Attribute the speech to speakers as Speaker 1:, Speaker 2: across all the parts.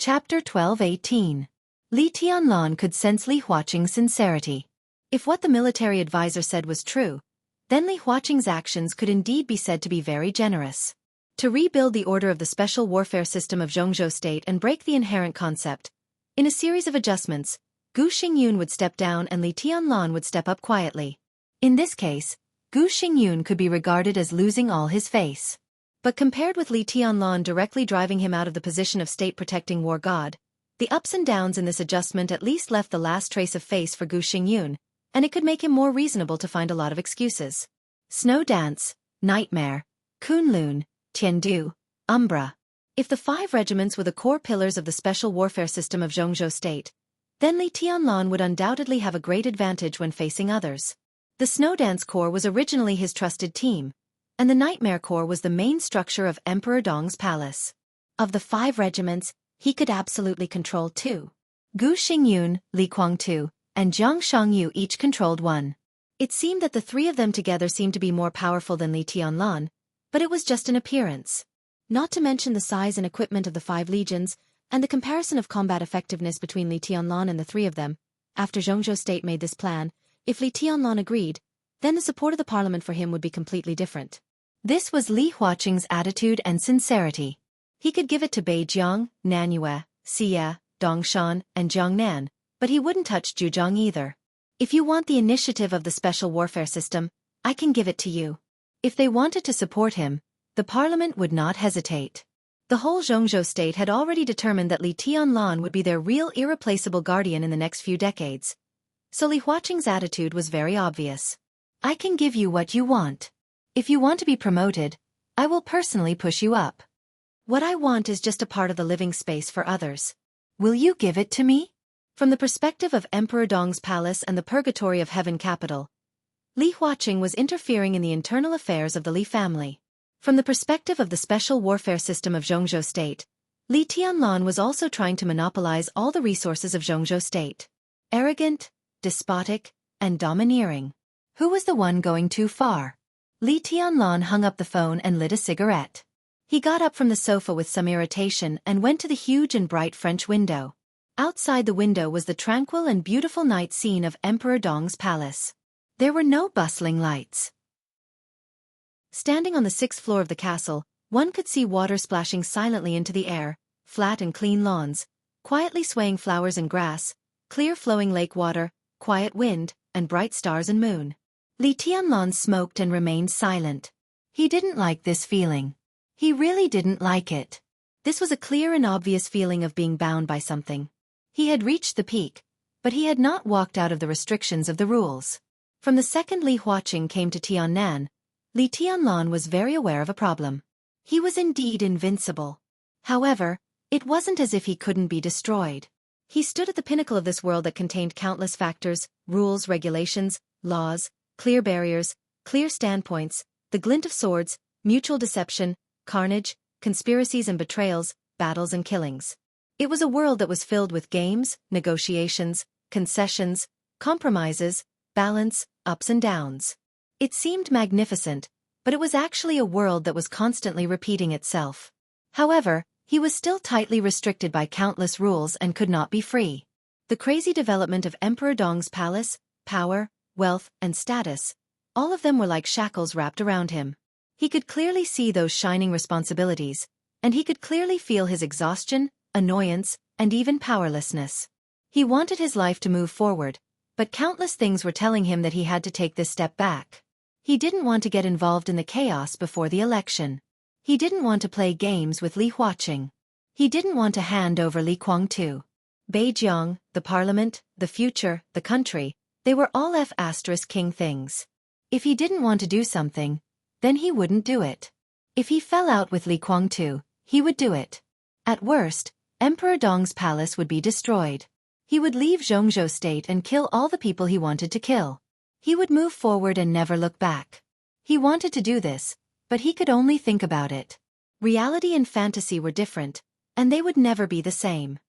Speaker 1: Chapter 12:18. Li Tianlan could sense Li Huaqing's sincerity. If what the military advisor said was true, then Li Huaqing's actions could indeed be said to be very generous. To rebuild the order of the special warfare system of Jianghu state and break the inherent concept, in a series of adjustments, Gu Xingyun would step down and Li Tianlan would step up quietly. In this case, Gu Xingyun could be regarded as losing all his face. But compared with Li Tianlan directly driving him out of the position of state-protecting war god, the ups and downs in this adjustment at least left the last trace of face for Gu Xingyun, and it could make him more reasonable to find a lot of excuses. Snow Dance, Nightmare, Kunlun, Tiandu, Umbra. If the 5 regiments were the core pillars of the special warfare system of Jianghu state, then Li Tianlan would undoubtedly have a great advantage when facing others. The Snow Dance Corps was originally his trusted team, and the Nightmare Corps was the main structure of Emperor Dong's palace. Of the 5 regiments, he could absolutely control 2. Gu Xingyun, Li Guangtu, and Jiang Shangyu each controlled 1. It seemed that the 3 of them together seemed to be more powerful than Li Tianlan, but it was just an appearance. Not to mention the size and equipment of the 5 legions, and the comparison of combat effectiveness between Li Tianlan and the 3 of them. After Jianghu state made this plan, if Li Tianlan agreed, then the support of the parliament for him would be completely different. This was Li Huaqing's attitude and sincerity. He could give it to Beijiang, Nanyue, Xia, Dongshan, and Jiangnan, but he wouldn't touch Zhujiang either. If you want the initiative of the special warfare system, I can give it to you. If they wanted to support him, the parliament would not hesitate. The whole Jianghu state had already determined that Li Tianlan would be their real irreplaceable guardian in the next few decades. So Li Huaqing's attitude was very obvious. I can give you what you want. If you want to be promoted, I will personally push you up. What I want is just a part of the living space for others. Will you give it to me? From the perspective of Emperor Dong's palace and the purgatory of heaven capital, Li Huaqing was interfering in the internal affairs of the Li family. From the perspective of the special warfare system of Jianghu state, Li Tianlan was also trying to monopolize all the resources of Jianghu state. Arrogant, despotic, and domineering. Who was the one going too far? Li Tianlan hung up the phone and lit a cigarette. He got up from the sofa with some irritation and went to the huge and bright French window. Outside the window was the tranquil and beautiful night scene of Emperor Dong's palace. There were no bustling lights. Standing on the 6th floor of the castle, one could see water splashing silently into the air, flat and clean lawns, quietly swaying flowers and grass, clear flowing lake water, quiet wind, and bright stars and moon. Li Tianlan smoked and remained silent. He didn't like this feeling. He really didn't like it. This was a clear and obvious feeling of being bound by something. He had reached the peak, but he had not walked out of the restrictions of the rules. From the second Li Huaqing came to Tiannan, Li Tianlan was very aware of a problem. He was indeed invincible. However, it wasn't as if he couldn't be destroyed. He stood at the pinnacle of this world that contained countless factors, rules, regulations, laws, clear barriers, clear standpoints, the glint of swords, mutual deception, carnage, conspiracies and betrayals, battles and killings. It was a world that was filled with games, negotiations, concessions, compromises, balance, ups and downs. It seemed magnificent, but it was actually a world that was constantly repeating itself. However, he was still tightly restricted by countless rules and could not be free. The crazy development of Emperor Dong's palace, power, wealth, and status, all of them were like shackles wrapped around him. He could clearly see those shining responsibilities, and he could clearly feel his exhaustion, annoyance, and even powerlessness. He wanted his life to move forward, but countless things were telling him that he had to take this step back. He didn't want to get involved in the chaos before the election. He didn't want to play games with Li Huaqing. He didn't want to hand over Li Guangtu. Beijiang, the parliament, the future, the country, they were all F***king things. If he didn't want to do something, then he wouldn't do it. If he fell out with Li Guangtu, he would do it. At worst, Emperor Dong's palace would be destroyed. He would leave Jianghu state and kill all the people he wanted to kill. He would move forward and never look back. He wanted to do this, but he could only think about it. Reality and fantasy were different, and they would never be the same.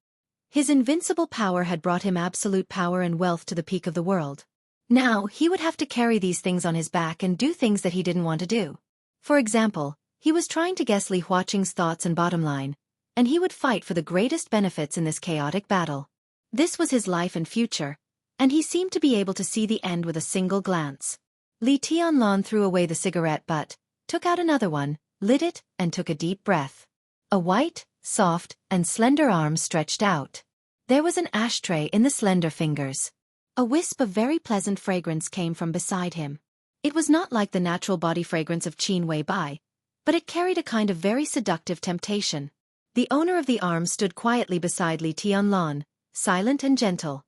Speaker 1: His invincible power had brought him absolute power and wealth to the peak of the world. Now, he would have to carry these things on his back and do things that he didn't want to do. For example, he was trying to guess Li Huaqing's thoughts and bottom line, and he would fight for the greatest benefits in this chaotic battle. This was his life and future, and he seemed to be able to see the end with a single glance. Li Tianlan threw away the cigarette butt, took out another one, lit it, and took a deep breath. A white, soft, and slender arm stretched out. There was an ashtray in the slender fingers. A wisp of very pleasant fragrance came from beside him. It was not like the natural body fragrance of Qin Wei Bai, but it carried a kind of very seductive temptation. The owner of the arm stood quietly beside Li Tianlan, silent and gentle.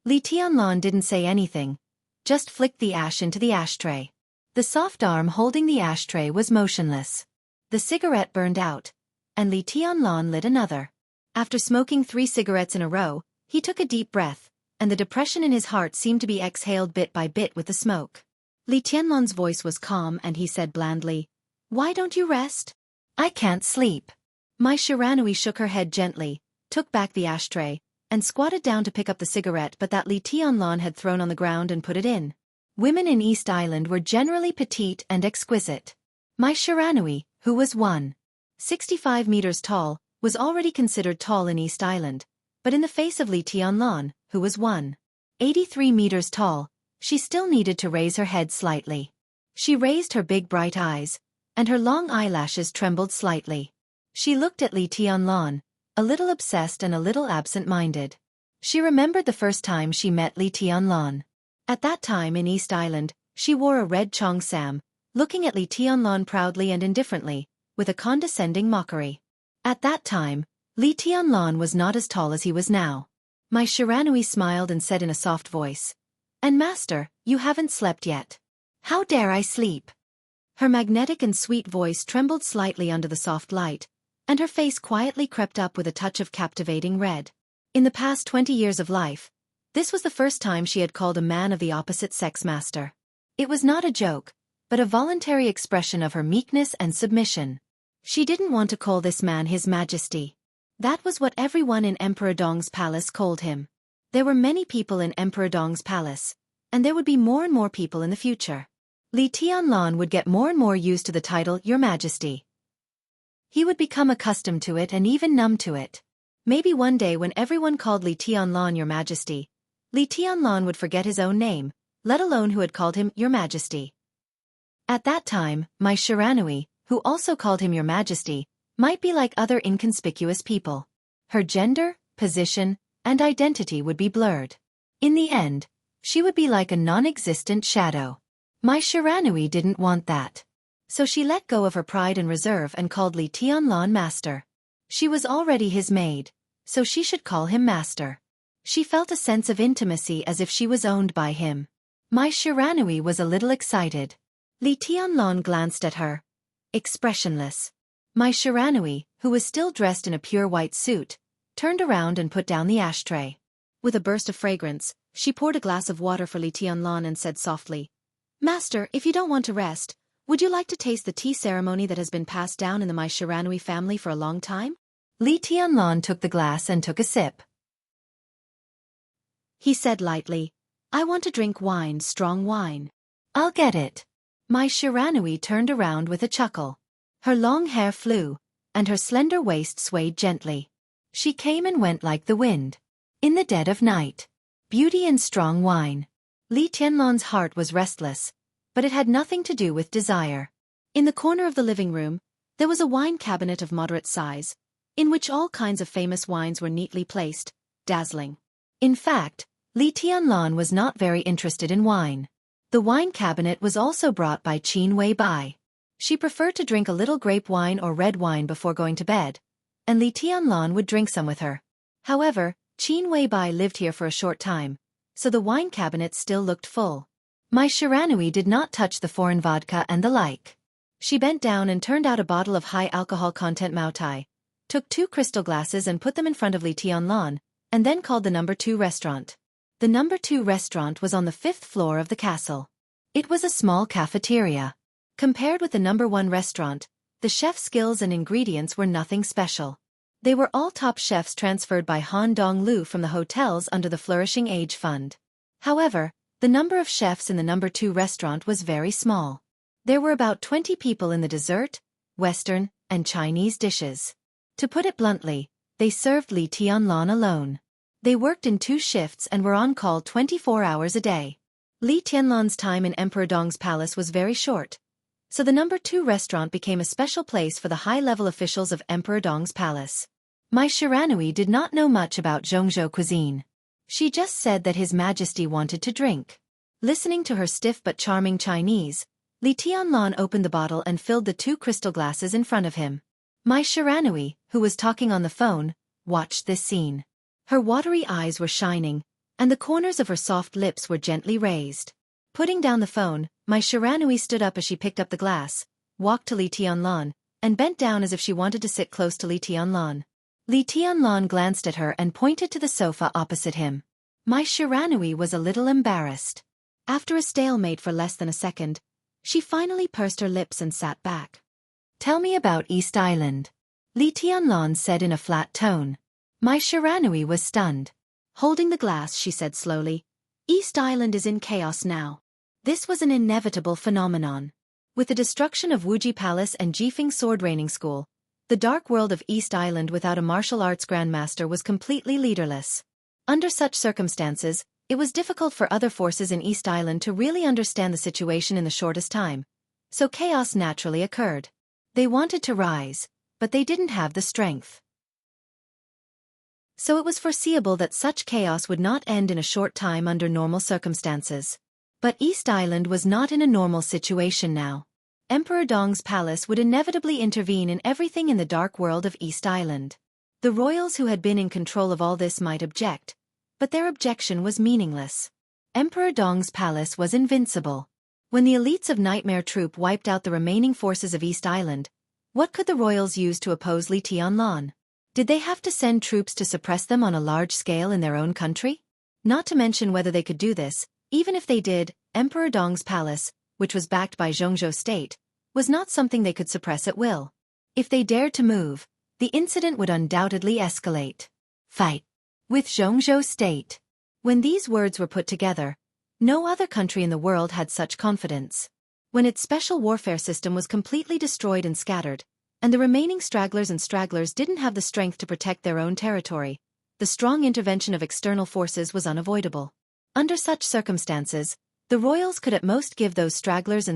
Speaker 1: Li Tianlan didn't say anything, just flicked the ash into the ashtray. The soft arm holding the ashtray was motionless. The cigarette burned out, and Li Tianlan lit another. After smoking 3 cigarettes in a row, he took a deep breath, and the depression in his heart seemed to be exhaled bit by bit with the smoke. Li Tianlan's voice was calm and he said blandly, "Why don't you rest?" "I can't sleep." Mai Shiranui shook her head gently, took back the ashtray, and squatted down to pick up the cigarette but that Li Tianlan had thrown on the ground and put it in. Women in East Island were generally petite and exquisite. Mai Shiranui, who was 1.65 meters tall, was already considered tall in East Island, but in the face of Li Tianlan, who was 1.83 meters tall, she still needed to raise her head slightly. She raised her big bright eyes, and her long eyelashes trembled slightly. She looked at Li Tianlan, a little obsessed and a little absent-minded. She remembered the first time she met Li Tianlan. At that time in East Island, she wore a red cheongsam, looking at Li Tianlan proudly and indifferently, with a condescending mockery. At that time, Li Tianlan was not as tall as he was now. Mai Shiranui smiled and said in a soft voice, "And master, you haven't slept yet." "How dare I sleep?" Her magnetic and sweet voice trembled slightly under the soft light, and her face quietly crept up with a touch of captivating red. In the past 20 years of life, this was the first time she had called a man of the opposite sex master. It was not a joke, but a voluntary expression of her meekness and submission. She didn't want to call this man His Majesty. That was what everyone in Emperor Dong's palace called him. There were many people in Emperor Dong's palace, and there would be more and more people in the future. Li Tianlan would get more and more used to the title Your Majesty. He would become accustomed to it and even numb to it. Maybe one day when everyone called Li Tianlan Your Majesty, Li Tianlan would forget his own name, let alone who had called him Your Majesty. At that time, Mai Shiranui, who also called him Your Majesty, might be like other inconspicuous people. Her gender, position, and identity would be blurred. In the end, she would be like a non-existent shadow. Mai Shiranui didn't want that. So she let go of her pride and reserve and called Li Tianlan Master. She was already his maid, so she should call him Master. She felt a sense of intimacy as if she was owned by him. Mai Shiranui was a little excited. Li Tianlan glanced at her, expressionless. Mai Shiranui, who was still dressed in a pure white suit, turned around and put down the ashtray. With a burst of fragrance, she poured a glass of water for Li Tianlan and said softly, "Master, if you don't want to rest, would you like to taste the tea ceremony that has been passed down in the Mai Shiranui family for a long time?" Li Tianlan took the glass and took a sip. He said lightly, "I want to drink wine, strong wine." "I'll get it." Mai Shiranui turned around with a chuckle. Her long hair flew, and her slender waist swayed gently. She came and went like the wind. In the dead of night. Beauty and strong wine. Li Tianlan's heart was restless, but it had nothing to do with desire. In the corner of the living room, there was a wine cabinet of moderate size, in which all kinds of famous wines were neatly placed, dazzling. In fact, Li Tianlan was not very interested in wine. The wine cabinet was also brought by Qin Wei Bai. She preferred to drink a little grape wine or red wine before going to bed, and Li Tianlan would drink some with her. However, Qin Wei Bai lived here for a short time, so the wine cabinet still looked full. Mai Shiranui did not touch the foreign vodka and the like. She bent down and turned out a bottle of high alcohol content Maotai, took 2 crystal glasses and put them in front of Li Tianlan, and then called the number 2 restaurant. The number 2 restaurant was on the 5th floor of the castle. It was a small cafeteria. Compared with the number 1 restaurant, the chef's skills and ingredients were nothing special. They were all top chefs transferred by Han Donglu from the hotels under the Flourishing Age Fund. However, the number of chefs in the number 2 restaurant was very small. There were about 20 people in the dessert, Western, and Chinese dishes. To put it bluntly, they served Li Tianlan alone. They worked in 2 shifts and were on call 24 hours a day. Li Tianlan's time in Emperor Dong's palace was very short, so the number 2 restaurant became a special place for the high-level officials of Emperor Dong's palace. Mai Shiranui did not know much about Zhongzhou cuisine. She just said that His Majesty wanted to drink. Listening to her stiff but charming Chinese, Li Tianlan opened the bottle and filled the 2 crystal glasses in front of him. Mai Shiranui, who was talking on the phone, watched this scene. Her watery eyes were shining, and the corners of her soft lips were gently raised. Putting down the phone, Mai Shiranui stood up as she picked up the glass, walked to Li Tianlan, and bent down as if she wanted to sit close to Li Tianlan. Li Tianlan glanced at her and pointed to the sofa opposite him. Mai Shiranui was a little embarrassed. After a stalemate for less than a second, she finally pursed her lips and sat back. "Tell me about East Island," Li Tianlan said in a flat tone. Mai Shiranui was stunned. Holding the glass, she said slowly, "East Island is in chaos now. This was an inevitable phenomenon. With the destruction of Wuji Palace and Jifeng Sword Training School, the dark world of East Island without a martial arts grandmaster was completely leaderless. Under such circumstances, it was difficult for other forces in East Island to really understand the situation in the shortest time, so chaos naturally occurred. They wanted to rise, but they didn't have the strength. So it was foreseeable that such chaos would not end in a short time under normal circumstances. But East Island was not in a normal situation now. Emperor Dong's palace would inevitably intervene in everything in the dark world of East Island. The royals who had been in control of all this might object, but their objection was meaningless. Emperor Dong's palace was invincible. When the elites of Nightmare Troop wiped out the remaining forces of East Island, what could the royals use to oppose Li Tianlan? Did they have to send troops to suppress them on a large scale in their own country? Not to mention whether they could do this, even if they did, Emperor Dong's palace, which was backed by Zhongzhou state, was not something they could suppress at will. If they dared to move, the incident would undoubtedly escalate. Fight with Zhongzhou state. When these words were put together, no other country in the world had such confidence. When its special warfare system was completely destroyed and scattered, and the remaining stragglers didn't have the strength to protect their own territory, the strong intervention of external forces was unavoidable. Under such circumstances, the royals could at most give those stragglers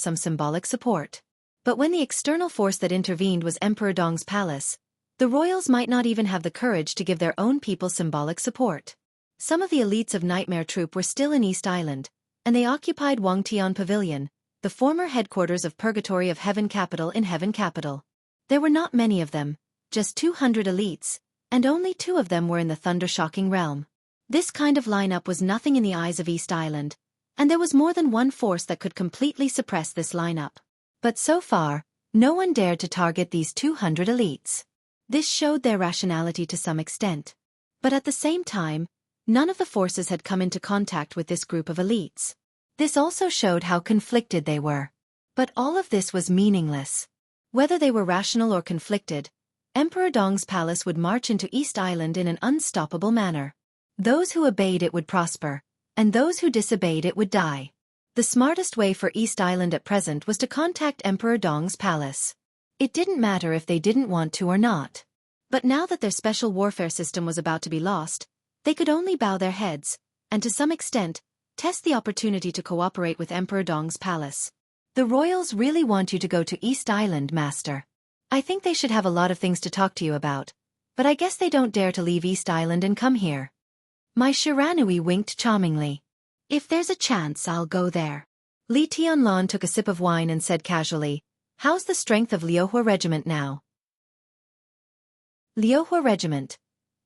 Speaker 1: some symbolic support. But when the external force that intervened was Emperor Dong's palace, the royals might not even have the courage to give their own people symbolic support. Some of the elites of Nightmare Troop were still in East Island, and they occupied Wangtian Pavilion, the former headquarters of Purgatory of Heaven Capital in Heaven Capital. There were not many of them, just 200 elites, and only 2 of them were in the thunder-shocking realm. This kind of lineup was nothing in the eyes of East Island, and there was more than one force that could completely suppress this lineup. But so far, no one dared to target these 200 elites. This showed their rationality to some extent. But at the same time, none of the forces had come into contact with this group of elites. This also showed how conflicted they were. But all of this was meaningless. Whether they were rational or conflicted, Emperor Dong's palace would march into East Island in an unstoppable manner. Those who obeyed it would prosper, and those who disobeyed it would die. The smartest way for East Island at present was to contact Emperor Dong's palace. It didn't matter if they didn't want to or not. But now that their special warfare system was about to be lost, they could only bow their heads, and to some extent, test the opportunity to cooperate with Emperor Dong's palace. The royals really want you to go to East Island, Master. I think they should have a lot of things to talk to you about, but I guess they don't dare to leave East Island and come here. Mai Shiranui winked charmingly. If there's a chance, I'll go there. Li Tianlan took a sip of wine and said casually, "How's the strength of Liuhua Regiment now?" Liuhua Regiment.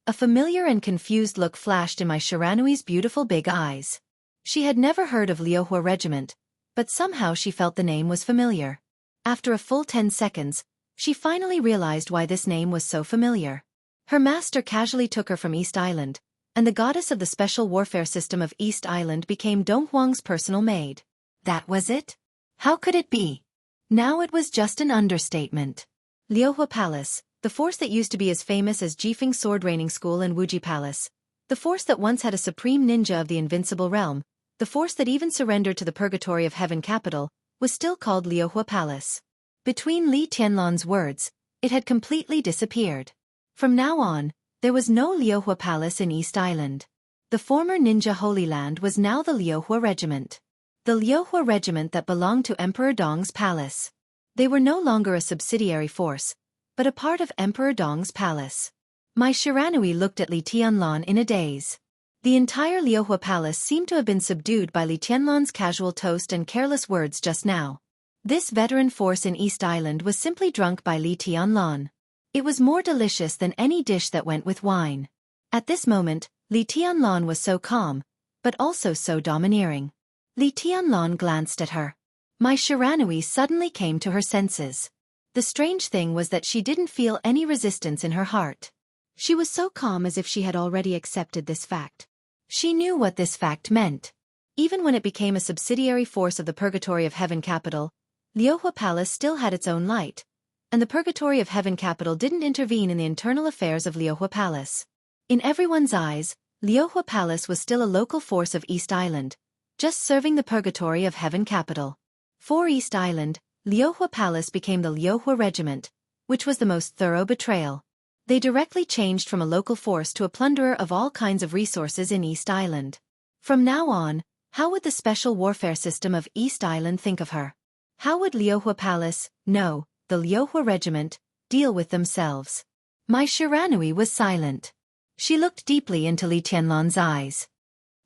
Speaker 1: A familiar and confused look flashed in Mai Shiranui's beautiful big eyes. She had never heard of Liuhua Regiment, but somehow she felt the name was familiar. After a full 10 seconds, she finally realized why this name was so familiar. Her master casually took her from East Island, and the goddess of the special warfare system of East Island became Dong Huang's personal maid. That was it? How could it be? Now it was just an understatement. Liuhua Palace, the force that used to be as famous as Jifeng Sword Training School and Wuji Palace, the force that once had a supreme ninja of the invincible realm, the force that even surrendered to the Purgatory of Heaven Capital, was still called Liuhua Palace. Between Li Tianlan's words, It had completely disappeared. From now on, there was no Liuhua Palace in East Island. The former ninja Holy Land was now the Liuhua Regiment. The Liuhua Regiment that belonged to Emperor Dong's palace. They were no longer a subsidiary force, but a part of Emperor Dong's palace. Mai Shiranui looked at Li Tianlan in a daze. The entire Liuhua Palace seemed to have been subdued by Li Tianlan's casual toast and careless words just now. This veteran force in East Island was simply drunk by Li Tianlan. It was more delicious than any dish that went with wine. At this moment, Li Tianlan was so calm, but also so domineering. Li Tianlan glanced at her. Mai Shiranui suddenly came to her senses. The strange thing was that she didn't feel any resistance in her heart. She was so calm as if she had already accepted this fact. She knew what this fact meant. Even when it became a subsidiary force of the Purgatory of Heaven capital, Liuhua Palace still had its own light, and the Purgatory of Heaven capital didn't intervene in the internal affairs of Liuhua Palace. In everyone's eyes, Liuhua Palace was still a local force of East Island, just serving the Purgatory of Heaven capital. For East Island, Liuhua Palace became the Liuhua Regiment, which was the most thorough betrayal. They directly changed from a local force to a plunderer of all kinds of resources in East Island. From now on, how would the special warfare system of East Island think of her? How would Liuhua Palace, no, the Liuhua Regiment, deal with themselves? Mai Shiranui was silent. She looked deeply into Li Tianlan's eyes.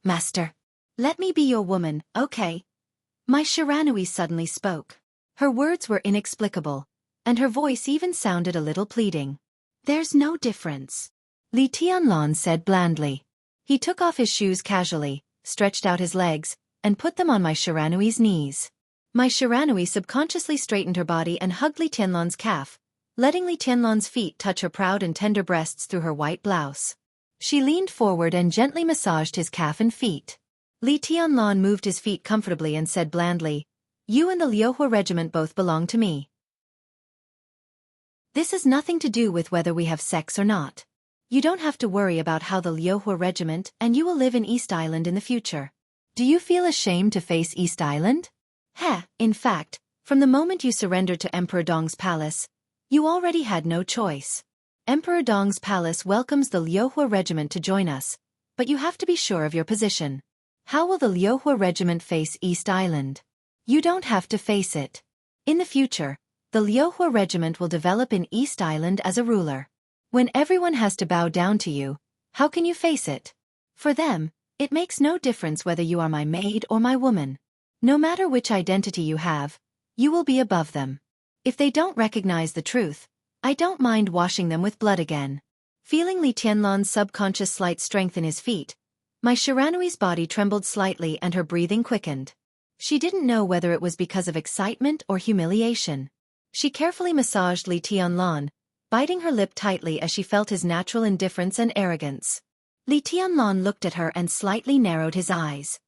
Speaker 1: Master, let me be your woman, okay? Mai Shiranui suddenly spoke. Her words were inexplicable, and her voice even sounded a little pleading. There's no difference, Li Tianlan said blandly. He took off his shoes casually, stretched out his legs, and put them on Mai Shiranui's knees. Mai Shiranui subconsciously straightened her body and hugged Li Tianlan's calf, letting Li Tianlan's feet touch her proud and tender breasts through her white blouse. She leaned forward and gently massaged his calf and feet. Li Tianlan moved his feet comfortably and said blandly, "You and the Liuhua Regiment both belong to me. This has nothing to do with whether we have sex or not. You don't have to worry about how the Liuhua Regiment and you will live in East Island in the future. Do you feel ashamed to face East Island? In fact, from the moment you surrendered to Emperor Dong's palace, you already had no choice. Emperor Dong's palace welcomes the Liuhua Regiment to join us, but you have to be sure of your position. How will the Liuhua Regiment face East Island? You don't have to face it. In the future, the Liuhua Regiment will develop in East Island as a ruler. When everyone has to bow down to you, how can you face it? For them, it makes no difference whether you are my maid or my woman. No matter which identity you have, you will be above them. If they don't recognize the truth, I don't mind washing them with blood again." Feeling Li Tianlan's subconscious slight strength in his feet, Mai Shiranui's body trembled slightly and her breathing quickened. She didn't know whether it was because of excitement or humiliation. She carefully massaged Li Tianlan, biting her lip tightly as she felt his natural indifference and arrogance. Li Tianlan looked at her and slightly narrowed his eyes.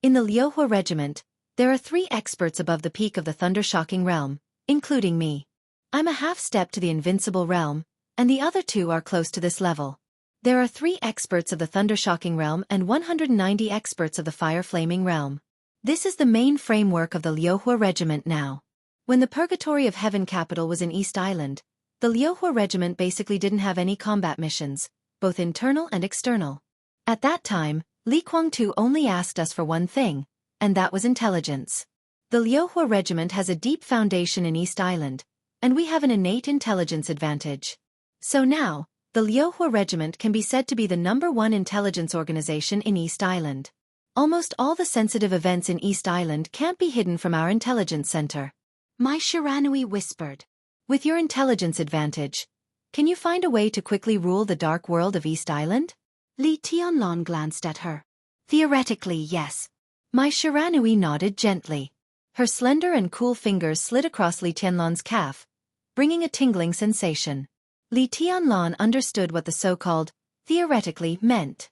Speaker 1: In the Liuhua Regiment, there are 3 experts above the peak of the thunder-shocking realm, including me. I'm a half-step to the invincible realm, and the other 2 are close to this level. There are 3 experts of the thunder-shocking realm and 190 experts of the fire-flaming realm. This is the main framework of the Liuhua Regiment now. When the Purgatory of Heaven capital was in East Island, the Liuhua Regiment basically didn't have any combat missions, both internal and external. At that time, Li Guangtu only asked us for one thing, and that was intelligence. The Liuhua Regiment has a deep foundation in East Island, and we have an innate intelligence advantage. So now, the Liuhua Regiment can be said to be the #1 intelligence organization in East Island. Almost all the sensitive events in East Island can't be hidden from our intelligence center. Mai Shiranui whispered. With your intelligence advantage, can you find a way to quickly rule the dark world of East Island? Li Tianlan glanced at her. Theoretically, yes. Mai Shiranui nodded gently. Her slender and cool fingers slid across Li Tianlan's calf, bringing a tingling sensation. Li Tianlan understood what the so-called theoretically meant.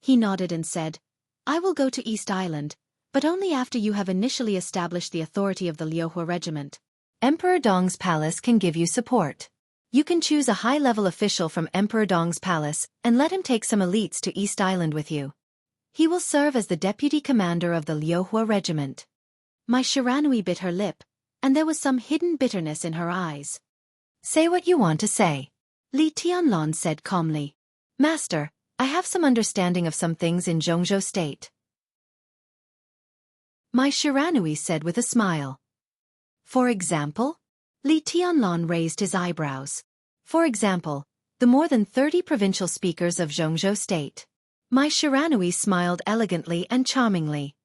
Speaker 1: He nodded and said, "I will go to East Island, but only after you have initially established the authority of the Liuhua Regiment. Emperor Dong's palace can give you support. You can choose a high-level official from Emperor Dong's palace and let him take some elites to East Island with you. He will serve as the deputy commander of the Liuhua Regiment." Mai Shiranui bit her lip, and there was some hidden bitterness in her eyes. Say what you want to say. Li Tianlan said calmly. Master, I have some understanding of some things in Jianghu state. My Shiranui said with a smile. For example? Li Tianlan raised his eyebrows. For example, the more than 30 provincial speakers of Jianghu state. My Shiranui smiled elegantly and charmingly.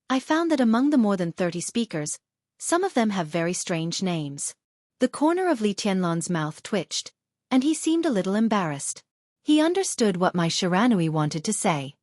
Speaker 1: I found that among the more than 30 speakers, some of them have very strange names. The corner of Li Tianlan's mouth twitched, and he seemed a little embarrassed. He understood what my Shiranui wanted to say.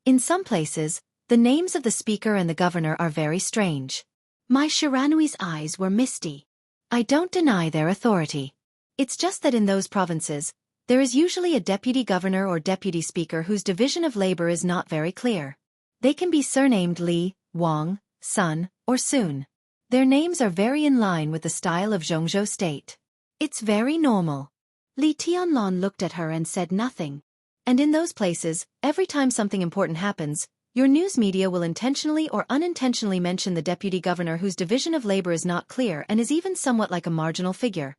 Speaker 1: In some places, the names of the speaker and the governor are very strange. My Shiranui's eyes were misty. I don't deny their authority. It's just that in those provinces, there is usually a deputy governor or deputy speaker whose division of labor is not very clear. They can be surnamed Li, Wang, Sun, or Sun. Their names are very in line with the style of Jianghu state. It's very normal. Li Tianlan looked at her and said nothing. And in those places, every time something important happens, your news media will intentionally or unintentionally mention the deputy governor whose division of labor is not clear and is even somewhat like a marginal figure.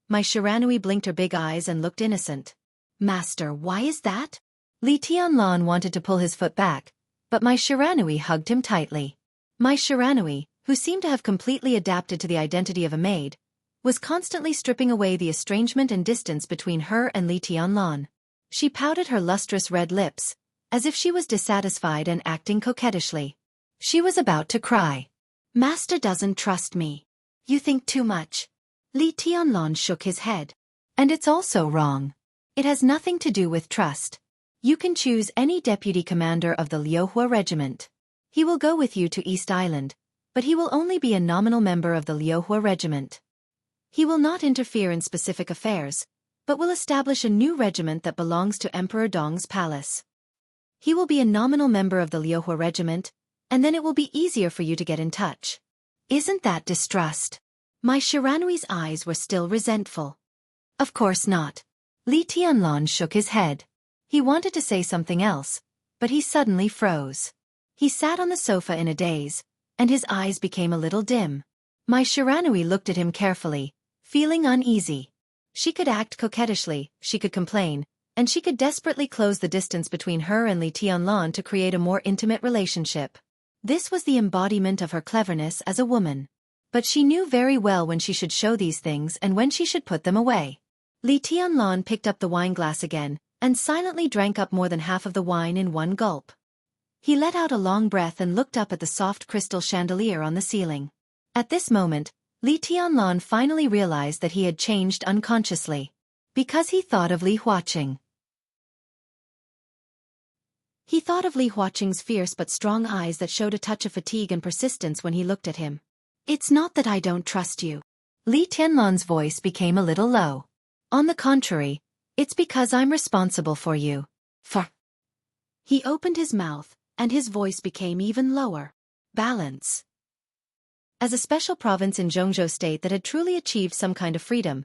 Speaker 1: My Shiranui blinked her big eyes and looked innocent. Master, why is that? Li Tianlan wanted to pull his foot back, but my Shiranui hugged him tightly. My Shiranui, who seemed to have completely adapted to the identity of a maid, was constantly stripping away the estrangement and distance between her and Li Tianlan. She pouted her lustrous red lips, as if she was dissatisfied and acting coquettishly. She was about to cry. Master doesn't trust me. You think too much. Li Tianlan shook his head. And it's also wrong. It has nothing to do with trust. You can choose any deputy commander of the Liuhua regiment. He will go with you to East Island, but he will only be a nominal member of the Liuhua regiment. He will not interfere in specific affairs, but will establish a new regiment that belongs to Emperor Dong's palace. He will be a nominal member of the Liuhua regiment, and then it will be easier for you to get in touch. Isn't that distrust? My Shiranui's eyes were still resentful. Of course not. Li Tianlan shook his head. He wanted to say something else, but he suddenly froze. He sat on the sofa in a daze, and his eyes became a little dim. My Shiranui looked at him carefully, feeling uneasy. She could act coquettishly, she could complain, and she could desperately close the distance between her and Li Tianlan to create a more intimate relationship. This was the embodiment of her cleverness as a woman. But she knew very well when she should show these things and when she should put them away. Li Tianlan picked up the wine glass again, and silently drank up more than half of the wine in one gulp. He let out a long breath and looked up at the soft crystal chandelier on the ceiling. At this moment, Li Tianlan finally realized that he had changed unconsciously. Because he thought of Li Huaqing. He thought of Li Huaqing's fierce but strong eyes that showed a touch of fatigue and persistence when he looked at him. It's not that I don't trust you. Li Tianlan's voice became a little low. On the contrary, it's because I'm responsible for you. He opened his mouth, and his voice became even lower. Balance. As a special province in Jianghu state that had truly achieved some kind of freedom,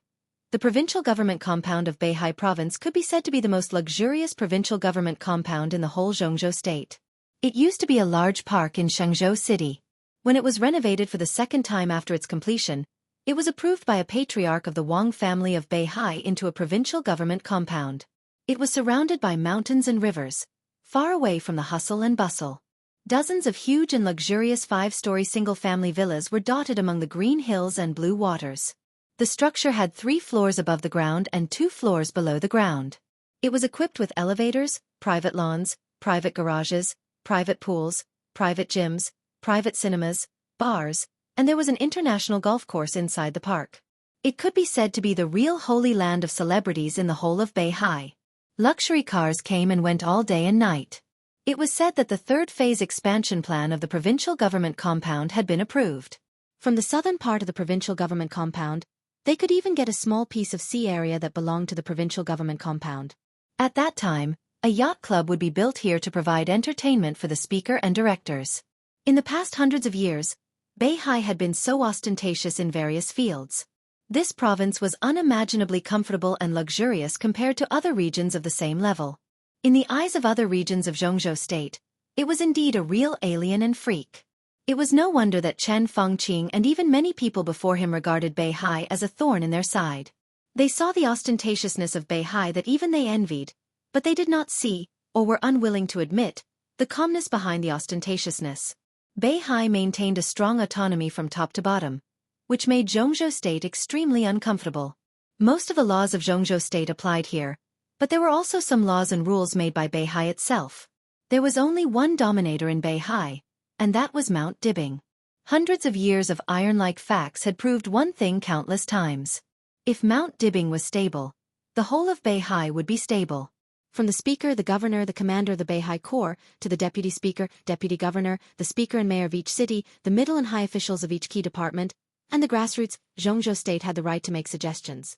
Speaker 1: the provincial government compound of Beihai province could be said to be the most luxurious provincial government compound in the whole Jianghu state. It used to be a large park in Xianxia city. When it was renovated for the second time after its completion, it was approved by a patriarch of the Wang family of Beihai into a provincial government compound. It was surrounded by mountains and rivers, far away from the hustle and bustle. Dozens of huge and luxurious 5-story single-family villas were dotted among the green hills and blue waters. The structure had 3 floors above the ground and 2 floors below the ground. It was equipped with elevators, private lawns, private garages, private pools, private gyms, private cinemas, bars, and there was an international golf course inside the park. It could be said to be the real holy land of celebrities in the whole of Beihai. Luxury cars came and went all day and night. It was said that the third phase expansion plan of the provincial government compound had been approved. From the southern part of the provincial government compound, they could even get a small piece of sea area that belonged to the provincial government compound. At that time, a yacht club would be built here to provide entertainment for the speaker and directors. In the past hundreds of years, Beihai had been so ostentatious in various fields. This province was unimaginably comfortable and luxurious compared to other regions of the same level. In the eyes of other regions of Jianghu state, it was indeed a real alien and freak. It was no wonder that Chen Fengqing and even many people before him regarded Beihai as a thorn in their side. They saw the ostentatiousness of Beihai that even they envied, but they did not see, or were unwilling to admit, the calmness behind the ostentatiousness. Beihai maintained a strong autonomy from top to bottom, which made Jianghu state extremely uncomfortable. Most of the laws of Jianghu state applied here, but there were also some laws and rules made by Beihai itself. There was only one dominator in Beihai, and that was Mount Dibing. Hundreds of years of iron-like facts had proved one thing countless times. If Mount Dibing was stable, the whole of Beihai would be stable. From the speaker, the governor, the commander of the Beihai Corps, to the deputy speaker, deputy governor, the speaker and mayor of each city, the middle and high officials of each key department, and the grassroots, Jianghu state had the right to make suggestions.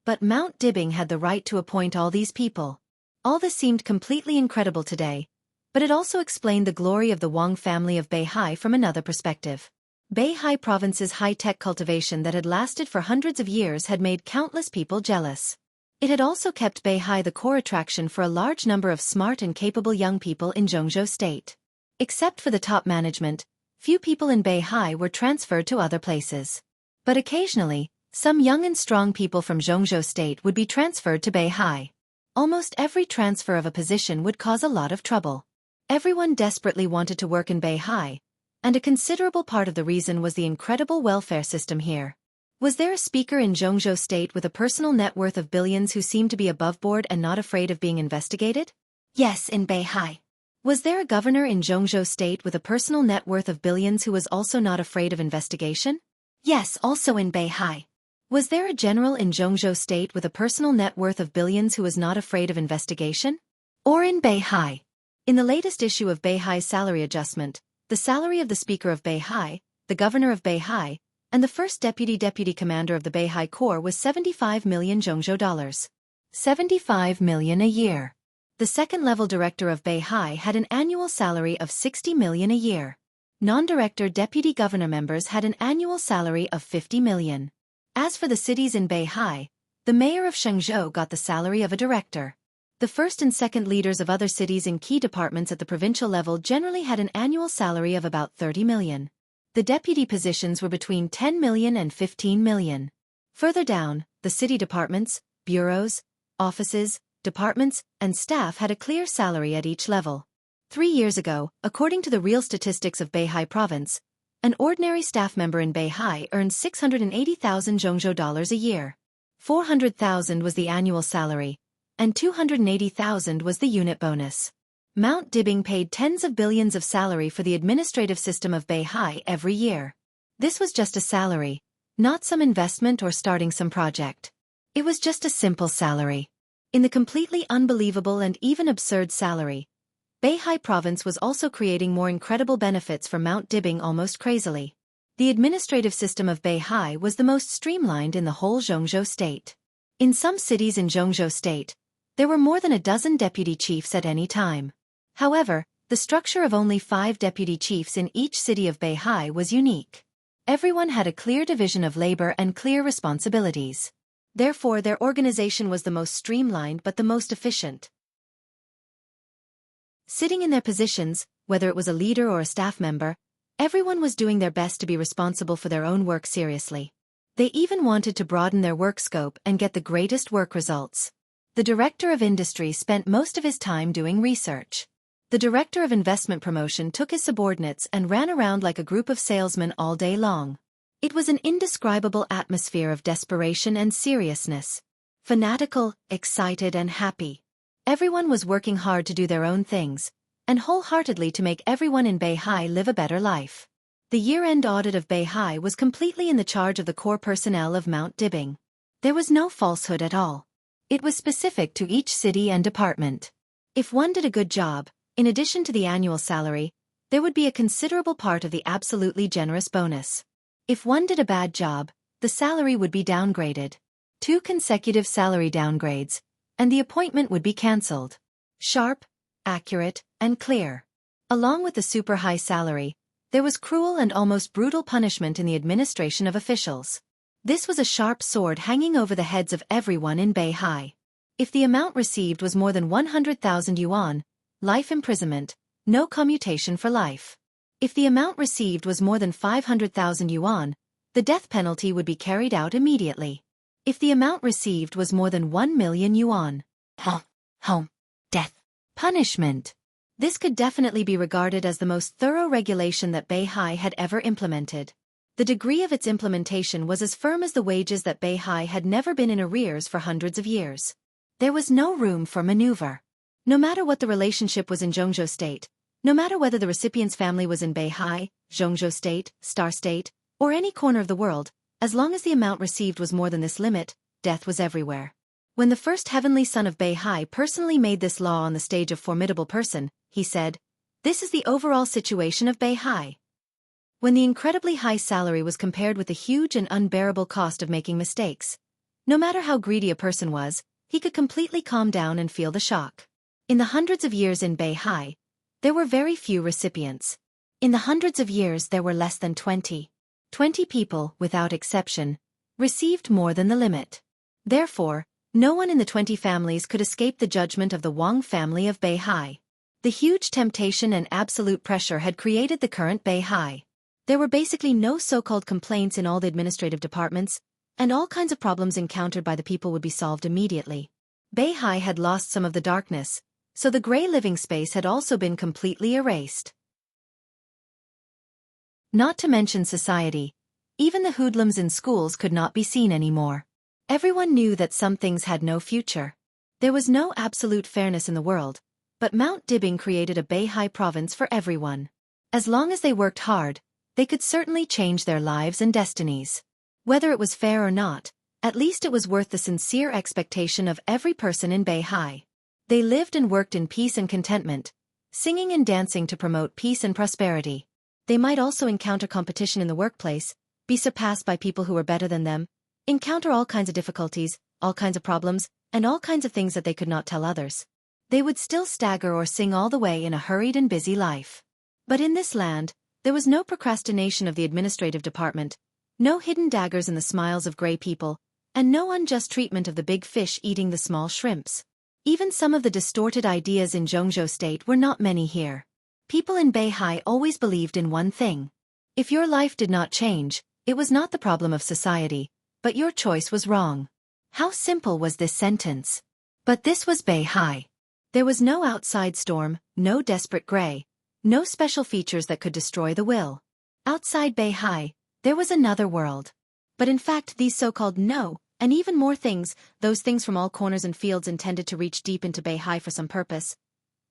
Speaker 1: But Mount Dibing had the right to appoint all these people. All this seemed completely incredible today, but it also explained the glory of the Wang family of Beihai from another perspective. Beihai province's high-tech cultivation that had lasted for hundreds of years had made countless people jealous. It had also kept Beihai the core attraction for a large number of smart and capable young people in Jianghu state. Except for the top management, few people in Beihai were transferred to other places. But occasionally, some young and strong people from Jianghu state would be transferred to Beihai. Almost every transfer of a position would cause a lot of trouble. Everyone desperately wanted to work in Beihai, and a considerable part of the reason was the incredible welfare system here. Was there a speaker in Jianghu state with a personal net worth of billions who seemed to be above board and not afraid of being investigated? Yes, in Beihai. Was there a governor in Jianghu state with a personal net worth of billions who was also not afraid of investigation? Yes, also in Beihai. Was there a general in Jianghu state with a personal net worth of billions who was not afraid of investigation? Or in Beihai? In the latest issue of Beihai's salary adjustment, the salary of the speaker of Beihai, the governor of Beihai, and the first deputy commander of the Beihai Corps was 75 million Jianghu dollars. 75 million a year. The second-level director of Beihai had an annual salary of 60 million a year. Non-director deputy governor members had an annual salary of 50 million. As for the cities in Beihai, the mayor of Xianxia got the salary of a director. The first and second leaders of other cities in key departments at the provincial level generally had an annual salary of about 30 million. The deputy positions were between 10 million and 15 million. Further down, the city departments, bureaus, offices, departments, and staff had a clear salary at each level. 3 years ago, according to the real statistics of Beihai province, an ordinary staff member in Beihai earned 680,000 Jianghu dollars a year. 400,000 was the annual salary, and 280,000 was the unit bonus. Mount Dibing paid tens of billions of salary for the administrative system of Beihai every year. This was just a salary, not some investment or starting some project. It was just a simple salary. In the completely unbelievable and even absurd salary, Beihai province was also creating more incredible benefits for Mount Dibing almost crazily. The administrative system of Beihai was the most streamlined in the whole Jianghu state. In some cities in Jianghu state, there were more than a dozen deputy chiefs at any time. However, the structure of only 5 deputy chiefs in each city of Beihai was unique. Everyone had a clear division of labor and clear responsibilities. Therefore, their organization was the most streamlined but the most efficient. Sitting in their positions, whether it was a leader or a staff member, everyone was doing their best to be responsible for their own work seriously. They even wanted to broaden their work scope and get the greatest work results. The director of industry spent most of his time doing research. The director of investment promotion took his subordinates and ran around like a group of salesmen all day long. It was an indescribable atmosphere of desperation and seriousness. Fanatical, excited and happy. Everyone was working hard to do their own things, and wholeheartedly to make everyone in Beihai live a better life. The year-end audit of Beihai was completely in the charge of the core personnel of Mount Dibing. There was no falsehood at all. It was specific to each city and department. If one did a good job, in addition to the annual salary, there would be a considerable part of the absolutely generous bonus. If one did a bad job, the salary would be downgraded. 2 consecutive salary downgrades, and the appointment would be cancelled. Sharp, accurate, and clear. Along with the super high salary, there was cruel and almost brutal punishment in the administration of officials. This was a sharp sword hanging over the heads of everyone in Beihai. If the amount received was more than 100,000 yuan, life imprisonment, no commutation for life. If the amount received was more than 500,000 yuan, the death penalty would be carried out immediately. If the amount received was more than 1 million yuan, death punishment. This could definitely be regarded as the most thorough regulation that Beihai had ever implemented. The degree of its implementation was as firm as the wages that Beihai had never been in arrears for hundreds of years. There was no room for maneuver. No matter what the relationship was in Jianghu State, no matter whether the recipient's family was in Beihai, Jianghu State, Star State, or any corner of the world, as long as the amount received was more than this limit, death was everywhere. When the first heavenly son of Beihai personally made this law on the stage of Formidable Person, he said, "This is the overall situation of Beihai." When the incredibly high salary was compared with the huge and unbearable cost of making mistakes, no matter how greedy a person was, he could completely calm down and feel the shock. In the hundreds of years in Beihai, there were very few recipients. In the hundreds of years there were less than 20 people, without exception, received more than the limit. Therefore, no one in the 20 families could escape the judgment of the Wang family of Beihai. The huge temptation and absolute pressure had created the current Beihai. There were basically no so-called complaints in all the administrative departments, and all kinds of problems encountered by the people would be solved immediately. Beihai had lost some of the darkness, so the gray living space had also been completely erased. Not to mention society. Even the hoodlums in schools could not be seen anymore. Everyone knew that some things had no future. There was no absolute fairness in the world, but Mount Dibing created a Beihai province for everyone. As long as they worked hard, they could certainly change their lives and destinies. Whether it was fair or not, at least it was worth the sincere expectation of every person in Beihai. They lived and worked in peace and contentment, singing and dancing to promote peace and prosperity. They might also encounter competition in the workplace, be surpassed by people who were better than them, encounter all kinds of difficulties, all kinds of problems, and all kinds of things that they could not tell others. They would still stagger or sing all the way in a hurried and busy life. But in this land, there was no procrastination of the administrative department, no hidden daggers in the smiles of gray people, and no unjust treatment of the big fish eating the small shrimps. Even some of the distorted ideas in Jianghu State were not many here. People in Beihai always believed in one thing. If your life did not change, it was not the problem of society, but your choice was wrong. How simple was this sentence? But this was Beihai. There was no outside storm, no desperate gray, no special features that could destroy the will. Outside Beihai, there was another world. But in fact these so-called and even more things, those things from all corners and fields intended to reach deep into Beihai for some purpose.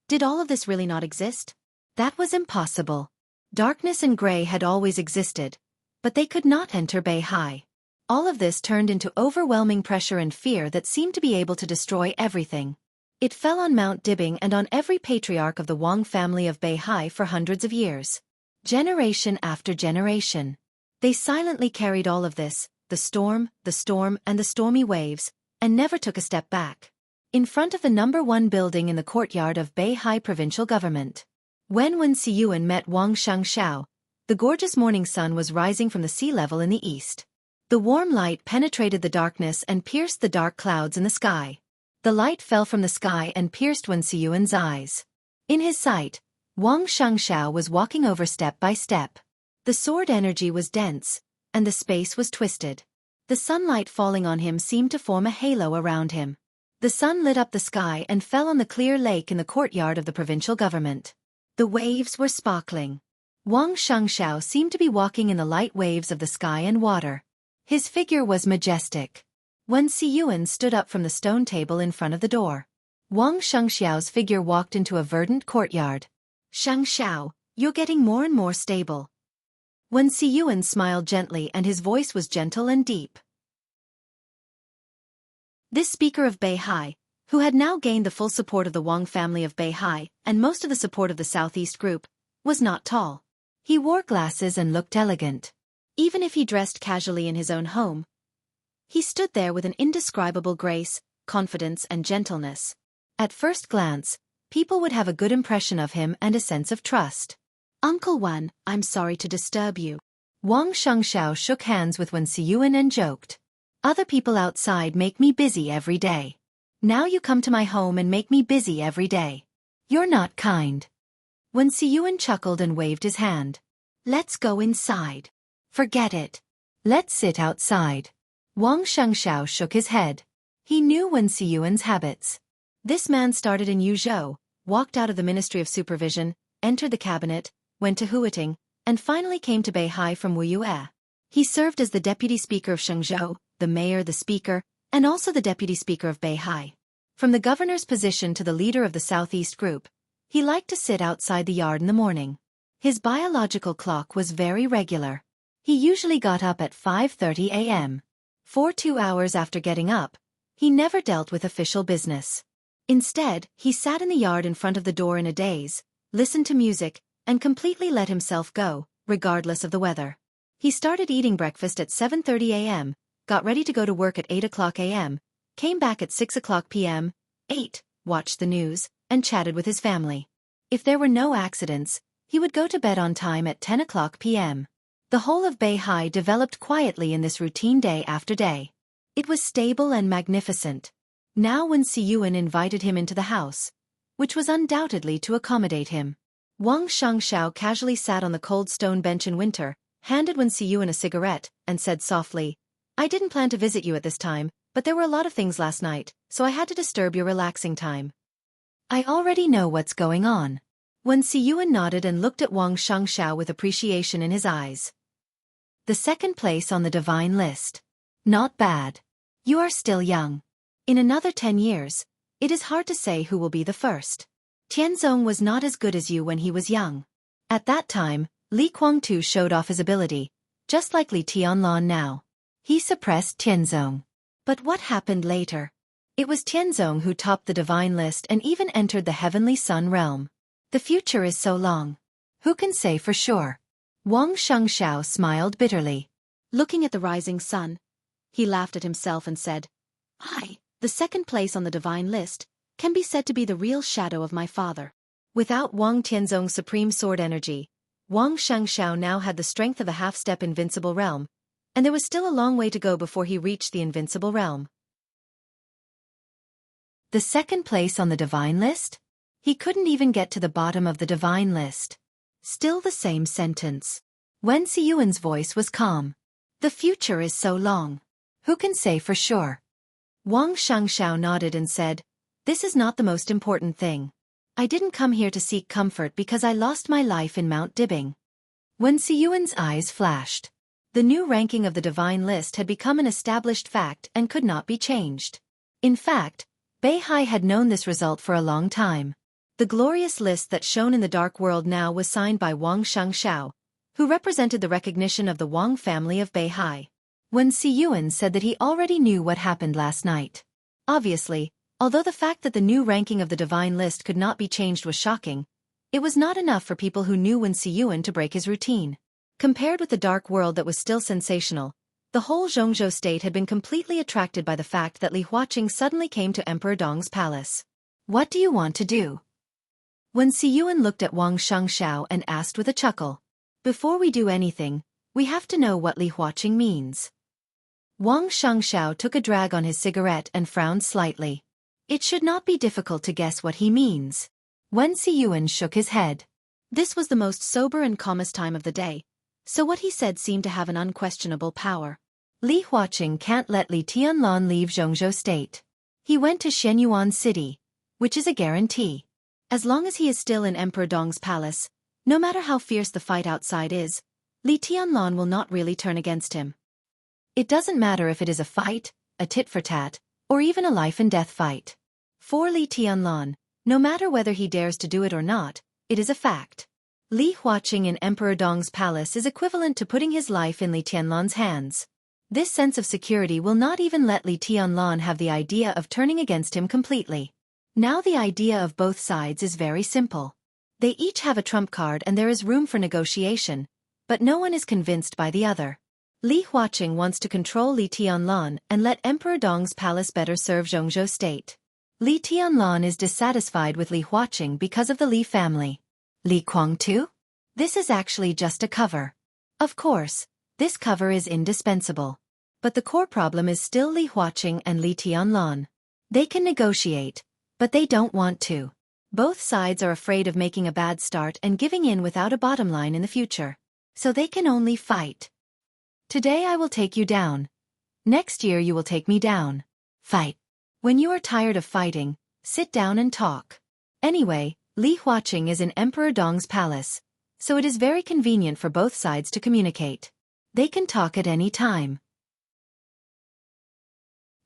Speaker 1: Did all of this really not exist? That was impossible. Darkness and gray had always existed, but they could not enter Beihai. All of this turned into overwhelming pressure and fear that seemed to be able to destroy everything. It fell on Mount Dibing and on every patriarch of the Wang family of Beihai for hundreds of years. Generation after generation. They silently carried all of this, the storm, and the stormy waves, and never took a step back. In front of the #1 building in the courtyard of Beihai provincial government. When Xianxia met Wang Xianxia, the gorgeous morning sun was rising from the sea level in the east. The warm light penetrated the darkness and pierced the dark clouds in the sky. The light fell from the sky and pierced Xianxia's eyes. In his sight, Wang Xianxia was walking over step by step. The sword energy was dense, and the space was twisted. The sunlight falling on him seemed to form a halo around him. The sun lit up the sky and fell on the clear lake in the courtyard of the provincial government. The waves were sparkling. Wang Xianxia seemed to be walking in the light waves of the sky and water. His figure was majestic. Xianxia stood up from the stone table in front of the door. Wang Xianxia's figure walked into a verdant courtyard. "Xianxia, you're getting more and more stable." Xianxia smiled gently and his voice was gentle and deep. This speaker of Beihai, who had now gained the full support of the Wang family of Beihai and most of the support of the Southeast group, was not tall. He wore glasses and looked elegant. Even if he dressed casually in his own home, he stood there with an indescribable grace, confidence and gentleness. At first glance, people would have a good impression of him and a sense of trust. "Uncle Wan, I'm sorry to disturb you." Wang Xianxia shook hands with Xianxia and joked. "Other people outside make me busy every day. Now you come to my home and make me busy every day. You're not kind." Wen Siyuan chuckled and waved his hand. Let's go inside. Forget it. Let's sit outside. Wang Xianxia shook his head. He knew Wen Siyuan's habits. This man started in Yuzhou, walked out of the Ministry of Supervision, entered the cabinet, went to Huiting, and finally came to Beihai from Wuxia. He served as the deputy speaker of Shenzhou, the mayor, the speaker, and also the deputy speaker of Beihai. From the governor's position to the leader of the Southeast Group, he liked to sit outside the yard in the morning. His biological clock was very regular. He usually got up at 5:30 a.m. For 2 hours after getting up, he never dealt with official business. Instead, he sat in the yard in front of the door in a daze, listened to music, and completely let himself go, regardless of the weather. He started eating breakfast at 7:30 a.m., got ready to go to work at 8 o'clock a.m., came back at 6 o'clock p.m., ate, watched the news, and chatted with his family. If there were no accidents, he would go to bed on time at 10 o'clock p.m. The whole of Beihai developed quietly in this routine day after day. It was stable and magnificent. Now when Siyuan invited him into the house, which was undoubtedly to accommodate him, Wang Xianxiao casually sat on the cold stone bench in winter, handed Wen Siyuan a cigarette, and said softly, I didn't plan to visit you at this time, but there were a lot of things last night, so I had to disturb your relaxing time. I already know what's going on. Wen Siyuan nodded and looked at Wang Xianxiao with appreciation in his eyes. The second place on the divine list. Not bad. You are still young. In another 10 years, it is hard to say who will be the first. Tianzong was not as good as you when he was young. At that time, Li Guangtu showed off his ability, just like Li Tianlan now. He suppressed Tianzong. But what happened later? It was Tianzong who topped the divine list and even entered the heavenly sun realm. The future is so long. Who can say for sure? Wang Xianxiao smiled bitterly. Looking at the rising sun, he laughed at himself and said, the second place on the divine list, can be said to be the real shadow of my father. Without Wang Tianzong's supreme sword energy, Wang Xianxiao now had the strength of a half-step invincible realm, and there was still a long way to go before he reached the invincible realm. The second place on the divine list? He couldn't even get to the bottom of the divine list. Still the same sentence. Wen Siyuan's voice was calm. The future is so long. Who can say for sure? Wang Xianxiao nodded and said, This is not the most important thing. I didn't come here to seek comfort because I lost my life in Mount Dibbing. Wen Siyuan's eyes flashed. The new ranking of the divine list had become an established fact and could not be changed. In fact, Beihai had known this result for a long time. The glorious list that shone in the dark world now was signed by Wang Xianxiao, who represented the recognition of the Wang family of Beihai. Wen Siyuan said that he already knew what happened last night. Obviously, although the fact that the new ranking of the divine list could not be changed was shocking, it was not enough for people who knew Wen Siyuan to break his routine. Compared with the dark world that was still sensational, the whole Jianghu state had been completely attracted by the fact that Li Huaqing suddenly came to Emperor Dong's palace. What do you want to do? Wen Siyuan looked at Wang Xianxiao and asked with a chuckle. Before we do anything, we have to know what Li Huaqing means. Wang Xianxiao took a drag on his cigarette and frowned slightly. It should not be difficult to guess what he means. Wen Siyuan shook his head. This was the most sober and calmest time of the day, so what he said seemed to have an unquestionable power. Li Huaqing can't let Li Tianlan leave Jianghu state. He went to Shenyuan city, which is a guarantee. As long as he is still in Emperor Dong's palace, no matter how fierce the fight outside is, Li Tianlan will not really turn against him. It doesn't matter if it is a fight, a tit-for-tat, or even a life-and-death fight. For Li Tianlan, no matter whether he dares to do it or not, it is a fact. Li Huaqing in Emperor Dong's palace is equivalent to putting his life in Li Tianlan's hands. This sense of security will not even let Li Tianlan have the idea of turning against him completely. Now the idea of both sides is very simple. They each have a trump card and there is room for negotiation, but no one is convinced by the other. Li Huaqing wants to control Li Tianlan and let Emperor Dong's palace better serve Jianghu state. Li Tianlan is dissatisfied with Li Huaqing because of the Li family. Li Guangtu? This is actually just a cover. Of course, this cover is indispensable. But the core problem is still Li Huaqing and Li Tianlan. They can negotiate, but they don't want to. Both sides are afraid of making a bad start and giving in without a bottom line in the future. So they can only fight. Today I will take you down. Next year you will take me down. Fight. When you are tired of fighting, sit down and talk. Anyway, Li Huaqing is in Emperor Dong's palace, so it is very convenient for both sides to communicate. They can talk at any time.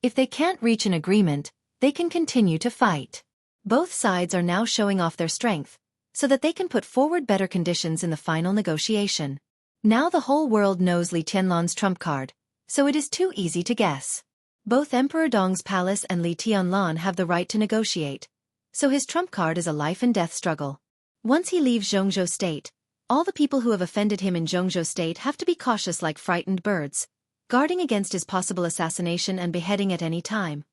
Speaker 1: If they can't reach an agreement, they can continue to fight. Both sides are now showing off their strength, so that they can put forward better conditions in the final negotiation. Now the whole world knows Li Tianlan's trump card, so it is too easy to guess. Both Emperor Dong's palace and Li Tianlan have the right to negotiate, so his trump card is a life and death struggle. Once he leaves Jianghu state, all the people who have offended him in Jianghu state have to be cautious like frightened birds, guarding against his possible assassination and beheading at any time.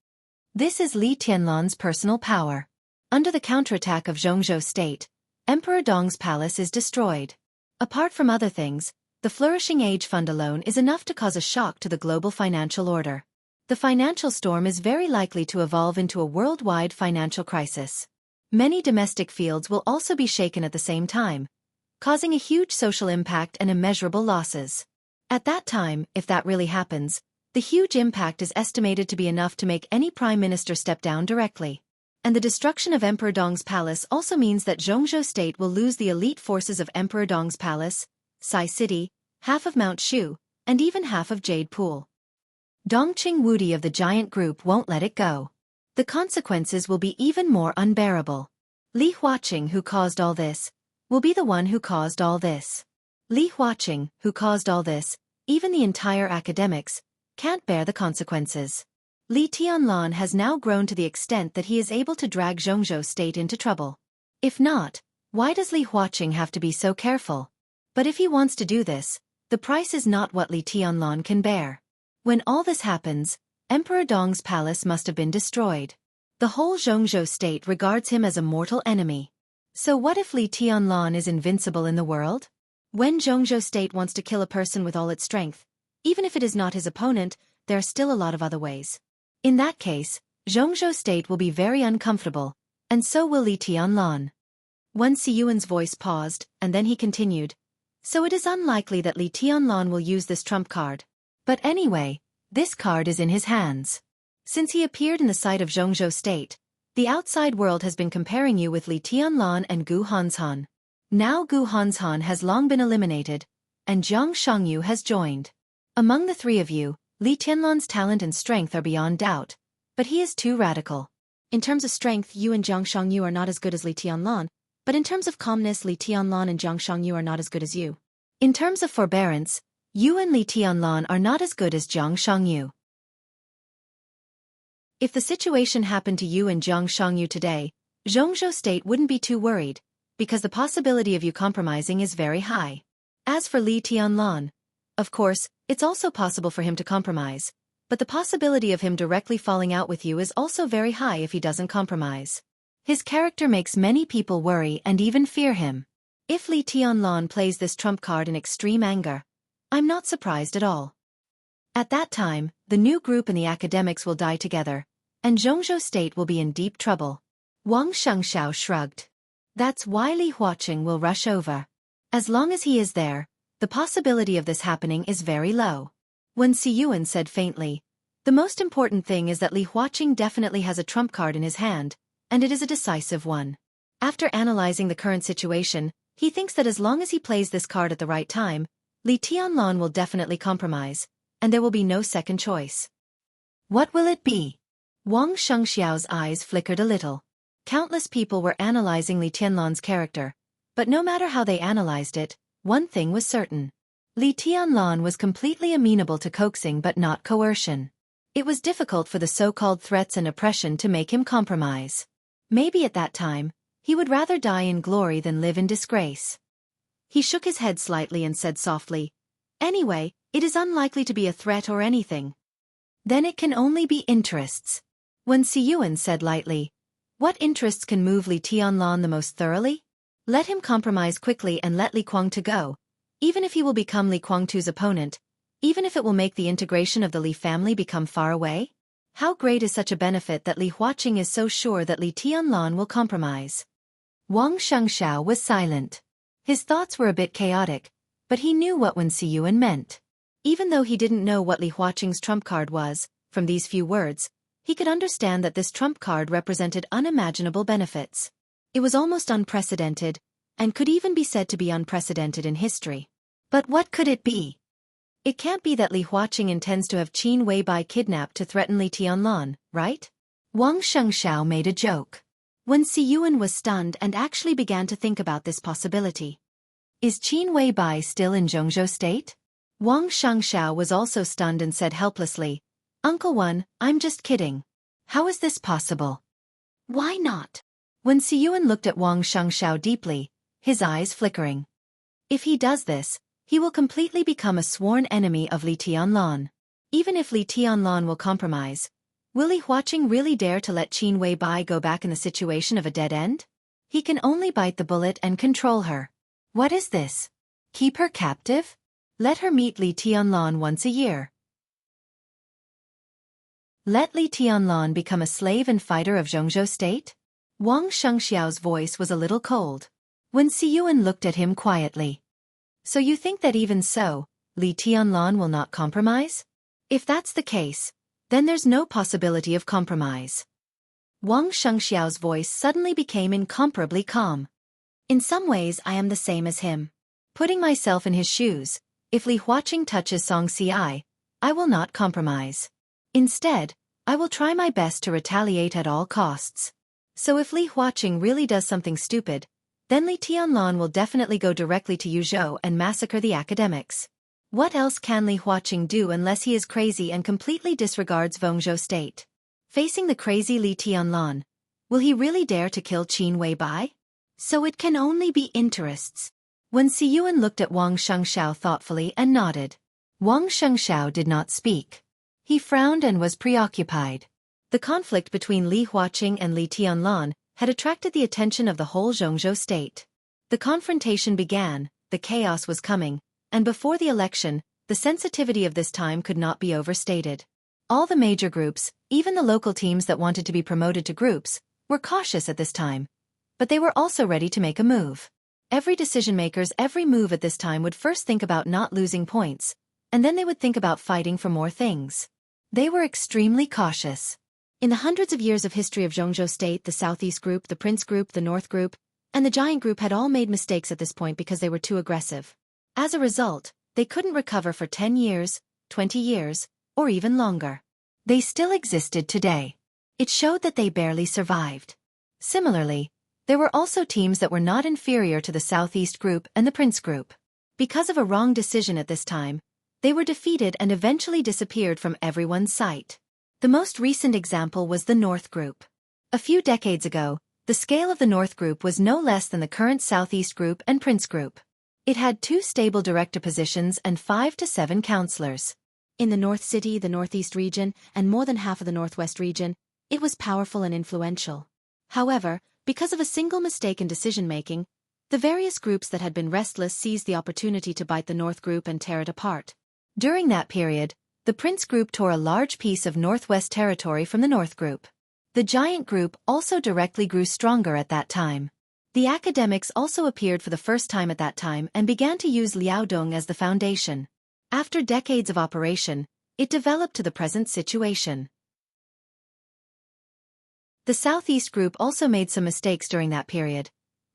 Speaker 1: This is Li Tianlan's personal power. Under the counterattack of Jianghu state, Emperor Dong's palace is destroyed. Apart from other things, the flourishing age fund alone is enough to cause a shock to the global financial order. The financial storm is very likely to evolve into a worldwide financial crisis. Many domestic fields will also be shaken at the same time, causing a huge social impact and immeasurable losses. At that time, if that really happens, the huge impact is estimated to be enough to make any prime minister step down directly. And the destruction of Emperor Dong's palace also means that Jianghu state will lose the elite forces of Emperor Dong's palace, Sai City, half of Mount Shu, and even half of Jade Pool. Dongqing Wudi of the giant group won't let it go. The consequences will be even more unbearable. Li Huaqing, who caused all this, will be the one who caused all this. Li Huaqing, who caused all this, even the entire academics, can't bear the consequences. Li Tianlan has now grown to the extent that he is able to drag Jianghu state into trouble. If not, why does Li Huaqing have to be so careful? But if he wants to do this, the price is not what Li Tianlan can bear. When all this happens, Emperor Dong's palace must have been destroyed. The whole Jianghu state regards him as a mortal enemy. So what if Li Tianlan is invincible in the world? When Jianghu state wants to kill a person with all its strength, even if it is not his opponent, there are still a lot of other ways. In that case, Jianghu state will be very uncomfortable, and so will Li Tianlan. Wen Siyuan's voice paused, and then he continued. So it is unlikely that Li Tianlan will use this trump card. But anyway, this card is in his hands. Since he appeared in the sight of Jianghu state, the outside world has been comparing you with Li Tianlan and Gu Hanzhan. Now Gu Hanzhan has long been eliminated, and Jiang Shangyu has joined. Among the three of you, Li Tianlan's talent and strength are beyond doubt, but he is too radical. In terms of strength, you and Jiang Shangyu are not as good as Li Tianlan, but in terms of calmness, Li Tianlan and Jiang Shangyu are not as good as you. In terms of forbearance, you and Li Tianlan are not as good as Jiang Shangyu. If the situation happened to you and Jiang Shangyu today, Jianghu state wouldn't be too worried, because the possibility of you compromising is very high. As for Li Tianlan, of course, it's also possible for him to compromise, but the possibility of him directly falling out with you is also very high if he doesn't compromise. His character makes many people worry and even fear him. If Li Tianlan plays this trump card in extreme anger, I'm not surprised at all. At that time, the new group and the academics will die together, and Jianghu state will be in deep trouble. Wang Shengxiao shrugged. That's why Li Huaqing will rush over. As long as he is there, the possibility of this happening is very low. Wen Siyuan said faintly, the most important thing is that Li Huaqing definitely has a trump card in his hand, and it is a decisive one. After analyzing the current situation, he thinks that as long as he plays this card at the right time, Li Tianlan will definitely compromise, and there will be no second choice. What will it be? Wang Shengxiao's eyes flickered a little. Countless people were analyzing Li Tianlan's character, but no matter how they analyzed it, one thing was certain. Li Tianlan was completely amenable to coaxing but not coercion. It was difficult for the so-called threats and oppression to make him compromise. Maybe at that time, he would rather die in glory than live in disgrace. He shook his head slightly and said softly, anyway, it is unlikely to be a threat or anything. Then it can only be interests. Wen Siyuan said lightly, what interests can move Li Tianlan the most thoroughly? Let him compromise quickly and let Li Guangtu go, even if he will become Li Guangtu's opponent, even if it will make the integration of the Li family become far away? How great is such a benefit that Li Huaqing is so sure that Li Tianlan will compromise? Wang Xianxia was silent. His thoughts were a bit chaotic, but he knew what Wen Siyuan meant. Even though he didn't know what Li Huaqing's trump card was, from these few words, he could understand that this trump card represented unimaginable benefits. It was almost unprecedented, and could even be said to be unprecedented in history. But what could it be? It can't be that Li Huaqing intends to have Qin Weibai kidnapped to threaten Li Tianlan, right? Wang Shengxiao made a joke. Wen Siyuan was stunned and actually began to think about this possibility. Is Qin Weibai still in Jianghu state? Wang Shengxiao was also stunned and said helplessly, Uncle Wen, I'm just kidding. How is this possible? Why not? Wen Siyuan looked at Wang Shengxiao deeply, his eyes flickering. If he does this, he will completely become a sworn enemy of Li Tianlan. Even if Li Tianlan will compromise, will Li Huaqing really dare to let Qin Weibai go back in the situation of a dead end? He can only bite the bullet and control her. What is this? Keep her captive? Let her meet Li Tianlan once a year. Let Li Tianlan become a slave and fighter of Jianghu state? Wang Shengxiao's voice was a little cold. Wen Siyuan looked at him quietly. So you think that even so, Li Tianlan will not compromise? If that's the case, then there's no possibility of compromise. Wang Shengxiao's voice suddenly became incomparably calm. In some ways I am the same as him. Putting myself in his shoes, if Li Huaqing touches Xianxia, I will not compromise. Instead, I will try my best to retaliate at all costs. So if Li Huaqing really does something stupid, then Li Tianlan will definitely go directly to Yuzhou and massacre the academics. What else can Li Huaqing do unless he is crazy and completely disregards Jianghu state? Facing the crazy Li Tianlan, will he really dare to kill Qin Weibai? So it can only be interests. Wen Siyuan looked at Wang Shengxiao thoughtfully and nodded. Wang Shengxiao did not speak. He frowned and was preoccupied. The conflict between Li Huaqing and Li Tianlan had attracted the attention of the whole Jianghu state. The confrontation began, the chaos was coming, and before the election, the sensitivity of this time could not be overstated. All the major groups, even the local teams that wanted to be promoted to groups, were cautious at this time. But they were also ready to make a move. Every decision-maker's every move at this time would first think about not losing points, and then they would think about fighting for more things. They were extremely cautious. In the hundreds of years of history of Jianghu state, the Southeast group, the Prince group, the North group, and the Giant group had all made mistakes at this point because they were too aggressive. As a result, they couldn't recover for 10 years, 20 years, or even longer. They still existed today. It showed that they barely survived. Similarly, there were also teams that were not inferior to the Southeast group and the Prince group. Because of a wrong decision at this time, they were defeated and eventually disappeared from everyone's sight. The most recent example was the North Group. A few decades ago, the scale of the North Group was no less than the current Southeast Group and Prince Group. It had 2 stable director positions and 5 to 7 counselors. In the North City, the Northeast region, and more than half of the Northwest region, it was powerful and influential. However, because of a single mistake in decision-making, the various groups that had been restless seized the opportunity to bite the North Group and tear it apart. During that period, the Prince Group tore a large piece of Northwest territory from the North Group. The Giant Group also directly grew stronger at that time. The academics also appeared for the first time at that time and began to use Liaodong as the foundation. After decades of operation, it developed to the present situation. The Southeast Group also made some mistakes during that period,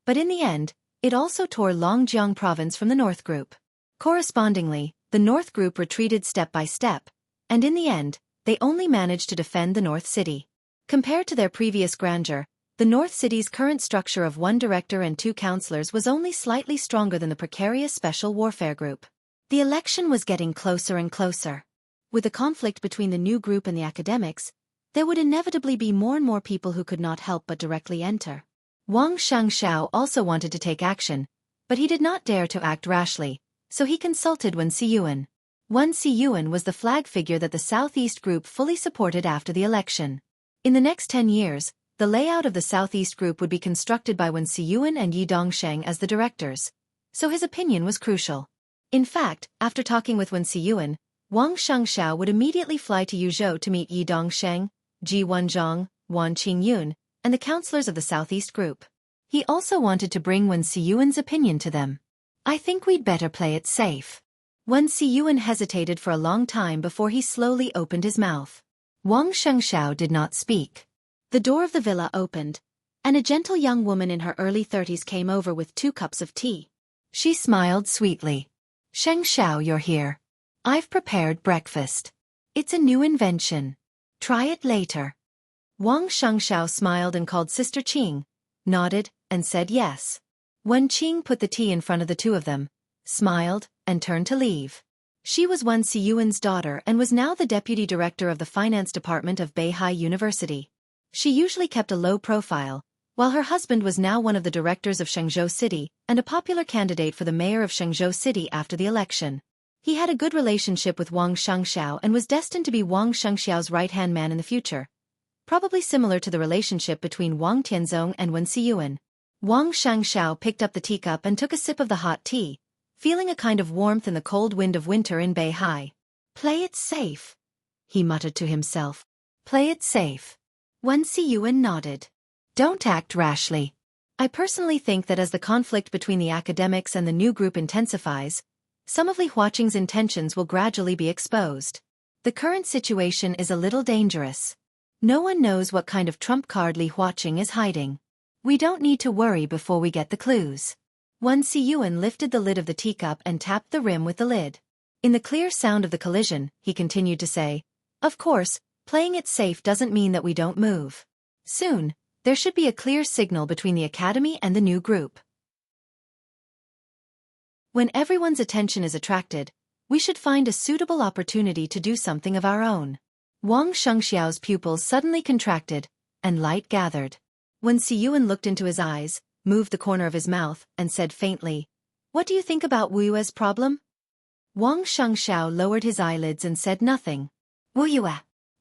Speaker 1: but in the end, it also tore Longjiang Province from the North Group. Correspondingly, the North Group retreated step by step, and in the end, they only managed to defend the North City. Compared to their previous grandeur, the North City's current structure of 1 director and 2 counselors was only slightly stronger than the precarious Special Warfare Group. The election was getting closer and closer. With the conflict between the new group and the academics, there would inevitably be more and more people who could not help but directly enter. Wang Shengxiao also wanted to take action, but he did not dare to act rashly, so he consulted Wen Siyuan. Wen Siyuan was the flag figure that the Southeast Group fully supported after the election. In the next 10 years, the layout of the Southeast Group would be constructed by Wen Siyuan and Yi Dongsheng as the directors, so his opinion was crucial. In fact, after talking with Wen Siyuan, Wang Shengxiao would immediately fly to Yuzhou to meet Yi Dongsheng, Ji Wenzhong, Wan Qingyun, and the counselors of the Southeast Group. He also wanted to bring Wen Siyuan's opinion to them. I think we'd better play it safe. Wen Siyuan hesitated for a long time before he slowly opened his mouth. Wang Shengxiao did not speak. The door of the villa opened, and a gentle young woman in her early 30s came over with 2 cups of tea. She smiled sweetly. Shengxiao, you're here. I've prepared breakfast. It's a new invention. Try it later. Wang Shengxiao smiled and called Sister Qing, nodded, and said yes. When Qing put the tea in front of the 2 of them, smiled, and turned to leave. She was Wen Siyuan's daughter and was now the deputy director of the finance department of Beihai University. She usually kept a low profile, while her husband was now one of the directors of Shenzhou City and a popular candidate for the mayor of Shenzhou City after the election. He had a good relationship with Wang Shengxiao and was destined to be Wang Shengxiao's right-hand man in the future, probably similar to the relationship between Wang Tianzong and Wen Siyuan. Wang Shengxiao picked up the teacup and took a sip of the hot tea, feeling a kind of warmth in the cold wind of winter in Beihai. Play it safe, he muttered to himself. Play it safe. Wen Siyuan nodded. Don't act rashly. I personally think that as the conflict between the academics and the new group intensifies, some of Li Huaqing's intentions will gradually be exposed. The current situation is a little dangerous. No one knows what kind of trump card Li Huaqing is hiding. We don't need to worry before we get the clues. Wen Siyuan lifted the lid of the teacup and tapped the rim with the lid. In the clear sound of the collision, he continued to say, of course, playing it safe doesn't mean that we don't move. Soon, there should be a clear signal between the academy and the new group. When everyone's attention is attracted, we should find a suitable opportunity to do something of our own. Wang Shengxiao's pupils suddenly contracted, and light gathered. When Siyuan looked into his eyes, moved the corner of his mouth, and said faintly, what do you think about Wu Yue's problem? Wang Shengxiao lowered his eyelids and said nothing. Wu Yue.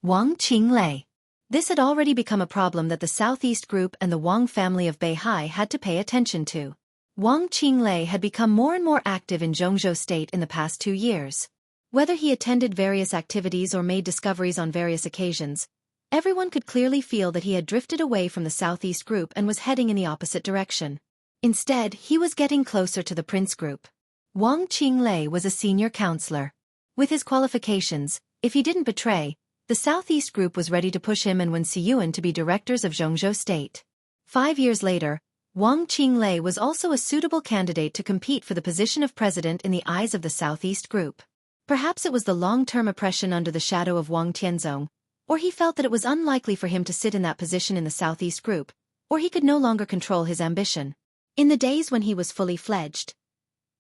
Speaker 1: Wang Qinglei. This had already become a problem that the Southeast Group and the Wang family of Beihai had to pay attention to. Wang Qinglei had become more and more active in Jianghu State in the past 2 years. Whether he attended various activities or made discoveries on various occasions, everyone could clearly feel that he had drifted away from the Southeast Group and was heading in the opposite direction. Instead, he was getting closer to the Prince Group. Wang Qinglei was a senior counselor. With his qualifications, if he didn't betray, the Southeast Group was ready to push him and Wen Siyuan to be directors of Jianghu State. 5 years later, Wang Qinglei was also a suitable candidate to compete for the position of president in the eyes of the Southeast Group. Perhaps it was the long-term oppression under the shadow of Wang Tianzong, or he felt that it was unlikely for him to sit in that position in the Southeast Group, or he could no longer control his ambition. In the days when he was fully fledged,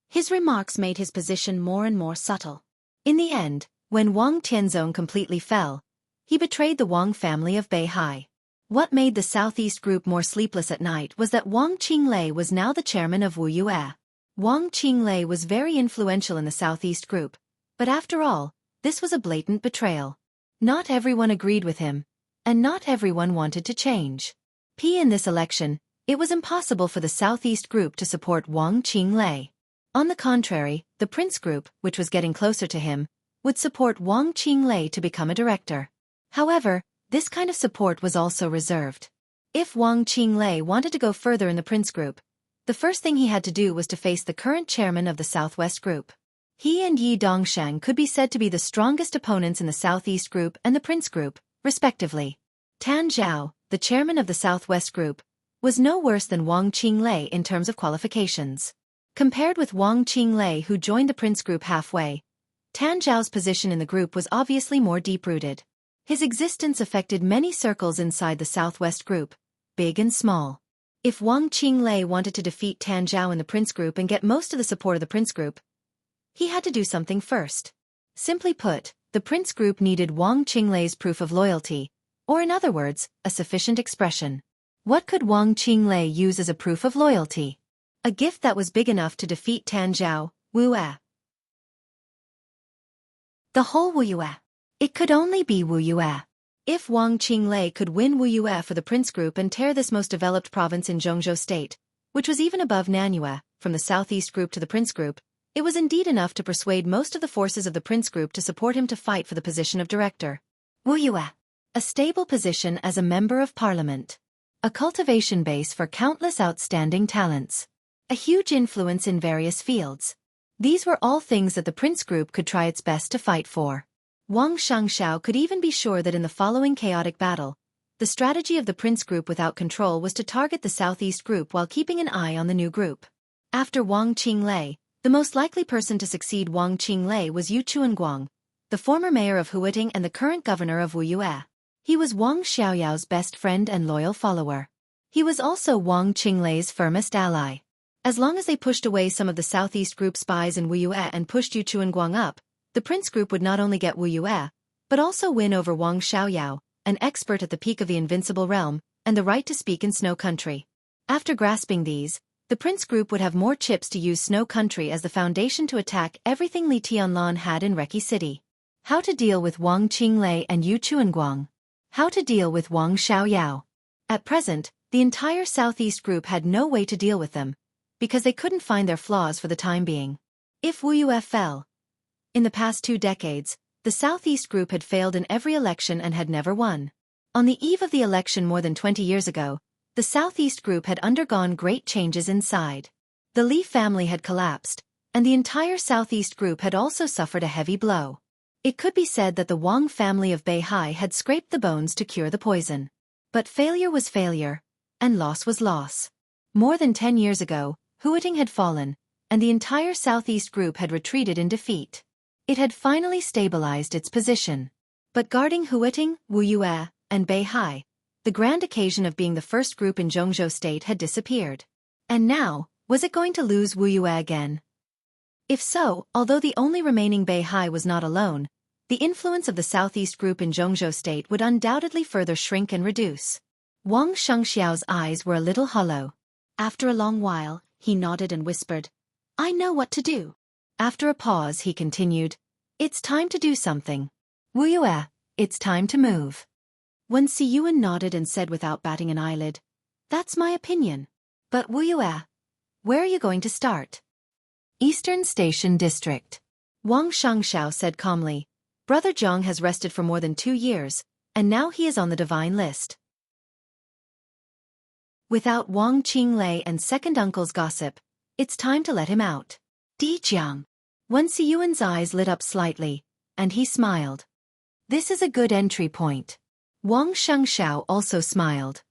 Speaker 1: his remarks made his position more and more subtle. In the end, when Wang Tianzong completely fell, he betrayed the Wang family of Beihai. What made the Southeast Group more sleepless at night was that Wang Qinglei was now the chairman of Wu Yue. Wang Qinglei was very influential in the Southeast Group, but after all, this was a blatant betrayal. Not everyone agreed with him, and not everyone wanted to change. In this election, it was impossible for the Southeast Group to support Wang Qinglei. On the contrary, the Prince Group, which was getting closer to him, would support Wang Qinglei to become a director. However, this kind of support was also reserved. If Wang Qinglei wanted to go further in the Prince Group, the first thing he had to do was to face the current chairman of the Southwest Group. He and Yi Dongsheng could be said to be the strongest opponents in the Southeast Group and the Prince Group, respectively. Tan Zhao, the chairman of the Southwest Group, was no worse than Wang Qinglei in terms of qualifications. Compared with Wang Qinglei, who joined the Prince Group halfway, Tan Zhao's position in the group was obviously more deep-rooted. His existence affected many circles inside the Southwest Group, big and small. If Wang Qinglei wanted to defeat Tan Zhao in the Prince Group and get most of the support of the Prince Group, he had to do something first. Simply put, the Prince Group needed Wang Qinglei's proof of loyalty, or in other words, a sufficient expression. What could Wang Qinglei use as a proof of loyalty? A gift that was big enough to defeat Tan Zhao, Wu Yue. The whole Wu Yue. It could only be Wu Yue. If Wang Qinglei could win Wu Yue for the Prince Group and tear this most developed province in Jianghu State, which was even above Nanyue, from the Southeast Group to the Prince Group, it was indeed enough to persuade most of the forces of the Prince Group to support him to fight for the position of director. Wu Yue. A stable position as a member of parliament. a cultivation base for countless outstanding talents, a huge influence in various fields. These were all things that the Prince Group could try its best to fight for. Wang Xianxia could even be sure that in the following chaotic battle, the strategy of the Prince Group without control was to target the Southeast Group while keeping an eye on the new group. After Wang Qinglei, the most likely person to succeed Wang Qinglei was Yu Chuanguang, the former mayor of Huiting and the current governor of Wuxia. He was Wang Xiaoyao's best friend and loyal follower. He was also Wang Qinglei's firmest ally. As long as they pushed away some of the Southeast Group spies in Wuxia and pushed Yu Chuanguang up, the Prince Group would not only get Wuxia, but also win over Wang Xiaoyao, an expert at the peak of the Invincible Realm, and the right to speak in Snow Country. After grasping these, the Prince Group would have more chips to use Snow Country as the foundation to attack everything Li Tianlan had in Reki City. How to deal with Wang Qinglei and Yu Chuanguang. How to deal with Wang Xiaoyao. At present, the entire Southeast Group had no way to deal with them, because they couldn't find their flaws for the time being. If Wuxia fell. In the past 2 decades, the Southeast Group had failed in every election and had never won. On the eve of the election more than 20 years ago, the Southeast Group had undergone great changes inside. The Li family had collapsed, and the entire Southeast Group had also suffered a heavy blow. It could be said that the Wang family of Beihai had scraped the bones to cure the poison. But failure was failure, and loss was loss. More than 10 years ago, Huiting had fallen, and the entire Southeast Group had retreated in defeat. It had finally stabilized its position. But guarding Huiting, Wuxia, and Beihai, the grand occasion of being the first group in Jianghu state had disappeared. And now, was it going to lose Wuxia again? If so, although the only remaining Beihai was not alone, the influence of the Southeast Group in Jianghu state would undoubtedly further shrink and reduce. Wang Xiangxiao's eyes were a little hollow. After a long while, he nodded and whispered, "I know what to do." After a pause he continued, "It's time to do something. Wuxia, it's time to move." Wen Siyuan nodded and said without batting an eyelid, "That's my opinion. But Wuxia, where are you going to start?" Eastern Station District. Wang Xiangxiao said calmly, "Brother Jiang has rested for more than 2 years, and now he is on the divine list." Without Wang Qinglei and second uncle's gossip, it's time to let him out. Di Jiang. Wen Siyuan's eyes lit up slightly, and he smiled. "This is a good entry point." Wang Xiangxiao also smiled.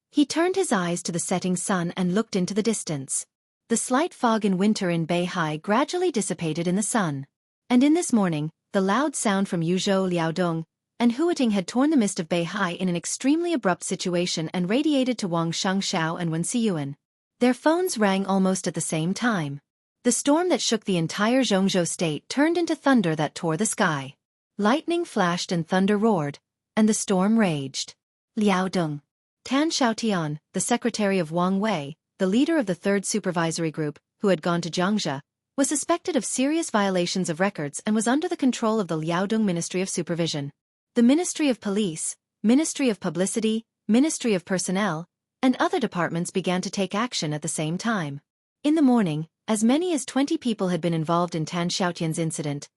Speaker 1: He turned his eyes to the setting sun and looked into the distance. The slight fog in winter in Beihai gradually dissipated in the sun. And in this morning, the loud sound from Yuzhou Liaodong and Huiting had torn the mist of Beihai in an extremely abrupt situation and radiated to Wang Xiangxiao and Wen Siyuan. Their phones rang almost at the same time. The storm that shook the entire Jianghu state turned into thunder that tore the sky. Lightning flashed and thunder roared, and the storm raged. Liaodong. Tan Xiaotian, the secretary of Wang Wei, the leader of the 3rd Supervisory Group, who had gone to Xianxia, was suspected of serious violations of records and was under the control of the Liaodong Ministry of Supervision. The Ministry of Police, Ministry of Publicity, Ministry of Personnel, and other departments began to take action at the same time. In the morning, as many as 20 people had been involved in Tan Xiaotian's incident,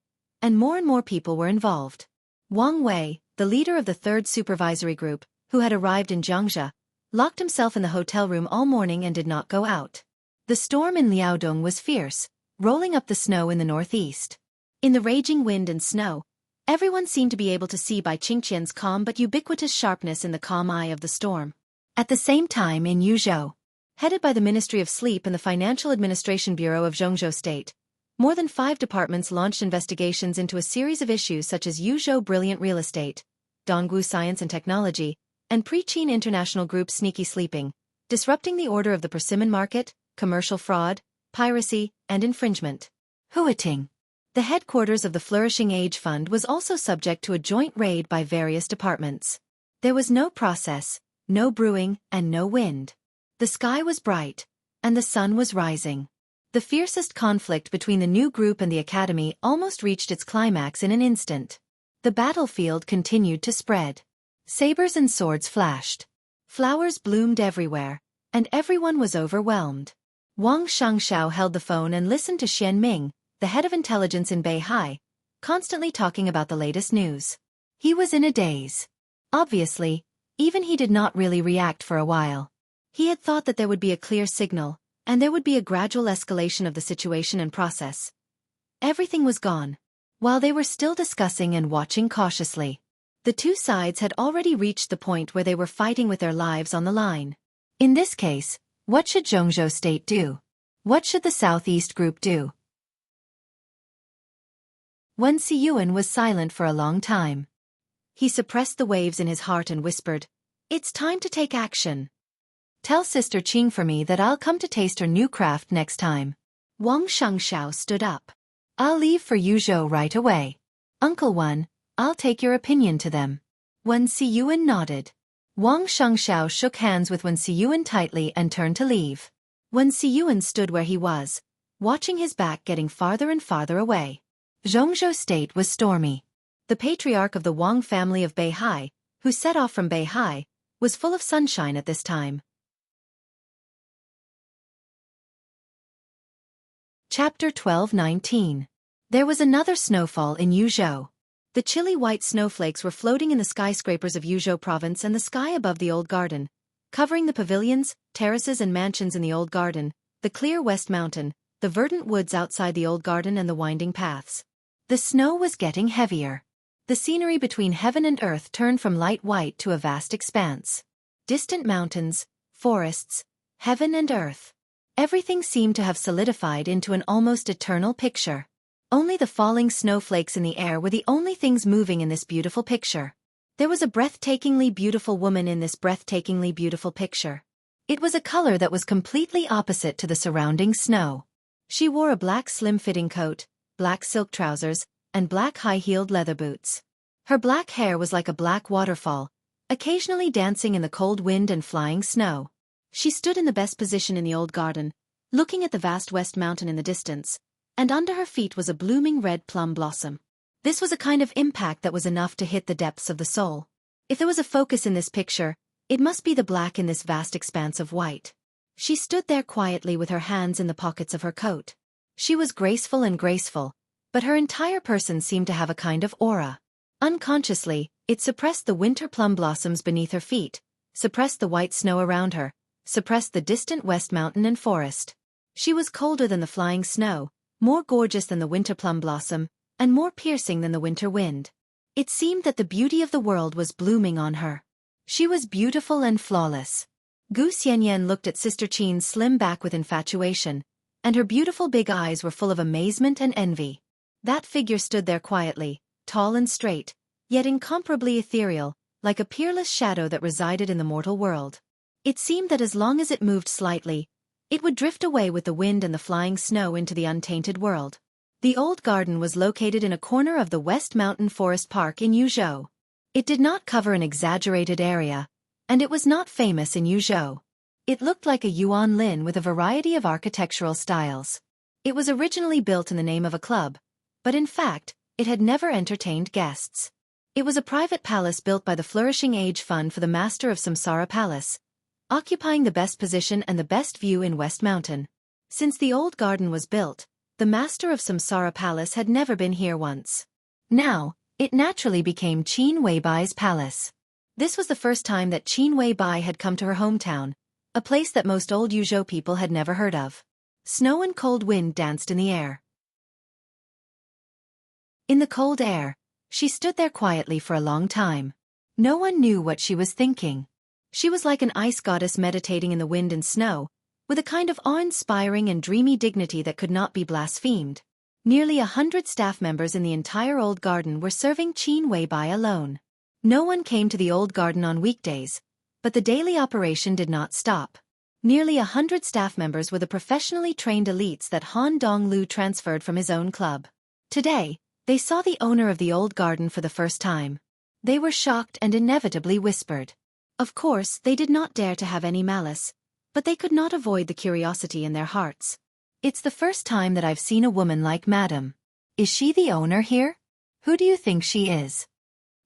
Speaker 1: and more people were involved. Wang Wei, the leader of the 3rd Supervisory Group, who had arrived in Xianxia, locked himself in the hotel room all morning and did not go out. The storm in Liaodong was fierce, rolling up the snow in the northeast. In the raging wind and snow, everyone seemed to be able to see by Qingqian's calm but ubiquitous sharpness in the calm eye of the storm. At the same time in Yuzhou, headed by the Ministry of Sleep and the Financial Administration Bureau of Jianghu State, more than 5 departments launched investigations into a series of issues such as Yuzhou Brilliant Real Estate, Dongwu Science and Technology, and Pre-Qin International Group Sneaky Sleeping, disrupting the order of the persimmon market, commercial fraud, piracy, and infringement. Huiting. The headquarters of the Flourishing Age Fund was also subject to a joint raid by various departments. There was no process, no brewing, and no wind. The sky was bright, and the sun was rising. The fiercest conflict between the new group and the academy almost reached its climax in an instant. The battlefield continued to spread. Sabers and swords flashed. Flowers bloomed everywhere, and everyone was overwhelmed. Wang Xiangxiao held the phone and listened to Xian Ming, the head of intelligence in Beihai, constantly talking about the latest news. He was in a daze. Obviously, Even he did not really react for a while. He had thought that there would be a clear signal, and there would be a gradual escalation of the situation and process. Everything was gone. While they were still discussing and watching cautiously, the two sides had already reached the point where they were fighting with their lives on the line. In this case, what should Jianghu State do? What should the Southeast Group do? Wen Siyuan was silent for a long time. He suppressed the waves in his heart and whispered, "It's time to take action. Tell Sister Qing for me that I'll come to taste her new craft next time." Wang Xianxia stood up. "I'll leave for Yuzhou right away. Uncle Wen, I'll take your opinion to them." Wen Siyuan nodded. Wang Xianxia shook hands with Wen Siyuan tightly and turned to leave. Wen Siyuan stood where he was, watching his back getting farther and farther away. Jianghu State was stormy. The patriarch of the Wang family of Beihai, who set off from Beihai, was full of sunshine at this time. Chapter 12:19. There was another snowfall in Yuzhou. The chilly white snowflakes were floating in the skyscrapers of Yuzhou province and the sky above the old garden, covering the pavilions, terraces and mansions in the old garden, the clear west mountain, the verdant woods outside the old garden and the winding paths. The snow was getting heavier. The scenery between heaven and earth turned from light white to a vast expanse. Distant mountains, forests, heaven and earth. Everything seemed to have solidified into an almost eternal picture. Only the falling snowflakes in the air were the only things moving in this beautiful picture. There was a breathtakingly beautiful woman in this breathtakingly beautiful picture. It was a color that was completely opposite to the surrounding snow. She wore a black slim-fitting coat, black silk trousers, and black high-heeled leather boots. Her black hair was like a black waterfall, occasionally dancing in the cold wind and flying snow. She stood in the best position in the old garden, looking at the vast west mountain in the distance, and under her feet was a blooming red plum blossom. This was a kind of impact that was enough to hit the depths of the soul. If there was a focus in this picture, it must be the black in this vast expanse of white. She stood there quietly with her hands in the pockets of her coat. She was graceful, but her entire person seemed to have a kind of aura. Unconsciously, it suppressed the winter plum blossoms beneath her feet, suppressed the white snow around her, suppressed the distant west mountain and forest. She was colder than the flying snow, more gorgeous than the winter plum blossom, and more piercing than the winter wind. It seemed that the beauty of the world was blooming on her. She was beautiful and flawless. Gu Xianyan looked at Sister Qin's slim back with infatuation, and her beautiful big eyes were full of amazement and envy. That figure stood there quietly, tall and straight, yet incomparably ethereal, like a peerless shadow that resided in the mortal world. It seemed that as long as it moved slightly, it would drift away with the wind and the flying snow into the untainted world. The old garden was located in a corner of the West Mountain Forest Park in Yuzhou. It did not cover an exaggerated area, and it was not famous in Yuzhou. It looked like a yuan lin with a variety of architectural styles. It was originally built in the name of a club, but in fact, it had never entertained guests. It was a private palace built by the Flourishing Age Fund for the master of Samsara Palace, occupying the best position and the best view in West Mountain. Since the old garden was built, the master of Samsara Palace had never been here once. Now, it naturally became Qin Weibai's palace. This was the first time that Qin Weibai had come to her hometown, a place that most old Yuzhou people had never heard of. Snow and cold wind danced in the air. In the cold air, she stood there quietly for a long time. No one knew what she was thinking. She was like an ice goddess meditating in the wind and snow, with a kind of awe-inspiring and dreamy dignity that could not be blasphemed. Nearly 100 staff members in the entire old garden were serving Qin Weibai alone. No one came to the old garden on weekdays, but the daily operation did not stop. Nearly 100 staff members were the professionally trained elites that Han Donglu transferred from his own club. Today, they saw the owner of the old garden for the first time. They were shocked and inevitably whispered. Of course, they did not dare to have any malice, but they could not avoid the curiosity in their hearts. It's the first time that I've seen a woman like Madam. Is she the owner here? Who do you think she is?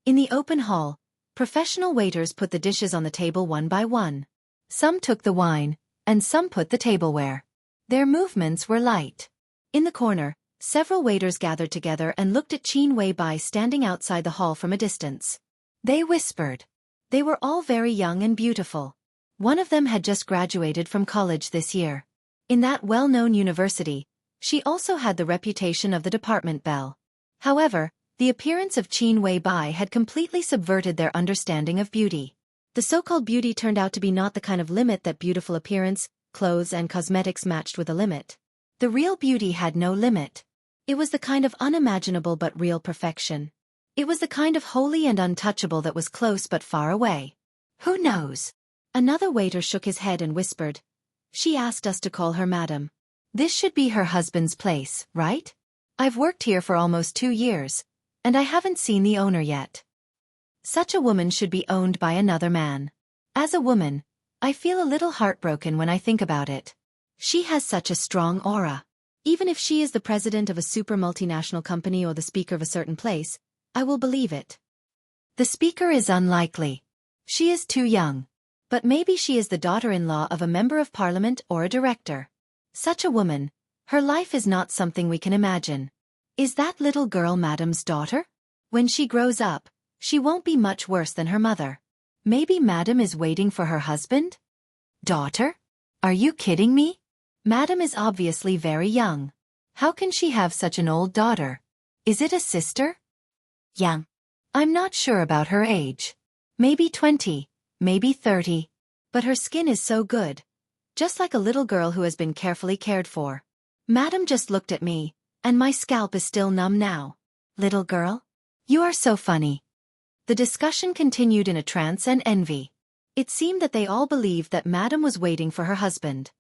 Speaker 1: In the open hall, professional waiters put the dishes on the table one by one. Some took the wine, and some put the tableware. Their movements were light. In the corner, several waiters gathered together and looked at Qin Weibai standing outside the hall from a distance. They whispered. They were all very young and beautiful. One of them had just graduated from college this year. In that well-known university, she also had the reputation of the department belle. However, the appearance of Qin Weibai had completely subverted their understanding of beauty. The so-called beauty turned out to be not the kind of limit that beautiful appearance, clothes and cosmetics matched with a limit. The real beauty had no limit. It was the kind of unimaginable but real perfection. It was the kind of holy and untouchable that was close but far away. Who knows? Another waiter shook his head and whispered. She asked us to call her madam. This should be her husband's place, right? I've worked here for almost 2 years, and I haven't seen the owner yet. Such a woman should be owned by another man. As a woman, I feel a little heartbroken when I think about it. She has such a strong aura. Even if she is the president of a super multinational company or the speaker of a certain place, I will believe it. The speaker is unlikely. She is too young. But maybe she is the daughter-in-law of a member of parliament or a director. Such a woman, her life is not something we can imagine. Is that little girl Madam's daughter? When she grows up, she won't be much worse than her mother. Maybe Madam is waiting for her husband? Daughter? Are you kidding me? Madam is obviously very young. How can she have such an old daughter? Is it a sister? Young. I'm not sure about her age. Maybe 20. Maybe 30. But her skin is so good. Just like a little girl who has been carefully cared for. Madam just looked at me, and my scalp is still numb now. Little girl? You are so funny. The discussion continued in a trance and envy. It seemed that they all believed that Madam was waiting for her husband.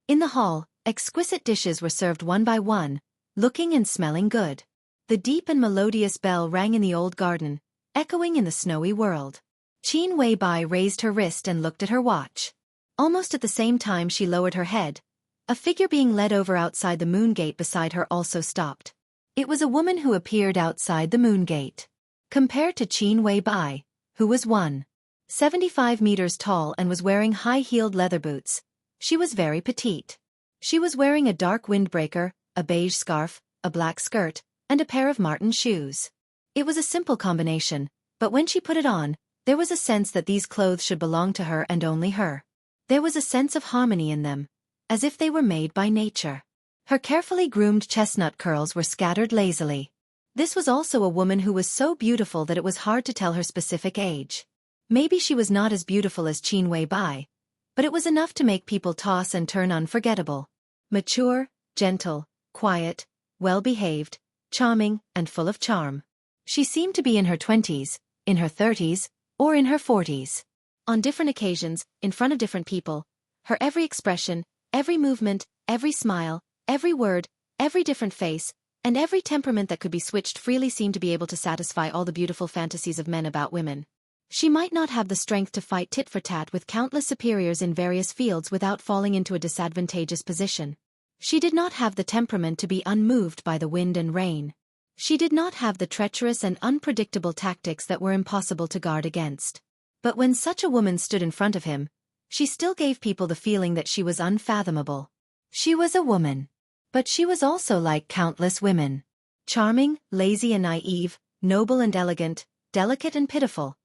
Speaker 1: In the hall, exquisite dishes were served one by one, looking and smelling good. The deep and melodious bell rang in the old garden, echoing in the snowy world. Qin Weibai raised her wrist and looked at her watch. Almost at the same time she lowered her head. A figure being led over outside the moon gate beside her also stopped. It was a woman who appeared outside the moon gate. Compared to Qin Weibai, who was 1.75 meters tall and was wearing high-heeled leather boots, she was very petite. She was wearing a dark windbreaker, a beige scarf, a black skirt, and a pair of marten shoes. It was a simple combination, but when she put it on, there was a sense that these clothes should belong to her and only her. There was a sense of harmony in them, as if they were made by nature. Her carefully groomed chestnut curls were scattered lazily. This was also a woman who was so beautiful that it was hard to tell her specific age. Maybe she was not as beautiful as Qin Weibai, but it was enough to make people toss and turn unforgettable. Mature, gentle, quiet, well-behaved, charming, and full of charm. She seemed to be in her 20s, in her 30s, or in her 40s. On different occasions, in front of different people, her every expression, every movement, every smile, every word, every different face, and every temperament that could be switched freely seemed to be able to satisfy all the beautiful fantasies of men about women. She might not have the strength to fight tit for tat with countless superiors in various fields without falling into a disadvantageous position. She did not have the temperament to be unmoved by the wind and rain. She did not have the treacherous and unpredictable tactics that were impossible to guard against. But when such a woman stood in front of him, she still gave people the feeling that she was unfathomable. She was a woman. But she was also like countless women. Charming, lazy and naive, noble and elegant, delicate and pitiful.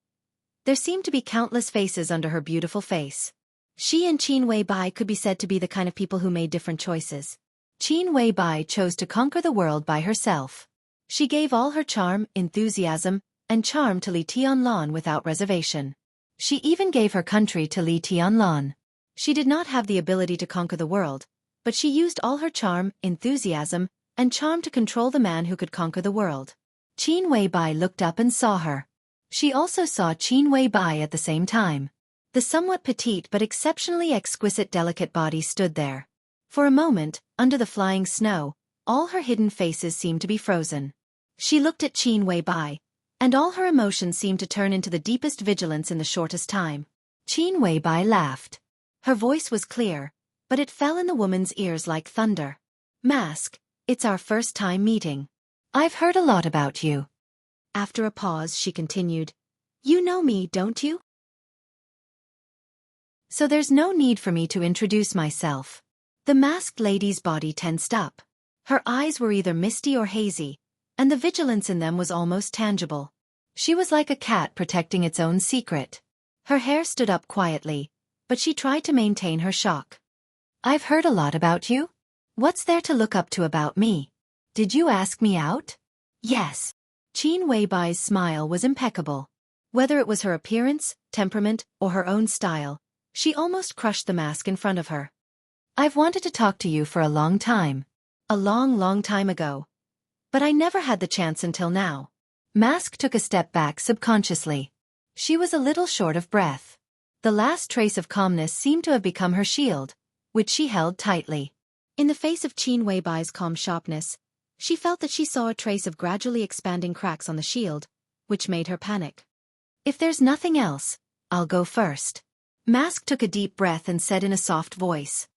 Speaker 1: There seemed to be countless faces under her beautiful face. She and Qin Weibai could be said to be the kind of people who made different choices. Qin Weibai chose to conquer the world by herself. She gave all her charm, enthusiasm, and charm to Li Tianlan without reservation. She even gave her country to Li Tianlan. She did not have the ability to conquer the world, but she used all her charm, enthusiasm, and charm to control the man who could conquer the world. Qin Weibai looked up and saw her. She also saw Qin Weibai at the same time. The somewhat petite but exceptionally exquisite delicate body stood there. For a moment, under the flying snow, all her hidden faces seemed to be frozen. She looked at Qin Weibai, and all her emotions seemed to turn into the deepest vigilance in the shortest time. Qin Weibai laughed. Her voice was clear, but it fell in the woman's ears like thunder. Mask, it's our first time meeting. I've heard a lot about you. After a pause, she continued. You know me, don't you? So there's no need for me to introduce myself. The masked lady's body tensed up. Her eyes were either misty or hazy, and the vigilance in them was almost tangible. She was like a cat protecting its own secret. Her hair stood up quietly, but she tried to maintain her shock. I've heard a lot about you. What's there to look up to about me? Did you ask me out? Yes. Qin Weibai's smile was impeccable. Whether it was her appearance, temperament, or her own style, she almost crushed the mask in front of her. I've wanted to talk to you for a long time. A long, long time ago. But I never had the chance until now. Mask took a step back subconsciously. She was a little short of breath. The last trace of calmness seemed to have become her shield, which she held tightly. In the face of Qin Weibai's calm sharpness, she felt that she saw a trace of gradually expanding cracks on the shield, which made her panic. If there's nothing else, I'll go first. Mask took a deep breath and said in a soft voice.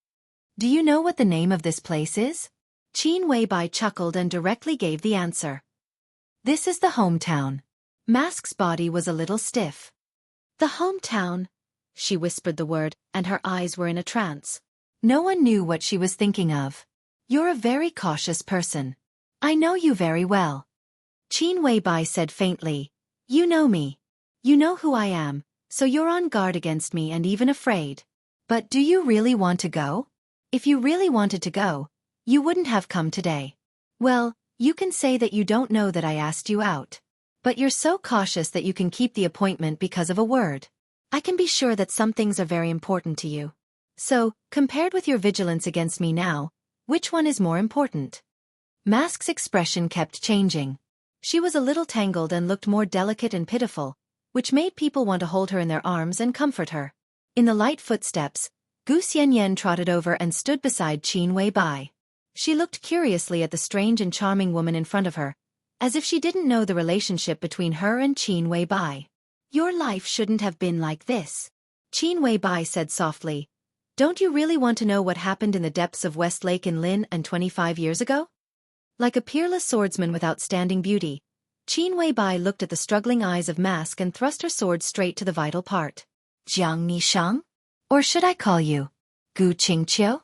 Speaker 1: Do you know what the name of this place is? Qin Weibai chuckled and directly gave the answer. This is the hometown. Mask's body was a little stiff. The hometown? She whispered the word, and her eyes were in a trance. No one knew what she was thinking of. You're a very cautious person. I know you very well. Qin Weibai said faintly. You know me. You know who I am, so you're on guard against me and even afraid. But do you really want to go? If you really wanted to go, you wouldn't have come today. Well, you can say that you don't know that I asked you out. But you're so cautious that you can keep the appointment because of a word. I can be sure that some things are very important to you. So, compared with your vigilance against me now, which one is more important? Mask's expression kept changing. She was a little tangled and looked more delicate and pitiful, which made people want to hold her in their arms and comfort her. In the light footsteps, Gu Xianyan trotted over and stood beside Qin Weibai. She looked curiously at the strange and charming woman in front of her, as if she didn't know the relationship between her and Qin Weibai. Your life shouldn't have been like this. Qin Weibai said softly. Don't you really want to know what happened in the depths of West Lake in Lin and 25 years ago? Like a peerless swordsman with outstanding beauty, Qin Weibai looked at the struggling eyes of Mask and thrust her sword straight to the vital part. Jiang Shang? Or should I call you Gu Qingqiu?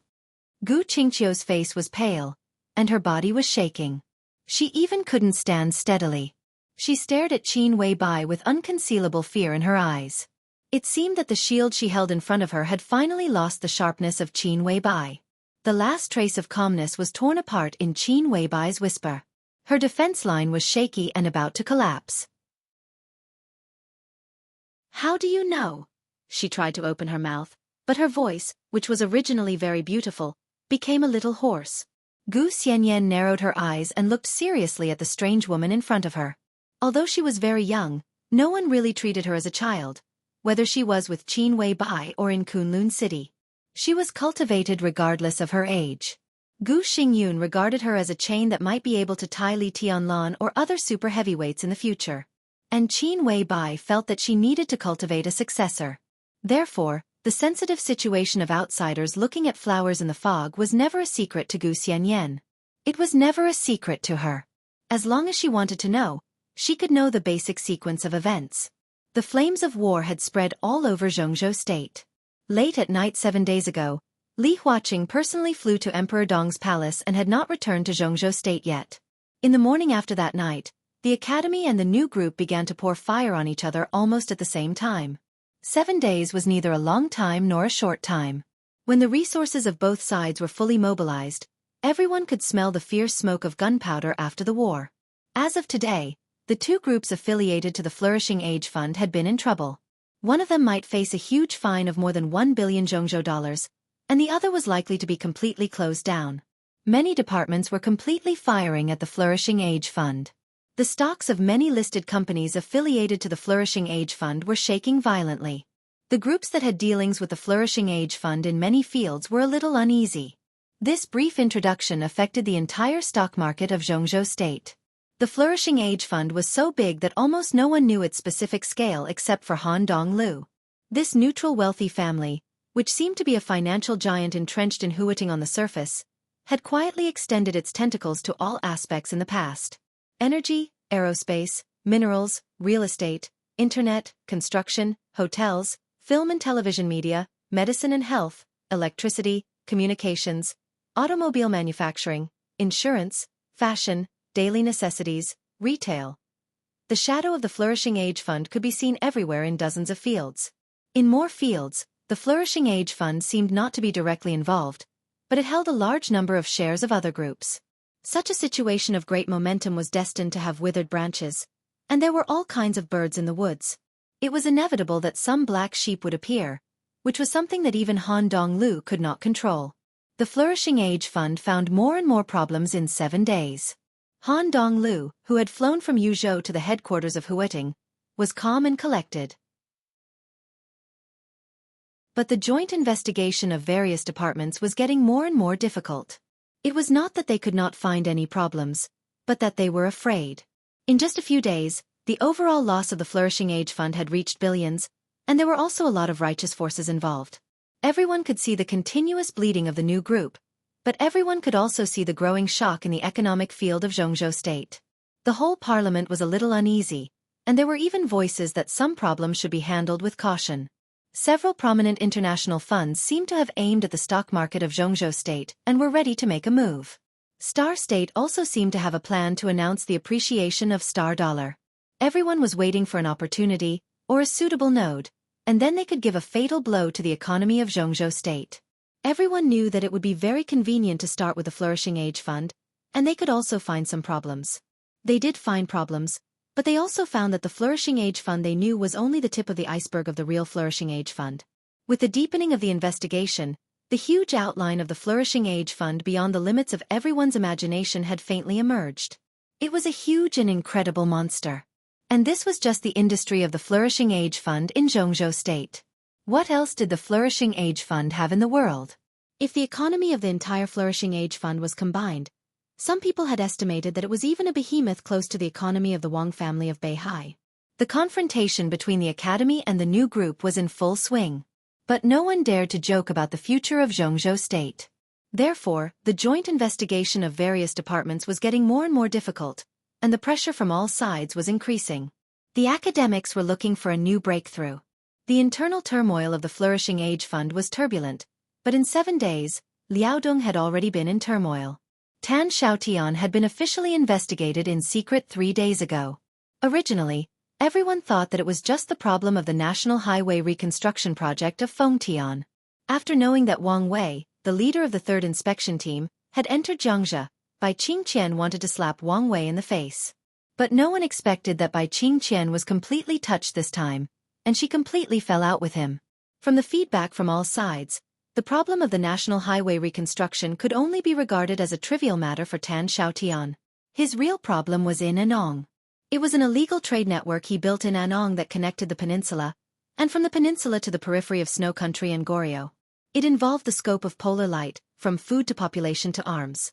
Speaker 1: Gu Qingqiu's face was pale, and her body was shaking. She even couldn't stand steadily. She stared at Qin Weibai with unconcealable fear in her eyes. It seemed that the shield she held in front of her had finally lost the sharpness of Qin Weibai. The last trace of calmness was torn apart in Qin Weibai's whisper. Her defense line was shaky and about to collapse. How do you know? She tried to open her mouth, but her voice, which was originally very beautiful, became a little hoarse. Gu Xianyan narrowed her eyes and looked seriously at the strange woman in front of her. Although she was very young, no one really treated her as a child, whether she was with Qin Weibai or in Kunlun City. She was cultivated regardless of her age. Gu Xingyun regarded her as a chain that might be able to tie Li Tianlan or other super heavyweights in the future. And Qin Weibai felt that she needed to cultivate a successor. Therefore, the sensitive situation of outsiders looking at flowers in the fog was never a secret to Gu Xianyan. It was never a secret to her. As long as she wanted to know, she could know the basic sequence of events. The flames of war had spread all over Jianghu state. Late at night 7 days ago, Li Huaqing personally flew to Emperor Dong's palace and had not returned to Jianghu state yet. In the morning after that night, the academy and the new group began to pour fire on each other almost at the same time. 7 days was neither a long time nor a short time. When the resources of both sides were fully mobilized, everyone could smell the fierce smoke of gunpowder after the war. As of today, the two groups affiliated to the Flourishing Age Fund had been in trouble. One of them might face a huge fine of more than 1 billion Zhongzhou dollars, and the other was likely to be completely closed down. Many departments were completely firing at the Flourishing Age Fund. The stocks of many listed companies affiliated to the Flourishing Age Fund were shaking violently. The groups that had dealings with the Flourishing Age Fund in many fields were a little uneasy. This brief introduction affected the entire stock market of Jianghu state. The Flourishing Age Fund was so big that almost no one knew its specific scale except for Han Donglu. This neutral wealthy family, which seemed to be a financial giant entrenched in Huating on the surface, had quietly extended its tentacles to all aspects in the past. Energy, aerospace, minerals, real estate, internet, construction, hotels, film and television media, medicine and health, electricity, communications, automobile manufacturing, insurance, fashion, daily necessities, retail. the shadow of the Flourishing Age Fund could be seen everywhere in dozens of fields. In more fields, the Flourishing Age Fund seemed not to be directly involved, but it held a large number of shares of other groups. Such a situation of great momentum was destined to have withered branches, and there were all kinds of birds in the woods. It was inevitable that some black sheep would appear, which was something that even Han Donglu could not control. The Flourishing Age Fund found more and more problems in 7 days. Han Donglu, who had flown from Yuzhou to the headquarters of Huiting, was calm and collected. But the joint investigation of various departments was getting more and more difficult. It was not that they could not find any problems, but that they were afraid. In just a few days, the overall loss of the Flourishing Age Fund had reached billions, and there were also a lot of righteous forces involved. Everyone could see the continuous bleeding of the new group, but everyone could also see the growing shock in the economic field of Jianghu state. The whole parliament was a little uneasy, and there were even voices that some problems should be handled with caution. Several prominent international funds seemed to have aimed at the stock market of Jianghu state and were ready to make a move. Star State also seemed to have a plan to announce the appreciation of Star Dollar. Everyone was waiting for an opportunity, or a suitable node, and then they could give a fatal blow to the economy of Jianghu state. Everyone knew that it would be very convenient to start with the Flourishing Age Fund, and they could also find some problems. They did find problems, but they also found that the Flourishing Age Fund they knew was only the tip of the iceberg of the real Flourishing Age Fund. With the deepening of the investigation, the huge outline of the Flourishing Age Fund beyond the limits of everyone's imagination had faintly emerged. It was a huge and incredible monster. And this was just the industry of the Flourishing Age Fund in Jianghu state. What else did the Flourishing Age Fund have in the world? If the economy of the entire Flourishing Age Fund was combined, some people had estimated that it was even a behemoth close to the economy of the Wang family of Beihai. The confrontation between the academy and the new group was in full swing. But no one dared to joke about the future of Jianghu state. Therefore, the joint investigation of various departments was getting more and more difficult, and the pressure from all sides was increasing. The academics were looking for a new breakthrough. The internal turmoil of the Flourishing Age Fund was turbulent, but in 7 days, Liaodong had already been in turmoil. Tan Xiaotian had been officially investigated in secret 3 days ago. Originally, everyone thought that it was just the problem of the National Highway Reconstruction Project of Fengtian. After knowing that Wang Wei, the leader of the 3rd inspection team, had entered Xianxia, Bai Qingqian wanted to slap Wang Wei in the face. But no one expected that Bai Qingqian was completely touched this time, and she completely fell out with him. From the feedback from all sides, the problem of the National Highway reconstruction could only be regarded as a trivial matter for Tan Xiaotian. His real problem was in Anong. It was an illegal trade network he built in Anong that connected the peninsula, and from the peninsula to the periphery of Snow Country and Goryeo. It involved the scope of polar light, from food to population to arms.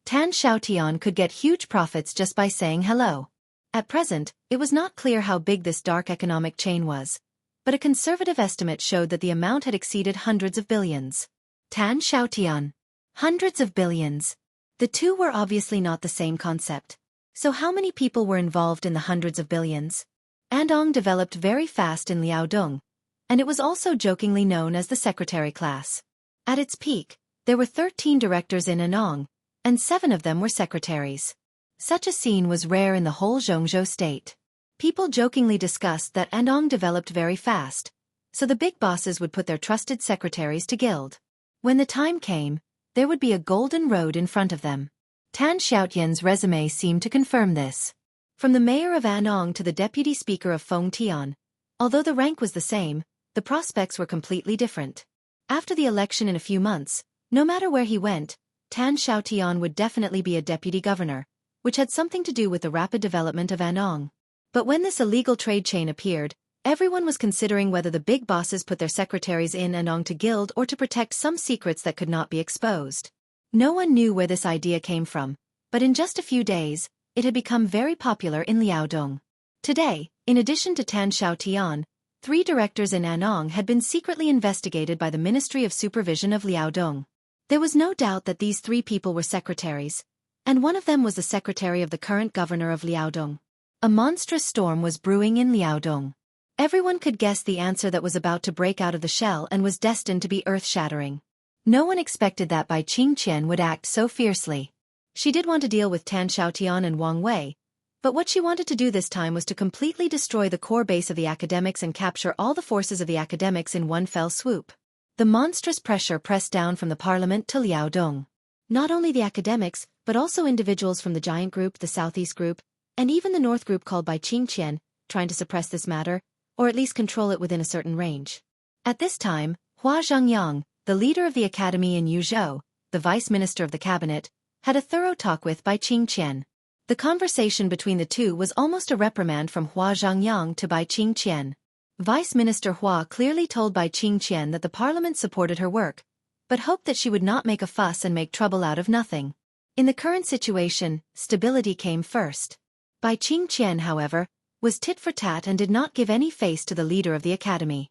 Speaker 1: Tan Xiaotian could get huge profits just by saying hello. At present, it was not clear how big this dark economic chain was, but a conservative estimate showed that the amount had exceeded hundreds of billions. Tan Xiaotian. Hundreds of billions. The two were obviously not the same concept. So how many people were involved in the hundreds of billions? Andong developed very fast in Liaodong, and it was also jokingly known as the secretary class. At its peak, there were 13 directors in Anong, and 7 of them were secretaries. Such a scene was rare in the whole Jianghu state. People jokingly discussed that Andong developed very fast, so the big bosses would put their trusted secretaries to guild. When the time came, there would be a golden road in front of them. Tan Xiaotian's resume seemed to confirm this. From the mayor of Anong to the deputy speaker of Fengtian, although the rank was the same, the prospects were completely different. After the election in a few months, no matter where he went, Tan Xiaotian would definitely be a deputy governor, which had something to do with the rapid development of Anong. But when this illegal trade chain appeared, everyone was considering whether the big bosses put their secretaries in Anong to gild or to protect some secrets that could not be exposed. No one knew where this idea came from, but in just a few days, it had become very popular in Liaodong. Today, in addition to Tan Xiaotian, 3 directors in Anong had been secretly investigated by the Ministry of Supervision of Liaodong. There was no doubt that these 3 people were secretaries, and one of them was the secretary of the current governor of Liaodong. A monstrous storm was brewing in Liaodong. Everyone could guess the answer that was about to break out of the shell and was destined to be earth-shattering. No one expected that Bai Qingqian would act so fiercely. She did want to deal with Tan Xiaotian and Wang Wei, but what she wanted to do this time was to completely destroy the core base of the academics and capture all the forces of the academics in one fell swoop. The monstrous pressure pressed down from the parliament to Liaodong. Not only the academics, but also individuals from the giant group, the southeast group, and even the north group called by Qingqian, trying to suppress this matter, or at least control it within a certain range. At this time, Hua Zhengyang, the leader of the academy in Yuzhou, the vice minister of the cabinet, had a thorough talk with Bai Qingqian. The conversation between the two was almost a reprimand from Hua Zhengyang to Bai Qingqian. Vice Minister Hua clearly told Bai Qingqian that the parliament supported her work, but hoped that she would not make a fuss and make trouble out of nothing. In the current situation, stability came first. Bai Qingqian, however, was tit for tat and did not give any face to the leader of the academy.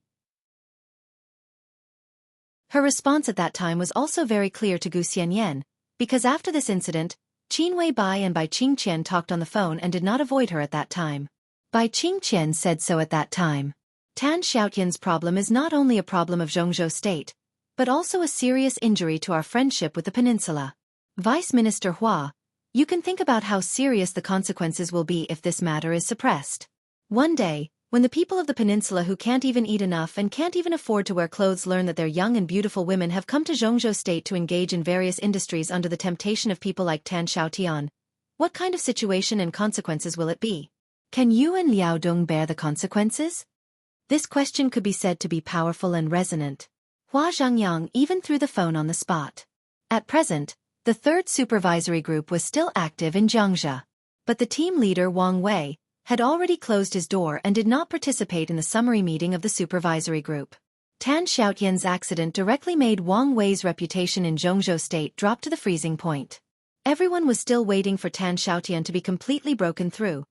Speaker 1: Her response at that time was also very clear to Gu Xianyan, because after this incident, Qin Weibai and Bai Qingqian talked on the phone and did not avoid her at that time. Bai Qingqian said so at that time. Tan Xiaotian's problem is not only a problem of Jianghu state, but also a serious injury to our friendship with the peninsula. Vice Minister Hua, you can think about how serious the consequences will be if this matter is suppressed. One day, when the people of the peninsula who can't even eat enough and can't even afford to wear clothes learn that their young and beautiful women have come to Jianghu state to engage in various industries under the temptation of people like Tan Xiaotian, what kind of situation and consequences will it be? Can you and Liaodong bear the consequences? This question could be said to be powerful and resonant. Hua Zhengyang even threw the phone on the spot. At present, the third supervisory group was still active in Jianghu. But the team leader Wang Wei had already closed his door and did not participate in the summary meeting of the supervisory group. Tan Xiaotian's accident directly made Wang Wei's reputation in Jianghu state drop to the freezing point. Everyone was still waiting for Tan Xiaotian to be completely broken through,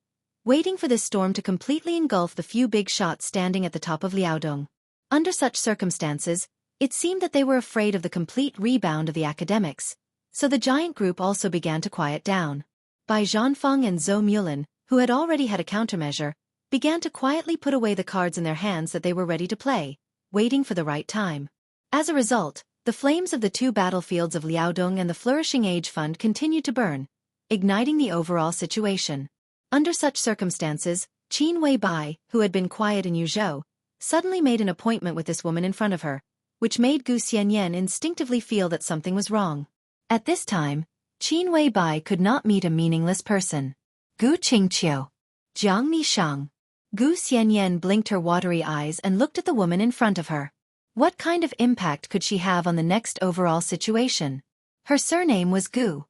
Speaker 1: waiting for this storm to completely engulf the few big shots standing at the top of Liaodong. Under such circumstances, it seemed that they were afraid of the complete rebound of the academics, so the giant group also began to quiet down. Bai Zhanfeng and Zhou Mulin, who had already had a countermeasure, began to quietly put away the cards in their hands that they were ready to play, waiting for the right time. As a result, the flames of the two battlefields of Liaodong and the Flourishing Age Fund continued to burn, igniting the overall situation. Under such circumstances, Qin Weibai, who had been quiet in Yuzhou, suddenly made an appointment with this woman in front of her, which made Gu Xianyan instinctively feel that something was wrong. At this time, Qin Weibai could not meet a meaningless person. Gu Qingqiu. Jiang Nishang. Gu Xianyan blinked her watery eyes and looked at the woman in front of her. What kind of impact could she have on the next overall situation? Her surname was Gu.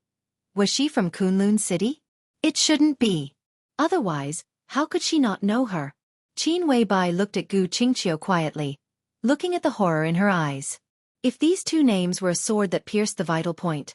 Speaker 1: Was she from Kunlun City? It shouldn't be. Otherwise, how could she not know her? Qin Weibai looked at Gu Qingqiu quietly, looking at the horror in her eyes. If these two names were a sword that pierced the vital point,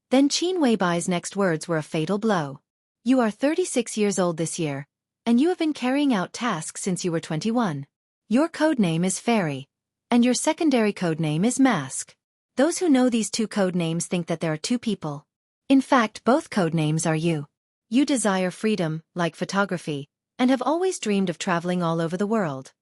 Speaker 1: then Qin Weibai's next words were a fatal blow. You are 36 years old this year, and you have been carrying out tasks since you were 21. Your code name is Fairy, and your secondary code name is Mask. Those who know these two code names think that there are two people. In fact, both code names are you. You desire freedom, like photography, and have always dreamed of traveling all over the world.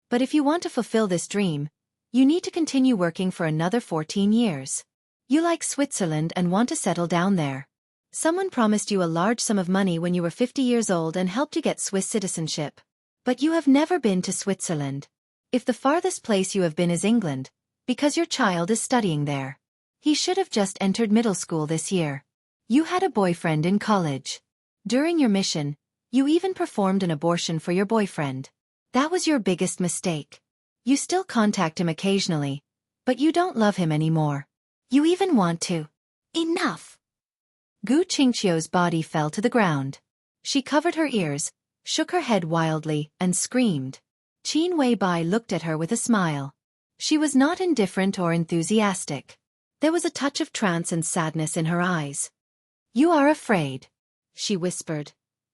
Speaker 1: But if you want to fulfill this dream, you need to continue working for another 14 years. You like Switzerland and want to settle down there. Someone promised you a large sum of money when you were 50 years old and helped you get Swiss citizenship. But you have never been to Switzerland. If the farthest place you have been is England, because your child is studying there. He should have just entered middle school this year. You had a boyfriend in college. During your mission, you even performed an abortion for your boyfriend. That was your biggest mistake. You still contact him occasionally, but you don't love him anymore. You even want to. Enough! Gu Qingqiu's body fell to the ground. She covered her ears, shook her head wildly, and screamed. Qin Weibai looked at her with a smile. She was not indifferent or enthusiastic. There was a touch of trance and sadness in her eyes. You are afraid, she whispered.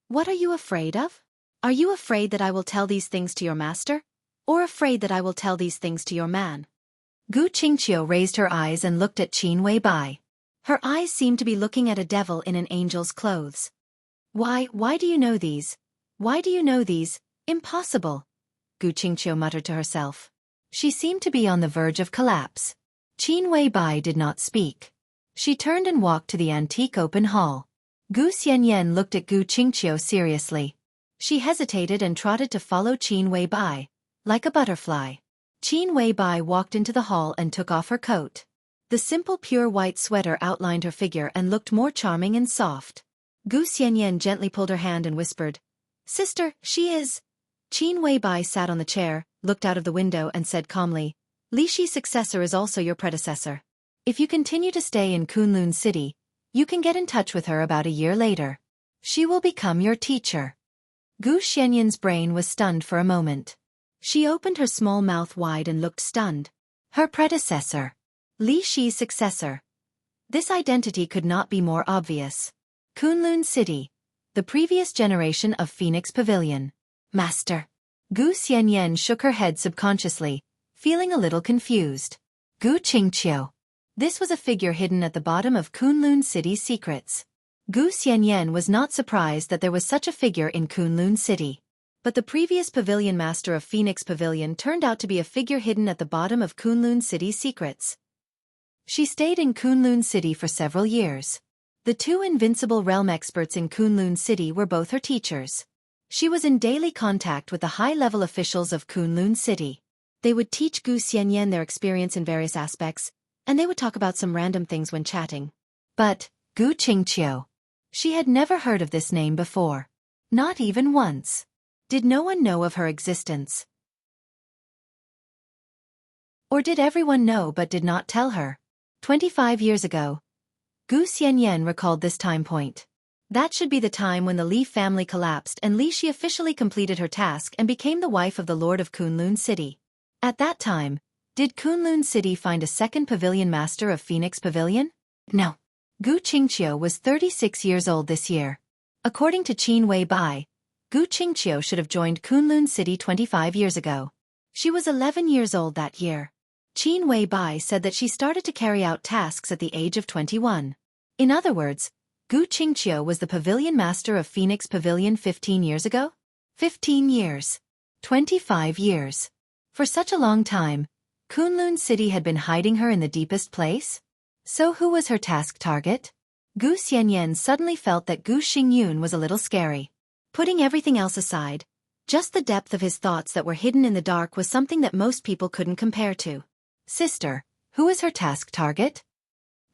Speaker 1: What are you afraid of? Are you afraid that I will tell these things to your master? Or afraid that I will tell these things to your man? Gu Qingqiu raised her eyes and looked at Qin Weibai. Her eyes seemed to be looking at a devil in an angel's clothes. Why do you know these? Why do you know these? Impossible, Gu Qingqiu muttered to herself. She seemed to be on the verge of collapse. Qin Weibai did not speak. She turned and walked to the antique open hall. Gu Xianyan looked at Gu Qingqiu seriously. She hesitated and trotted to follow Qin Weibai, like a butterfly. Qin Weibai walked into the hall and took off her coat. The simple pure white sweater outlined her figure and looked more charming and soft. Gu Xianyan gently pulled her hand and whispered, "Sister, she is." Qin Weibai sat on the chair, looked out of the window and said calmly, "Li Shi's successor is also your predecessor. If you continue to stay in Kunlun City, you can get in touch with her about a year later. She will become your teacher." Gu Xianyan's brain was stunned for a moment. She opened her small mouth wide and looked stunned. Her predecessor. Li Shi's successor. This identity could not be more obvious. Kunlun City. The previous generation of Phoenix Pavilion. Master. Gu Xianyan shook her head subconsciously, feeling a little confused. Gu Qingqiu. This was a figure hidden at the bottom of Kunlun City's secrets. Gu Xianyan was not surprised that there was such a figure in Kunlun City. But the previous pavilion master of Phoenix Pavilion turned out to be a figure hidden at the bottom of Kunlun City's secrets. She stayed in Kunlun City for several years. The two invincible realm experts in Kunlun City were both her teachers. She was in daily contact with the high-level officials of Kunlun City. They would teach Gu Xianyan their experience in various aspects, and they would talk about some random things when chatting. But, Gu Qingqiu. She had never heard of this name before. Not even once. Did no one know of her existence? Or did everyone know but did not tell her? 25 years ago. Gu Xianyan recalled this time point. That should be the time when the Li family collapsed and Li Shi officially completed her task and became the wife of the Lord of Kunlun City. At that time, did Kunlun City find a second pavilion master of Phoenix Pavilion? No. Gu Qingqiu was 36 years old this year. According to Qin Weibai, Gu Qingqiu should have joined Kunlun City 25 years ago. She was 11 years old that year. Qin Weibai said that she started to carry out tasks at the age of 21. In other words, Gu Qingqiu was the pavilion master of Phoenix Pavilion 15 years ago? 15 years. 25 years. For such a long time, Kunlun City had been hiding her in the deepest place? So who was her task target? Gu Xianyan suddenly felt that Gu Xingyun was a little scary. Putting everything else aside, just the depth of his thoughts that were hidden in the dark was something that most people couldn't compare to. Sister, who is her task target?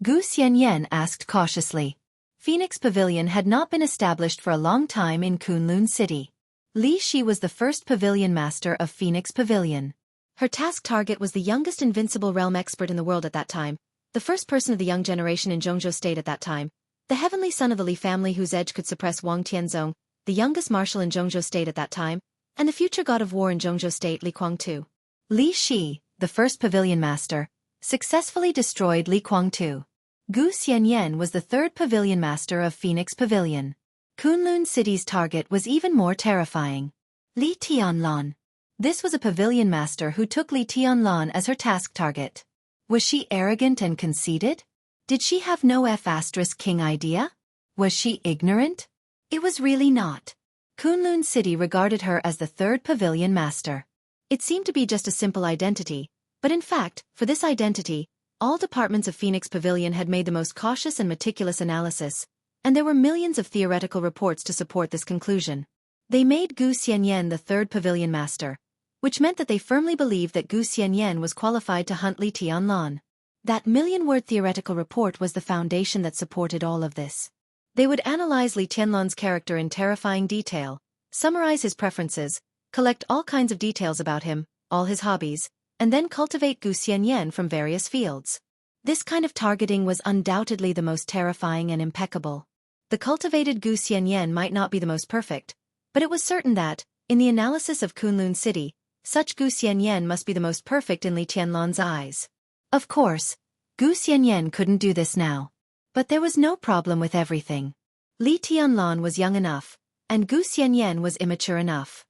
Speaker 1: Gu Xianyan asked cautiously. Phoenix Pavilion had not been established for a long time in Kunlun City. Li Shi was the first pavilion master of Phoenix Pavilion. Her task target was the youngest invincible realm expert in the world at that time, the first person of the young generation in Jianghu State at that time, the heavenly son of the Li family whose edge could suppress Wang Tianzong, the youngest marshal in Jianghu State at that time, and the future god of war in Jianghu State Li Kuangtu. Li Shi, the first pavilion master, successfully destroyed Li Kuangtu. Gu Xianyan was the third pavilion master of Phoenix Pavilion. Kunlun City's target was even more terrifying. Li Tianlan. This was a pavilion master who took Li Tianlan as her task target. Was she arrogant and conceited? Did she have no F*king idea? Was she ignorant? It was really not. Kunlun City regarded her as the third pavilion master. It seemed to be just a simple identity, but in fact, for this identity, all departments of Phoenix Pavilion had made the most cautious and meticulous analysis, and there were millions of theoretical reports to support this conclusion. They made Gu Xianyan the third pavilion master, which meant that they firmly believed that Gu Xianyan was qualified to hunt Li Tianlan. That million-word theoretical report was the foundation that supported all of this. They would analyze Li Tianlan's character in terrifying detail, summarize his preferences, collect all kinds of details about him, all his hobbies, and then cultivate Gu Xianyan from various fields. This kind of targeting was undoubtedly the most terrifying and impeccable. The cultivated Gu Xianyan might not be the most perfect, but it was certain that, in the analysis of Kunlun City, such Gu Xianyan must be the most perfect in Li Tianlan's eyes. Of course, Gu Xianyan couldn't do this now. But there was no problem with everything. Li Tianlan was young enough, and Gu Xianyan was immature enough.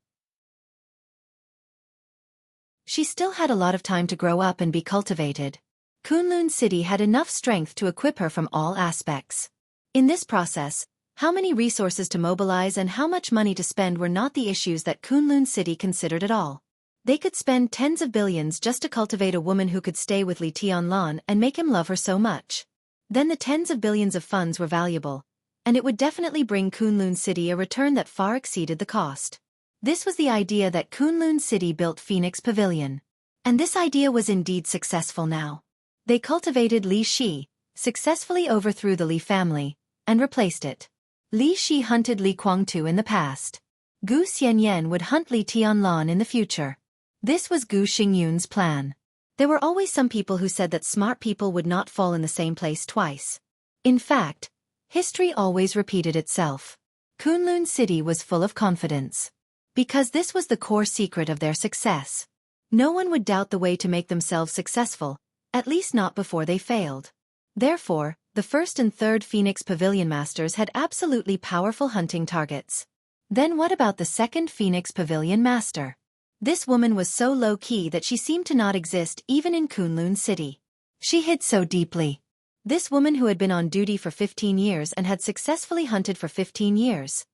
Speaker 1: She still had a lot of time to grow up and be cultivated. Kunlun City had enough strength to equip her from all aspects. In this process, how many resources to mobilize and how much money to spend were not the issues that Kunlun City considered at all. They could spend tens of billions just to cultivate a woman who could stay with Li Tianlan and make him love her so much. Then the tens of billions of funds were valuable, and it would definitely bring Kunlun City a return that far exceeded the cost. This was the idea that Kunlun City built Phoenix Pavilion. And this idea was indeed successful now. They cultivated Li Shi, successfully overthrew the Li family, and replaced it. Li Shi hunted Li Guangtu in the past. Gu Xianyan would hunt Li Tianlan in the future. This was Gu Xingyun's plan. There were always some people who said that smart people would not fall in the same place twice. In fact, history always repeated itself. Kunlun City was full of confidence. Because this was the core secret of their success. No one would doubt the way to make themselves successful, at least not before they failed. Therefore, the first and third Phoenix Pavilion Masters had absolutely powerful hunting targets. Then what about the second Phoenix Pavilion Master? This woman was so low-key that she seemed to not exist even in Kunlun City. She hid so deeply. This woman who had been on duty for 15 years and had successfully hunted for 15 years.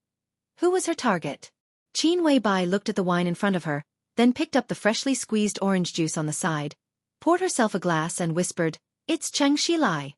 Speaker 1: Who was her target? Qin Weibai looked at the wine in front of her, then picked up the freshly squeezed orange juice on the side, poured herself a glass and whispered, "It's Xianxia Lai."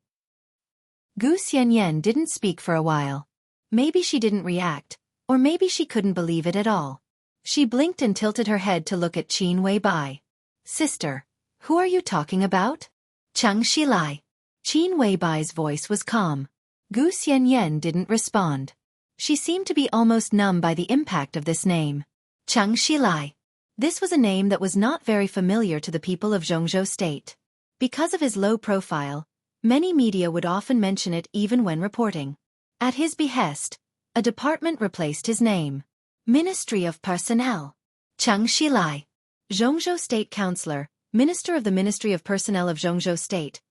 Speaker 1: Gu Xianyan didn't speak for a while. Maybe she didn't react, or maybe she couldn't believe it at all. She blinked and tilted her head to look at Qin Weibai. "Sister, who are you talking about?" "Xianxia Lai." Qin Weibai's voice was calm. Gu Xianyan didn't respond. She seemed to be almost numb by the impact of this name. Xianxia Lai. This was a name that was not very familiar to the people of Jianghu State. Because of his low profile, many media would often mention it even when reporting. At his behest, a department replaced his name. Ministry of Personnel. Xianxia Lai. Jianghu State Counselor, Minister of the Ministry of Personnel of Jianghu State.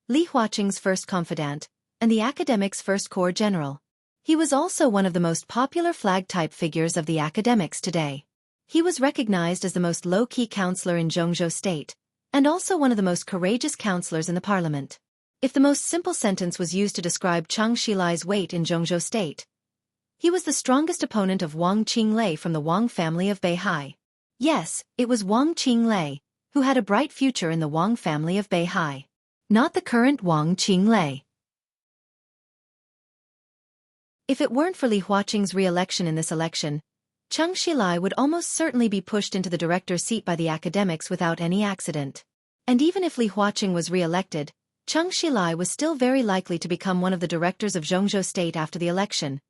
Speaker 1: Li Huaqing's first confidant, and the academic's first corps general. He was also one of the most popular flag-type figures of the academics today. He was recognized as the most low-key counselor in Jianghu State, and also one of the most courageous counselors in the parliament. If the most simple sentence was used to describe Xianxia Lai's weight in Jianghu State, he was the strongest opponent of Wang Qinglei from the Wang family of Beihai. Yes, it was Wang Qinglei, who had a bright future in the Wang family of Beihai. Not the current Wang Qinglei. If it weren't for Li Huaqing's re-election in this election, Xianxia Lai would almost certainly be pushed into the director's seat by the academics without any accident. And even if Li Huaqing was re-elected, Xianxia Lai was still very likely to become one of the directors of Jianghu State after the election,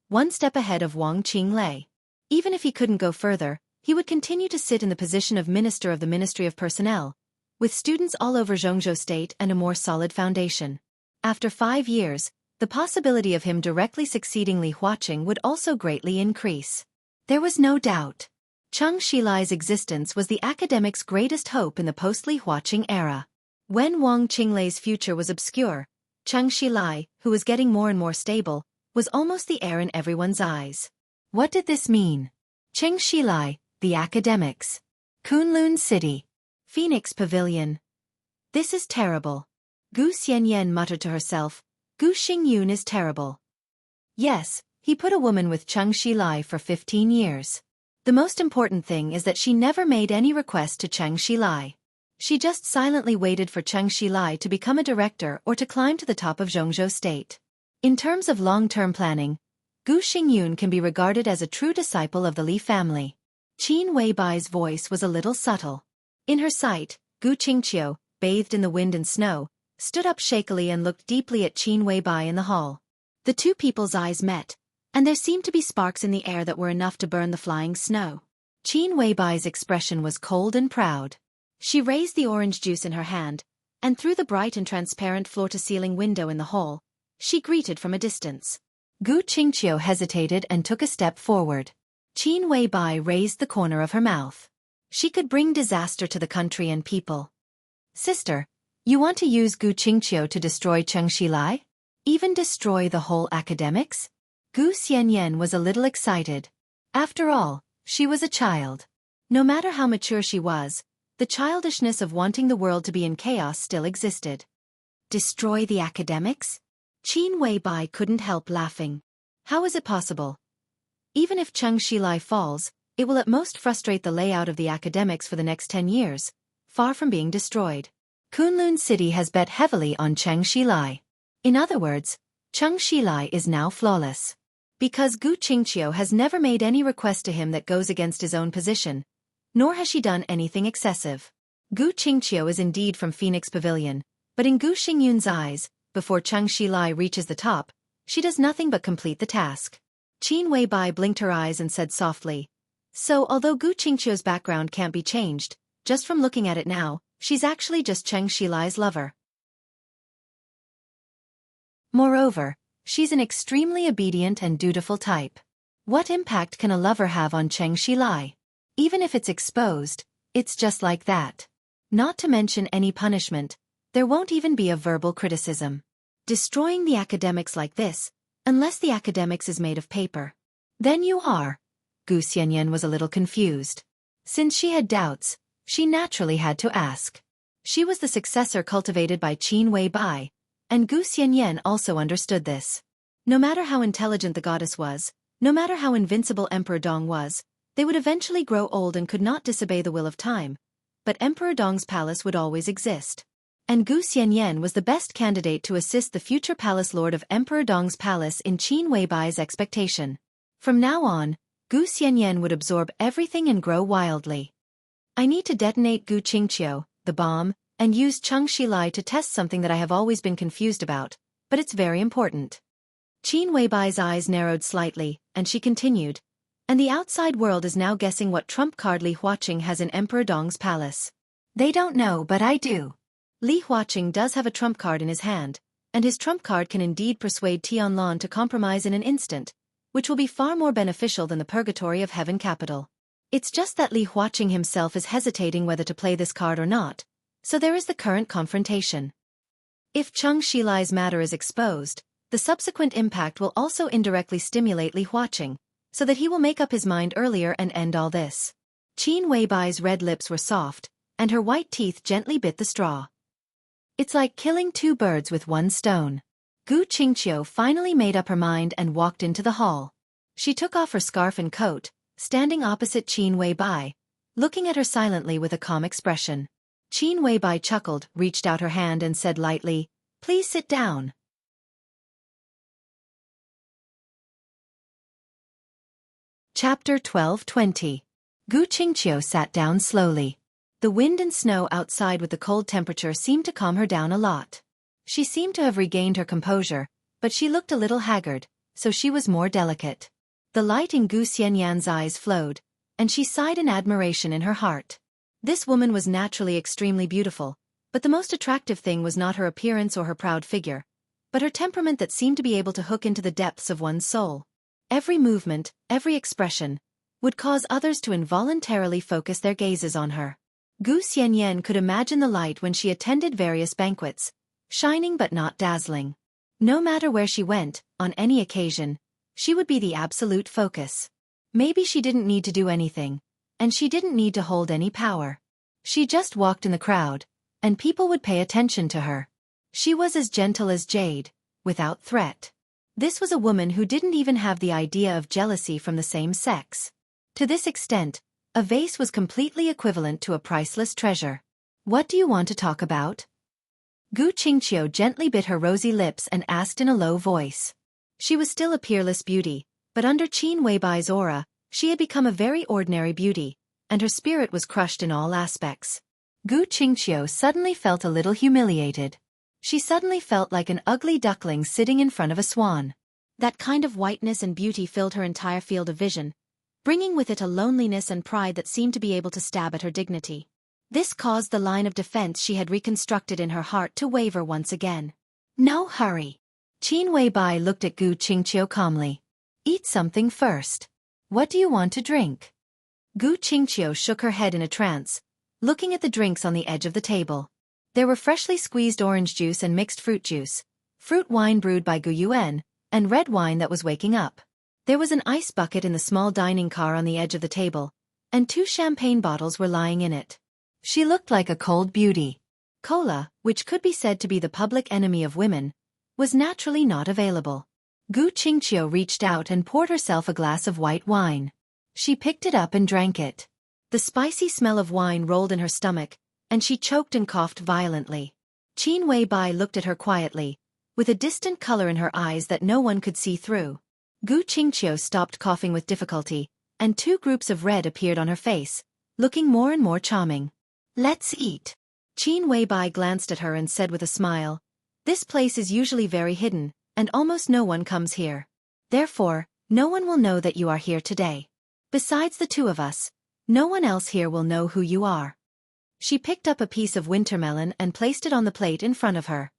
Speaker 1: one step ahead of Wang Qinglei. Even if he couldn't go further, he would continue to sit in the position of Minister of the Ministry of Personnel, with students all over Jianghu State and a more solid foundation. After 5 years, the possibility of him directly succeeding Li Huaqing would also greatly increase. There was no doubt. Xianxia Lai's existence was the academic's greatest hope in the post-Li Huaqing era. When Wang Qinglei's future was obscure, Xianxia Lai, who was getting more and more stable, was almost the heir in everyone's eyes. What did this mean? Xianxia Lai, the academics. Kunlun City. Phoenix Pavilion. This is terrible. Gu Xianyan muttered to herself, Gu Xingyun is terrible. Yes, he put a woman with Xianxia Lai for 15 years. The most important thing is that she never made any request to Xianxia Lai. She just silently waited for Xianxia Lai to become a director or to climb to the top of Jianghu State. In terms of long-term planning, Gu Xingyun can be regarded as a true disciple of the Li family. Qin Weibai's voice was a little subtle. In her sight, Gu Qingqiu, bathed in the wind and snow, stood up shakily and looked deeply at Qin Weibai in the hall. The two people's eyes met, and there seemed to be sparks in the air that were enough to burn the flying snow. Qin Weibai's expression was cold and proud. She raised the orange juice in her hand, and through the bright and transparent floor-to-ceiling window in the hall, she greeted from a distance. Gu Qingqiu hesitated and took a step forward. Qin Weibai raised the corner of her mouth. She could bring disaster to the country and people. Sister, you want to use Gu Qingqiu to destroy Xianxia Lai? Even destroy the whole academics? Gu Xianyan was a little excited. After all, she was a child. No matter how mature she was, the childishness of wanting the world to be in chaos still existed. Destroy the academics? Qin Weibai couldn't help laughing. How is it possible? Even if Xianxia Lai falls, it will at most frustrate the layout of the academics for the next 10 years, far from being destroyed. Kunlun City has bet heavily on Xianxia Lai. In other words, Cheng Shilai is now flawless. Because Gu Qingqiu has never made any request to him that goes against his own position, nor has she done anything excessive. Gu Qingqiu is indeed from Phoenix Pavilion, but in Gu Xingyun's eyes, before Cheng Shilai reaches the top, she does nothing but complete the task. Qin Weibai blinked her eyes and said softly, "So although Gu Qingqiu's background can't be changed, just from looking at it now, she's actually just Cheng Shilai's lover. Moreover, she's an extremely obedient and dutiful type. What impact can a lover have on Cheng Shilai? Even if it's exposed, it's just like that. Not to mention any punishment, there won't even be a verbal criticism. Destroying the academics like this, unless the academics is made of paper. Then you are." Gu Xianyan was a little confused. Since she had doubts, she naturally had to ask. She was the successor cultivated by Qin Weibai, and Gu Xianyan also understood this. No matter how intelligent the goddess was, no matter how invincible Emperor Dong was, they would eventually grow old and could not disobey the will of time. But Emperor Dong's palace would always exist. And Gu Xianyan was the best candidate to assist the future palace lord of Emperor Dong's palace in Qin Weibai's expectation. From now on, Gu Xianyan would absorb everything and grow wildly. "I need to detonate Gu Qingqiu, the bomb, and use Cheng Shilai to test something that I have always been confused about, but it's very important." Qin Weibai's eyes narrowed slightly, and she continued, "And the outside world is now guessing what trump card Li Huaqing has in Emperor Dong's palace. They don't know, but I do. Li Huaqing does have a trump card in his hand, and his trump card can indeed persuade Tianlan to compromise in an instant, which will be far more beneficial than the purgatory of Heaven Capital. It's just that Li Huaqing himself is hesitating whether to play this card or not, so there is the current confrontation. If Cheng Shilai's matter is exposed, the subsequent impact will also indirectly stimulate Li Huaqing, so that he will make up his mind earlier and end all this." Qin Weibai's red lips were soft, and her white teeth gently bit the straw. It's like killing two birds with one stone. Gu Qingqiu finally made up her mind and walked into the hall. She took off her scarf and coat, standing opposite Qin Weibai, looking at her silently with a calm expression. Qin Weibai chuckled, reached out her hand and said lightly, "Please sit down." Chapter 12:20. Gu Qingqiu sat down slowly. The wind and snow outside with the cold temperature seemed to calm her down a lot. She seemed to have regained her composure, but she looked a little haggard, so she was more delicate. The light in Gu Xianyan's eyes flowed, and she sighed in admiration in her heart. This woman was naturally extremely beautiful, but the most attractive thing was not her appearance or her proud figure, but her temperament that seemed to be able to hook into the depths of one's soul. Every movement, every expression, would cause others to involuntarily focus their gazes on her. Gu Xianyan could imagine the light when she attended various banquets, shining but not dazzling. No matter where she went, on any occasion, she would be the absolute focus. Maybe she didn't need to do anything, and she didn't need to hold any power. She just walked in the crowd, and people would pay attention to her. She was as gentle as jade, without threat. This was a woman who didn't even have the idea of jealousy from the same sex. To this extent, a vase was completely equivalent to a priceless treasure. "What do you want to talk about?" Gu Qingqiu gently bit her rosy lips and asked in a low voice. She was still a peerless beauty, but under Qin Weibai's aura, she had become a very ordinary beauty, and her spirit was crushed in all aspects. Gu Qingqiu suddenly felt a little humiliated. She suddenly felt like an ugly duckling sitting in front of a swan. That kind of whiteness and beauty filled her entire field of vision, bringing with it a loneliness and pride that seemed to be able to stab at her dignity. This caused the line of defense she had reconstructed in her heart to waver once again. "No hurry." Qin Weibai looked at Gu Qingqiu calmly. "Eat something first. What do you want to drink?" Gu Qingqiu shook her head in a trance, looking at the drinks on the edge of the table. There were freshly squeezed orange juice and mixed fruit juice, fruit wine brewed by Gu Yuan, and red wine that was waking up. There was an ice bucket in the small dining car on the edge of the table, and 2 champagne bottles were lying in it. She looked like a cold beauty. Cola, which could be said to be the public enemy of women, was naturally not available. Gu Qingqiu reached out and poured herself a glass of white wine. She picked it up and drank it. The spicy smell of wine rolled in her stomach, and she choked and coughed violently. Qin Weibai looked at her quietly, with a distant color in her eyes that no one could see through. Gu Qingqiu stopped coughing with difficulty, and two groups of red appeared on her face, looking more and more charming. "Let's eat." Qin Weibai glanced at her and said with a smile, "This place is usually very hidden, and almost no one comes here. Therefore, no one will know that you are here today. Besides the two of us, no one else here will know who you are." She picked up a piece of wintermelon and placed it on the plate in front of her.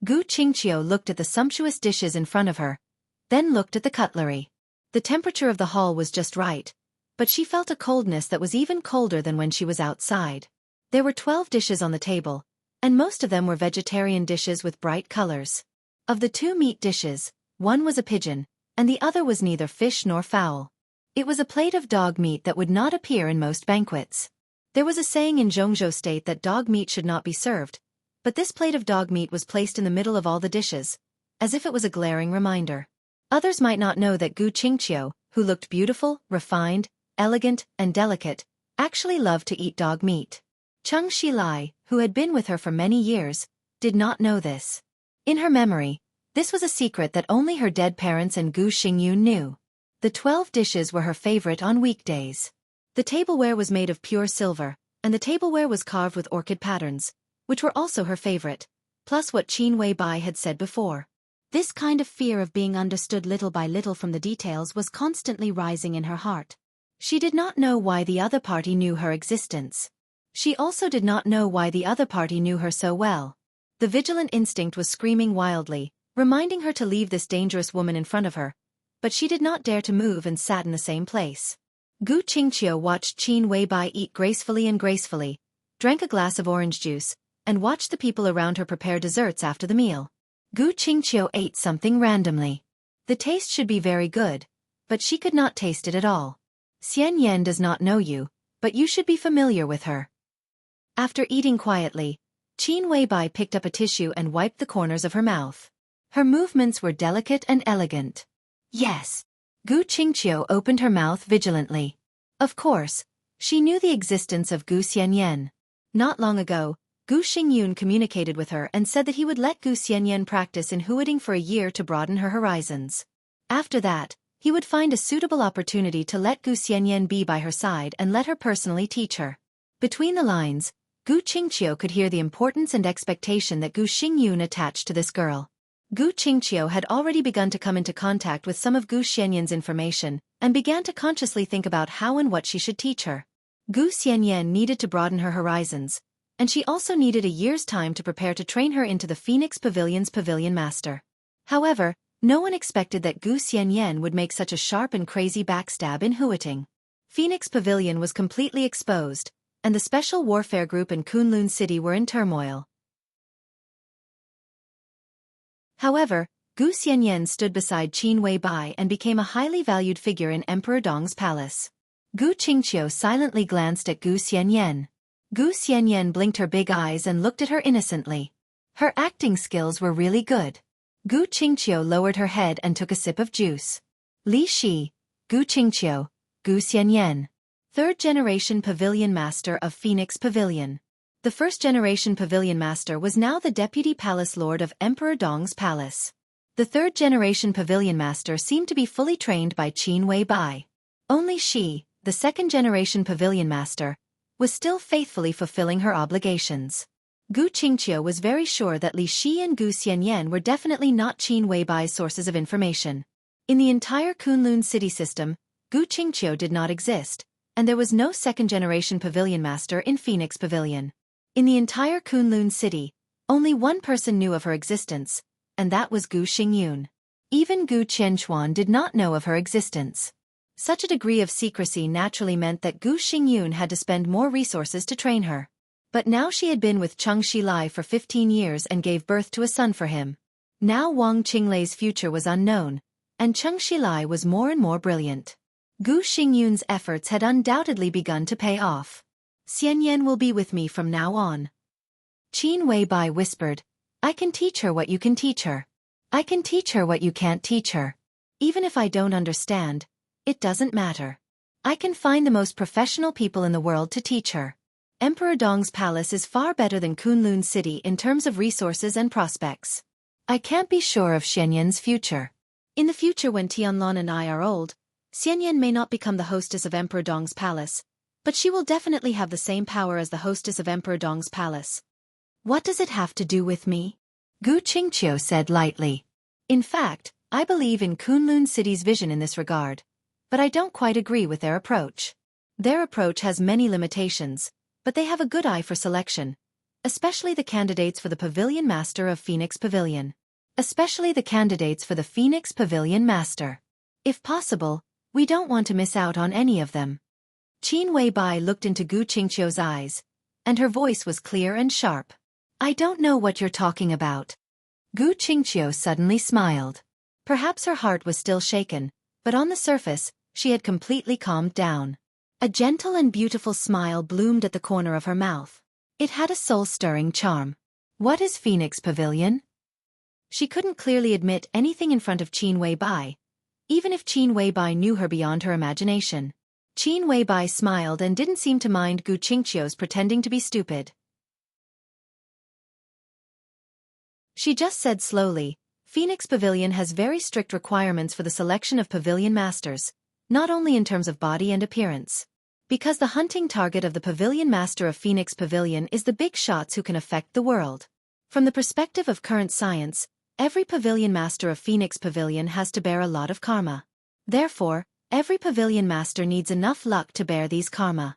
Speaker 1: Gu Qingqiu looked at the sumptuous dishes in front of her, then looked at the cutlery. The temperature of the hall was just right, but she felt a coldness that was even colder than when she was outside. There were 12 dishes on the table, and most of them were vegetarian dishes with bright colors. Of the 2 meat dishes, one was a pigeon, and the other was neither fish nor fowl. It was a plate of dog meat that would not appear in most banquets. There was a saying in Jianghu state that dog meat should not be served, but this plate of dog meat was placed in the middle of all the dishes, as if it was a glaring reminder. Others might not know that Gu Qingqiu, who looked beautiful, refined, elegant, and delicate, actually loved to eat dog meat. Cheng Shilai, who had been with her for many years, did not know this. In her memory, this was a secret that only her dead parents and Gu Xingyun knew. The 12 dishes were her favorite on weekdays. The tableware was made of pure silver, and the tableware was carved with orchid patterns, which were also her favorite, plus what Qin Weibai had said before. This kind of fear of being understood little by little from the details was constantly rising in her heart. She did not know why the other party knew her existence. She also did not know why the other party knew her so well. The vigilant instinct was screaming wildly, reminding her to leave this dangerous woman in front of her, but she did not dare to move and sat in the same place. Gu Qingqiu watched Qin Weibai eat gracefully, drank a glass of orange juice, and watched the people around her prepare desserts after the meal. Gu Qingqiu ate something randomly. The taste should be very good, but she could not taste it at all. Xianxia does not know you, but you should be familiar with her. After eating quietly, Qin Weibai picked up a tissue and wiped the corners of her mouth. Her movements were delicate and elegant. Yes. Gu Qingqiu opened her mouth vigilantly. Of course, she knew the existence of Gu Xianyan. Not long ago, Gu Xingyun communicated with her and said that he would let Gu Xianyan practice in Huiting for a year to broaden her horizons. After that, he would find a suitable opportunity to let Gu Xianyan be by her side and let her personally teach her. Between the lines, Gu Qingqiu could hear the importance and expectation that Gu Xingyun attached to this girl. Gu Qingqiu had already begun to come into contact with some of Gu Xianyan's information, and began to consciously think about how and what she should teach her. Gu Xianyan needed to broaden her horizons, and she also needed a year's time to prepare to train her into the Phoenix Pavilion's pavilion master. However, no one expected that Gu Xianyan would make such a sharp and crazy backstab in Huiting. Phoenix Pavilion was completely exposed, and the Special Warfare Group in Kunlun City were in turmoil. However, Gu Xianyan stood beside Qin Weibai and became a highly valued figure in Emperor Dong's palace. Gu Qingqiu silently glanced at Gu Xianyan. Gu Xianyan blinked her big eyes and looked at her innocently. Her acting skills were really good. Gu Qingqiu lowered her head and took a sip of juice. Li Shi, Gu Qingqiu, Gu Xianyan. Third-generation Pavilion Master of Phoenix Pavilion. The first-generation Pavilion Master was now the Deputy Palace Lord of Emperor Dong's palace. The third-generation Pavilion Master seemed to be fully trained by Qin Weibai. Only she, the second-generation Pavilion Master, was still faithfully fulfilling her obligations. Gu Qingqiu was very sure that Li Shi and Gu Xianyan were definitely not Qin Weibai's sources of information. In the entire Kunlun city system, Gu Qingqiu did not exist, and there was no second-generation Pavilion Master in Phoenix Pavilion. In the entire Kunlun city, only one person knew of her existence, and that was Gu Xingyun. Even Gu Qianchuan did not know of her existence. Such a degree of secrecy naturally meant that Gu Xingyun had to spend more resources to train her. But now she had been with Cheng Shilai for 15 years and gave birth to a son for him. Now Wang Qinglei's future was unknown, and Cheng Shilai was more and more brilliant. Gu Xingyun's efforts had undoubtedly begun to pay off. Xianyan will be with me from now on. Qin Weibai whispered, I can teach her what you can teach her. I can teach her what you can't teach her. Even if I don't understand, it doesn't matter. I can find the most professional people in the world to teach her. Emperor Dong's palace is far better than Kunlun City in terms of resources and prospects. I can't be sure of Xianyan's future. In the future when Tianlong and I are old, Xianyan may not become the hostess of Emperor Dong's palace, but she will definitely have the same power as the hostess of Emperor Dong's palace. What does it have to do with me? Gu Qingqiu said lightly. In fact, I believe in Kunlun City's vision in this regard, but I don't quite agree with their approach. Their approach has many limitations, but they have a good eye for selection, especially the candidates for the Pavilion Master of Phoenix Pavilion. Especially the candidates for the Phoenix Pavilion Master. If possible, we don't want to miss out on any of them. Qin Weibai looked into Gu Qingqiu's eyes, and her voice was clear and sharp. I don't know what you're talking about. Gu Qingqiu suddenly smiled. Perhaps her heart was still shaken, but on the surface, she had completely calmed down. A gentle and beautiful smile bloomed at the corner of her mouth. It had a soul-stirring charm. What is Phoenix Pavilion? She couldn't clearly admit anything in front of Qin Weibai, even if Qin Weibai knew her beyond her imagination. Qin Weibai smiled and didn't seem to mind Gu Qingqiu's pretending to be stupid. She just said slowly, Phoenix Pavilion has very strict requirements for the selection of pavilion masters, not only in terms of body and appearance. Because the hunting target of the pavilion master of Phoenix Pavilion is the big shots who can affect the world. From the perspective of current science, every pavilion master of Phoenix Pavilion has to bear a lot of karma. Therefore, every pavilion master needs enough luck to bear these karma.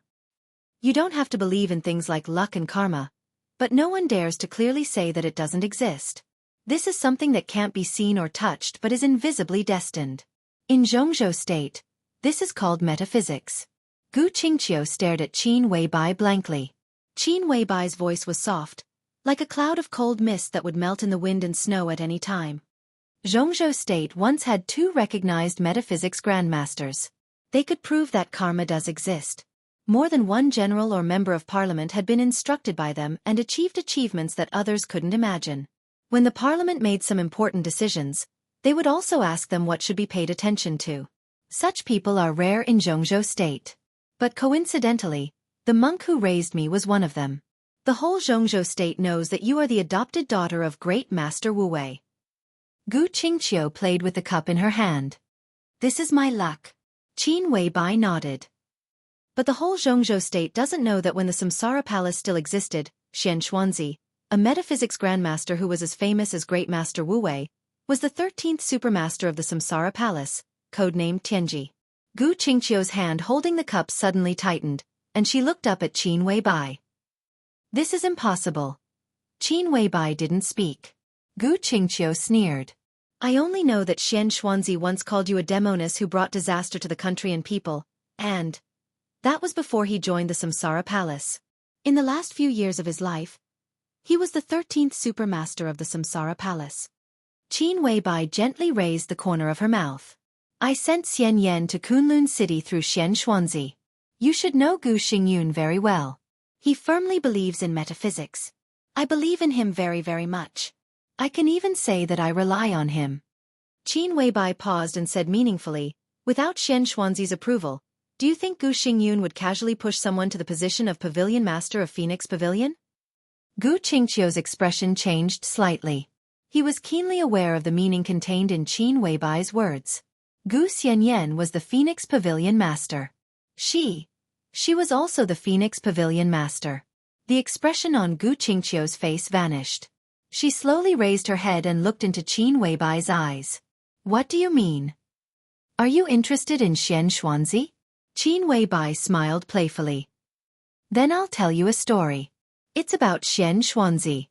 Speaker 1: You don't have to believe in things like luck and karma, but no one dares to clearly say that it doesn't exist. This is something that can't be seen or touched but is invisibly destined. In Jianghu state, this is called metaphysics. Gu Qingqiu stared at Qin Weibai blankly. Qin Weibai's voice was soft, like a cloud of cold mist that would melt in the wind and snow at any time. Jianghu state once had 2 recognized metaphysics grandmasters. They could prove that karma does exist. More than one general or member of parliament had been instructed by them and achieved achievements that others couldn't imagine. When the parliament made some important decisions, they would also ask them what should be paid attention to. Such people are rare in Jianghu state. But coincidentally, the monk who raised me was one of them. The whole Jianghu state knows that you are the adopted daughter of great master Wu Wei. Gu Qingqiu played with the cup in her hand. This is my luck. Qin Weibai nodded. But the whole Jianghu state doesn't know that when the Samsara Palace still existed, Xianxia, a metaphysics grandmaster who was as famous as great master Wu Wei, was the 13th supermaster of the Samsara Palace, codenamed Tianji. Gu Qingqiu's hand holding the cup suddenly tightened, and she looked up at Qin Weibai. This is impossible. Qin Weibai didn't speak. Gu Qingqiu sneered. I only know that Xianxia once called you a demoness who brought disaster to the country and people, and that was before he joined the Samsara Palace. In the last few years of his life, he was the 13th supermaster of the Samsara Palace. Qin Weibai gently raised the corner of her mouth. I sent Xianyan to Kunlun City through Xianxia. You should know Gu Xingyun very well. He firmly believes in metaphysics. I believe in him very, very much. I can even say that I rely on him. Qin Weibai paused and said meaningfully, without Xianxuanzi's approval, do you think Gu Xingyun would casually push someone to the position of Pavilion Master of Phoenix Pavilion? Gu Qingqiu's expression changed slightly. He was keenly aware of the meaning contained in Qin Weibai's words. Gu Xianyan was the Phoenix Pavilion Master. She was also the Phoenix Pavilion Master. The expression on Gu Qingqiu's face vanished. She slowly raised her head and looked into Qin Weibai's eyes. What do you mean? Are you interested in Xianxuanzi? Qin Weibai smiled playfully. Then I'll tell you a story. It's about Xianxuanzi.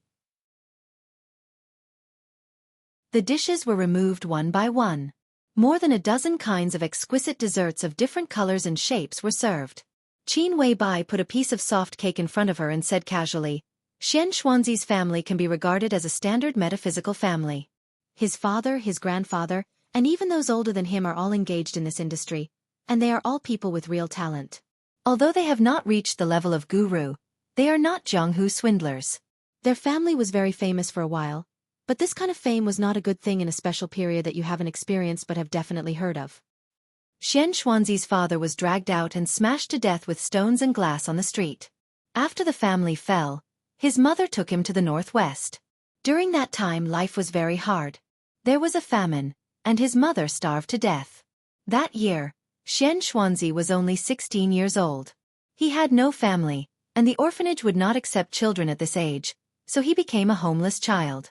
Speaker 1: The dishes were removed one by one. More than a dozen kinds of exquisite desserts of different colors and shapes were served. Qin Weibai put a piece of soft cake in front of her and said casually, Xianxuanzi's family can be regarded as a standard metaphysical family. His father, his grandfather, and even those older than him are all engaged in this industry, and they are all people with real talent. Although they have not reached the level of guru, they are not Jianghu swindlers. Their family was very famous for a while, but this kind of fame was not a good thing in a special period that you haven't experienced but have definitely heard of. Xianxuanzi's father was dragged out and smashed to death with stones and glass on the street. After the family fell, his mother took him to the northwest. During that time life was very hard. There was a famine, and his mother starved to death. That year, Xianxia was only 16 years old. He had no family, and the orphanage would not accept children at this age, so he became a homeless child.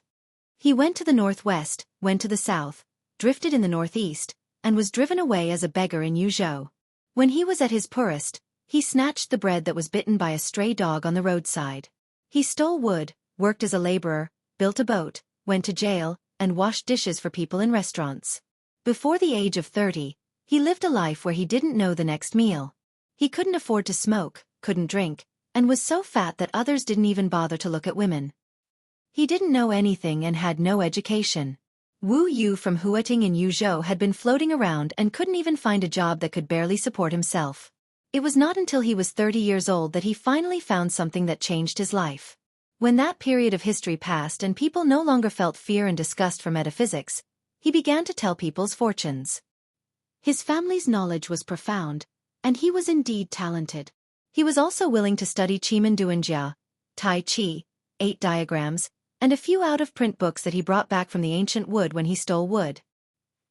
Speaker 1: He went to the northwest, went to the south, drifted in the northeast, and was driven away as a beggar in Yuzhou. When he was at his poorest, he snatched the bread that was bitten by a stray dog on the roadside. He stole wood, worked as a laborer, built a boat, went to jail, and washed dishes for people in restaurants. Before the age of 30, he lived a life where he didn't know the next meal. He couldn't afford to smoke, couldn't drink, and was so fat that others didn't even bother to look at women. He didn't know anything and had no education. Wu Yu from Huating in Yuzhou had been floating around and couldn't even find a job that could barely support himself. It was not until he was 30 years old that he finally found something that changed his life. When that period of history passed and people no longer felt fear and disgust for metaphysics, he began to tell people's fortunes. His family's knowledge was profound, and he was indeed talented. He was also willing to study Qi, Tai Chi, 8 diagrams, and a few out-of-print books that he brought back from the ancient wood when he stole wood.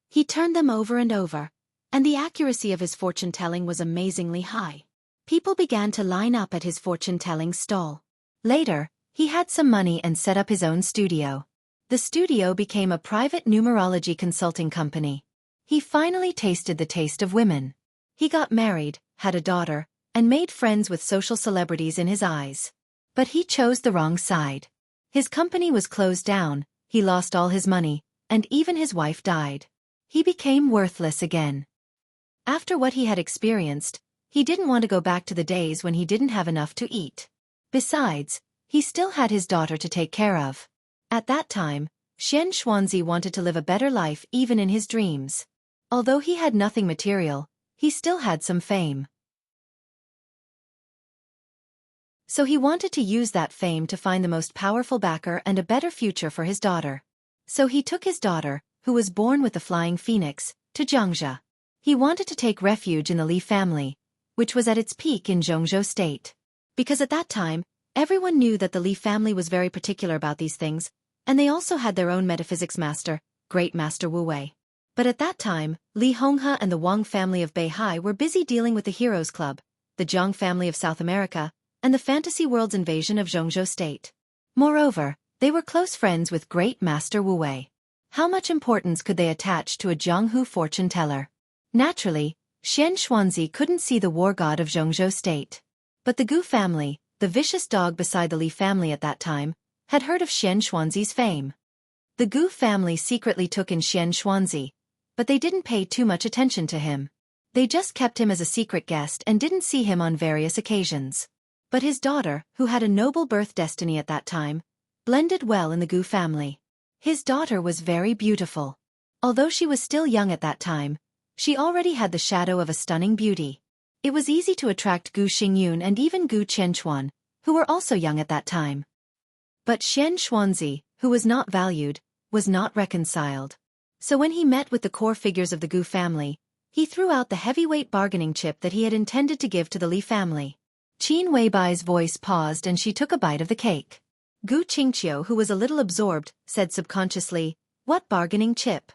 Speaker 1: He turned them over and over, and the accuracy of his fortune-telling was amazingly high. People began to line up at his fortune-telling stall. Later, he had some money and set up his own studio. The studio became a private numerology consulting company. He finally tasted the taste of women. He got married, had a daughter, and made friends with social celebrities in his eyes. But he chose the wrong side. His company was closed down, he lost all his money, and even his wife died. He became worthless again. After what he had experienced, he didn't want to go back to the days when he didn't have enough to eat. Besides, he still had his daughter to take care of. At that time, Xianxia wanted to live a better life even in his dreams. Although he had nothing material, he still had some fame. So he wanted to use that fame to find the most powerful backer and a better future for his daughter. So he took his daughter, who was born with the flying phoenix, to Jianghu. He wanted to take refuge in the Li family, which was at its peak in Jianghu state. Because at that time, everyone knew that the Li family was very particular about these things, and they also had their own metaphysics master, Great Master Wu Wei. But at that time, Li Honghe and the Wang family of Beihai were busy dealing with the Heroes Club, the Jiang family of South America, and the fantasy world's invasion of Jianghu state. Moreover, they were close friends with Great Master Wu Wei. How much importance could they attach to a Jianghu fortune teller? Naturally, Xianxia couldn't see the war god of Jianghu state. But the Gu family, the vicious dog beside the Li family at that time, had heard of Xianxuanzi's fame. The Gu family secretly took in Xianxuanzi, but they didn't pay too much attention to him. They just kept him as a secret guest and didn't see him on various occasions. But his daughter, who had a noble birth destiny at that time, blended well in the Gu family. His daughter was very beautiful. Although she was still young at that time, she already had the shadow of a stunning beauty. It was easy to attract Gu Xingyun and even Gu Qianchuan, who were also young at that time. But Xianxuanzi, who was not valued, was not reconciled. So when he met with the core figures of the Gu family, he threw out the heavyweight bargaining chip that he had intended to give to the Li family. Qin Weibai's voice paused and she took a bite of the cake. Gu Qingqiu, who was a little absorbed, said subconsciously, "What bargaining chip?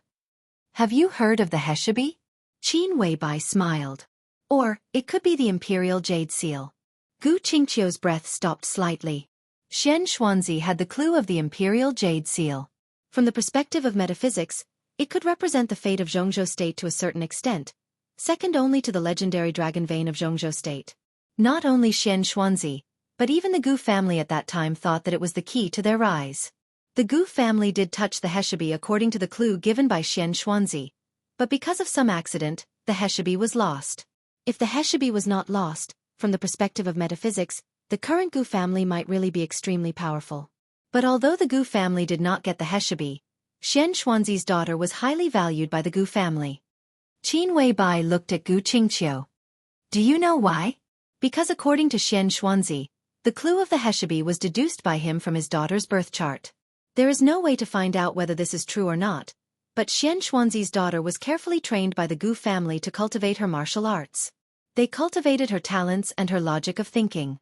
Speaker 1: Have you heard of the Heshibi?" Qin Weibai smiled. Or, it could be the Imperial Jade Seal. Gu Qingqiu's breath stopped slightly. Xianxuanzi had the clue of the Imperial Jade Seal. From the perspective of metaphysics, it could represent the fate of Jianghu state to a certain extent, second only to the legendary dragon vein of Jianghu state. Not only Xianxuanzi, but even the Gu family at that time thought that it was the key to their rise. The Gu family did touch the Heshibi according to the clue given by Xianxuanzi, but because of some accident, the Heshibi was lost. If the Heshibi was not lost, from the perspective of metaphysics, the current Gu family might really be extremely powerful. But although the Gu family did not get the Heshibi, Xianxuanzi's daughter was highly valued by the Gu family. Qin Weibai looked at Gu Qingqiu. Do you know why? Because according to Xianxuanzi, the clue of the Heshibi was deduced by him from his daughter's birth chart. There is no way to find out whether this is true or not, but Xianxuanzi's daughter was carefully trained by the Gu family to cultivate her martial arts. They cultivated her talents and her logic of thinking.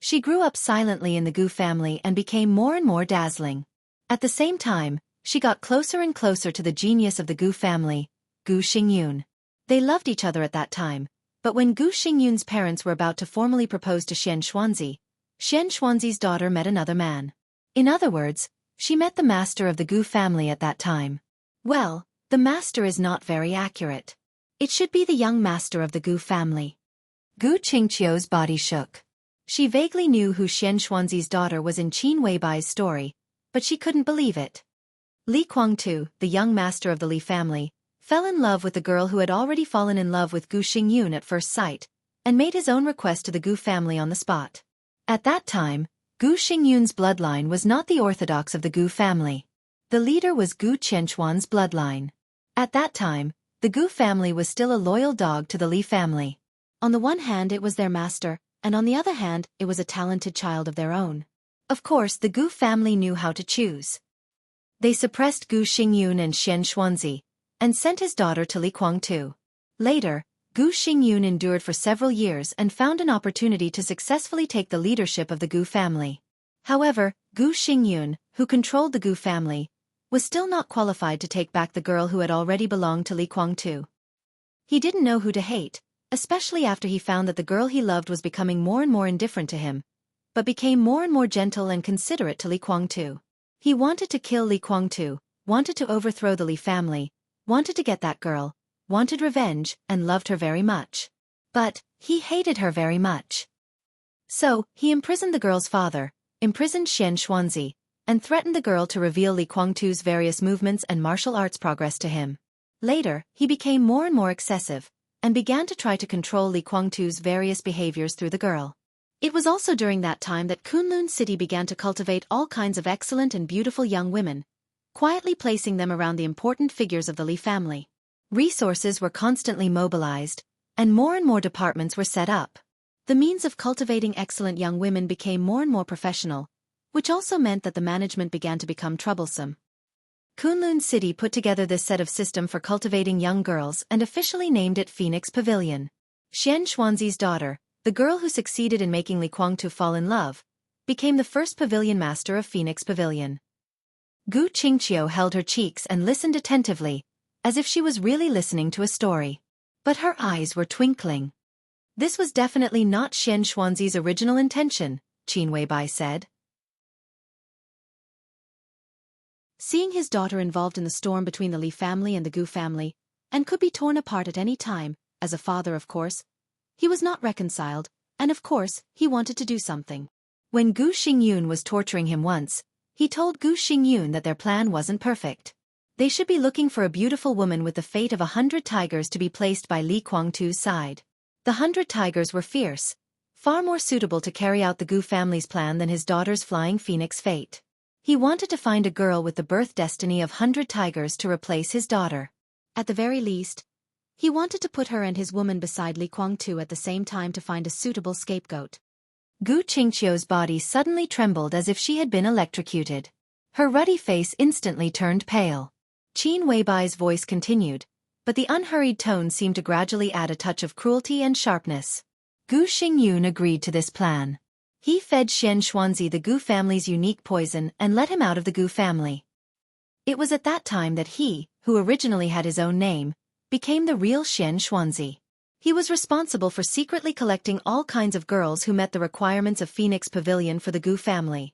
Speaker 1: She grew up silently in the Gu family and became more and more dazzling. At the same time, she got closer and closer to the genius of the Gu family, Gu Xingyun. They loved each other at that time, but when Gu Xingyun's parents were about to formally propose to Xianxuanzi's daughter met another man. In other words, she met the master of the Gu family at that time. Well, the master is not very accurate. It should be the young master of the Gu family. Gu Qingqiu's body shook. She vaguely knew who Xianxuanzi's daughter was in Qin Weibai's story, but she couldn't believe it. Li Guangtu, the young master of the Li family, fell in love with the girl who had already fallen in love with Gu Xingyun at first sight, and made his own request to the Gu family on the spot. At that time, Gu Xingyun's bloodline was not the orthodox of the Gu family. The leader was Gu Qianquan's bloodline. At that time, the Gu family was still a loyal dog to the Li family. On the one hand it was their master, and on the other hand it was a talented child of their own. Of course the Gu family knew how to choose. They suppressed Gu Xingyun and Xianxuanzi, and sent his daughter to Li Guangtu. Later, Gu Xingyun endured for several years and found an opportunity to successfully take the leadership of the Gu family. However, Gu Xingyun, who controlled the Gu family, was still not qualified to take back the girl who had already belonged to Li Guangtu. He didn't know who to hate, especially after he found that the girl he loved was becoming more and more indifferent to him, but became more and more gentle and considerate to Li Guangtu. He wanted to kill Li Guangtu, wanted to overthrow the Li family, wanted to get that girl, wanted revenge, and loved her very much. But he hated her very much. So, he imprisoned the girl's father, imprisoned Xianxuanzi, and threatened the girl to reveal Li Guangtu's various movements and martial arts progress to him. Later, he became more and more excessive, and began to try to control Li Guangtu's various behaviors through the girl. It was also during that time that Kunlun City began to cultivate all kinds of excellent and beautiful young women, quietly placing them around the important figures of the Li family. Resources were constantly mobilized, and more departments were set up. The means of cultivating excellent young women became more and more professional, which also meant that the management began to become troublesome. Kunlun City put together this set of system for cultivating young girls and officially named it Phoenix Pavilion. Xianxuanzi's daughter, the girl who succeeded in making Li Guangtu fall in love, became the first pavilion master of Phoenix Pavilion. Gu Qingqiu held her cheeks and listened attentively, as if she was really listening to a story. But her eyes were twinkling. This was definitely not Xianxuanzi's original intention, Qin Weibai said. Seeing his daughter involved in the storm between the Li family and the Gu family, and could be torn apart at any time, as a father of course, he was not reconciled, and of course, he wanted to do something. When Gu Xingyun was torturing him once, he told Gu Xingyun that their plan wasn't perfect. They should be looking for a beautiful woman with the fate of 100 tigers to be placed by Li Guangtu's side. The 100 tigers were fierce, far more suitable to carry out the Gu family's plan than his daughter's flying phoenix fate. He wanted to find a girl with the birth destiny of 100 tigers to replace his daughter. At the very least, he wanted to put her and his woman beside Li Guangtu at the same time to find a suitable scapegoat. Gu Qingqiu's body suddenly trembled as if she had been electrocuted. Her ruddy face instantly turned pale. Qin Weibai's voice continued, but the unhurried tone seemed to gradually add a touch of cruelty and sharpness. Gu Xingyun agreed to this plan. He fed Xianxuanzi the Gu family's unique poison and let him out of the Gu family. It was at that time that he, who originally had his own name, became the real Xianxuanzi. He was responsible for secretly collecting all kinds of girls who met the requirements of Phoenix Pavilion for the Gu family.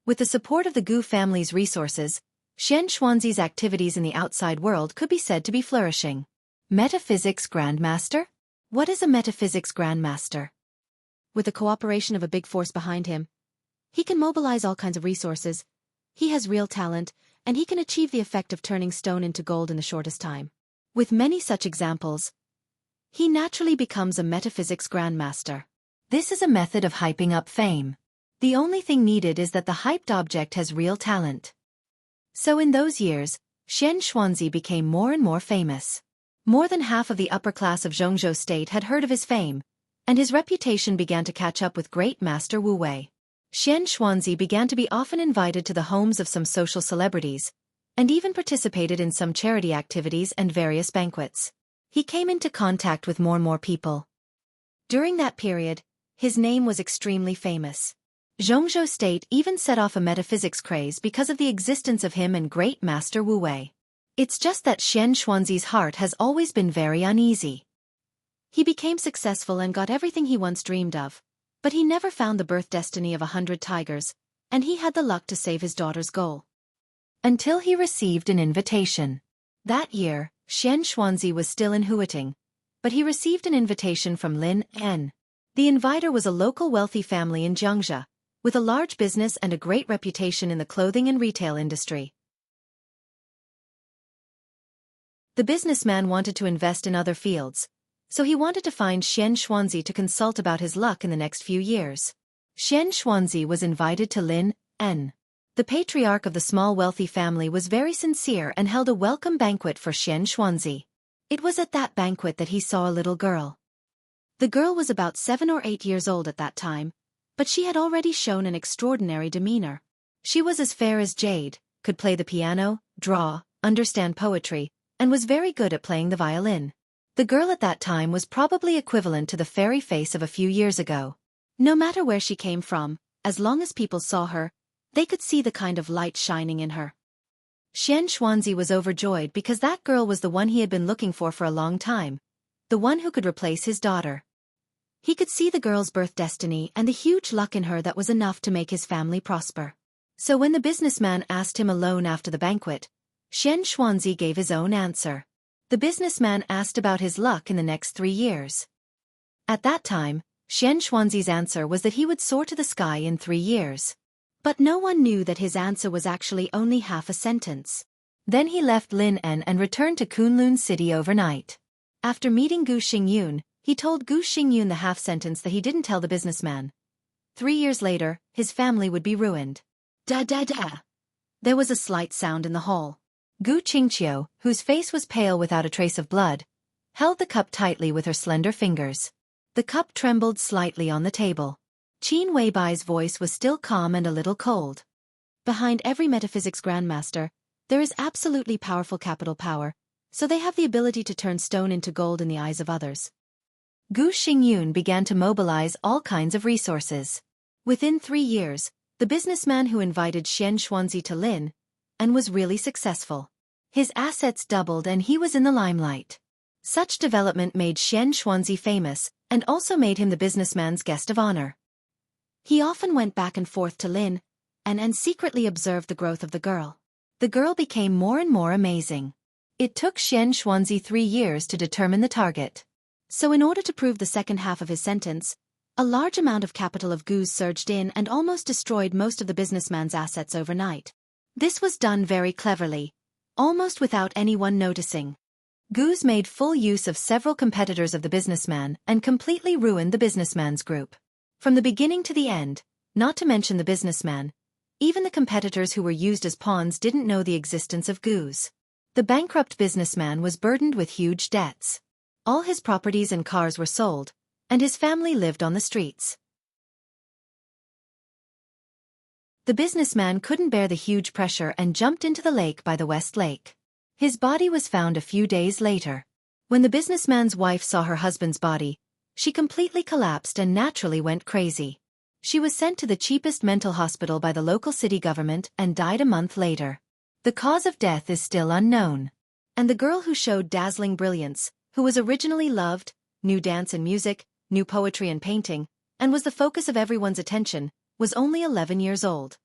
Speaker 1: With the support of the Gu family's resources, Xianxuanzi's activities in the outside world could be said to be flourishing. Metaphysics Grandmaster? What is a metaphysics Grandmaster? With the cooperation of a big force behind him, he can mobilize all kinds of resources, he has real talent, and he can achieve the effect of turning stone into gold in the shortest time. With many such examples, he naturally becomes a metaphysics Grandmaster. This is a method of hyping up fame. The only thing needed is that the hyped object has real talent. So in those years, Xianxuanzi became more and more famous. More than half of the upper class of Jianghu state had heard of his fame, and his reputation began to catch up with great master Wu Wei. Xianxuanzi began to be often invited to the homes of some social celebrities, and even participated in some charity activities and various banquets. He came into contact with more and more people. During that period, His name was extremely famous. Jianghu state even set off a metaphysics craze because of the existence of him and great master Wu Wei. It's just that Xianxuanzi's heart has always been very uneasy. He became successful and got everything he once dreamed of, but he never found the birth destiny of 100 tigers, and he had the luck to save his daughter's goal. Until he received an invitation. That year, Xianxuanzi was still in Huiting, but he received an invitation from Lin En. The inviter was a local wealthy family in Jianghu, with a large business and a great reputation in the clothing and retail industry. The businessman wanted to invest in other fields, so he wanted to find Xianxuanzi to consult about his luck in the next few years. Xianxuanzi was invited to Lin En. The patriarch of the small wealthy family was very sincere and held a welcome banquet for Xianxuanzi. It was at that banquet that he saw a little girl. The girl was about 7 or 8 years old at that time, but she had already shown an extraordinary demeanor. She was as fair as jade, could play the piano, draw, understand poetry, and was very good at playing the violin. The girl at that time was probably equivalent to the fairy face of a few years ago. No matter where she came from, as long as people saw her, they could see the kind of light shining in her. Xianxuanzi was overjoyed because that girl was the one he had been looking for a long time, the one who could replace his daughter. He could see the girl's birth destiny and the huge luck in her that was enough to make his family prosper. So when the businessman asked him alone after the banquet, Xianxuanzi gave his own answer. The businessman asked about his luck in the next 3 years. At that time, Xianxuanzi's answer was that he would soar to the sky in 3 years. But no one knew that his answer was actually only half a sentence. Then he left Lin En and returned to Kunlun City overnight. After meeting Gu Xingyun, he told Gu Xingyun the half-sentence that he didn't tell the businessman. 3 years later, his family would be ruined. Da-da-da. There was a slight sound in the hall. Gu Qingqiu, whose face was pale without a trace of blood, held the cup tightly with her slender fingers. The cup trembled slightly on the table. Qin Weibai's voice was still calm and a little cold. Behind every metaphysics grandmaster, there is absolutely powerful capital power, so they have the ability to turn stone into gold in the eyes of others. Gu Xingyun began to mobilize all kinds of resources. Within 3 years, the businessman who invited Xianxuanzi to Lin En was really successful. His assets doubled and he was in the limelight. Such development made Xianxuanzi famous and also made him the businessman's guest of honor. He often went back and forth to Lin En and secretly observed the growth of the girl. The girl became more and more amazing. It took Xianxuanzi 3 years to determine the target. So in order to prove the second half of his sentence, a large amount of capital of Gu's surged in and almost destroyed most of the businessman's assets overnight. This was done very cleverly, almost without anyone noticing. Gu's made full use of several competitors of the businessman and completely ruined the businessman's group. From the beginning to the end, not to mention the businessman, even the competitors who were used as pawns didn't know the existence of Gu's. The bankrupt businessman was burdened with huge debts. All his properties and cars were sold, and his family lived on the streets. The businessman couldn't bear the huge pressure and jumped into the lake by the West Lake. His body was found a few days later. When the businessman's wife saw her husband's body, she completely collapsed and naturally went crazy. She was sent to the cheapest mental hospital by the local city government and died a month later. The cause of death is still unknown. And the girl who showed dazzling brilliance, who was originally loved, knew dance and music, knew poetry and painting, and was the focus of everyone's attention, was only 11 years old.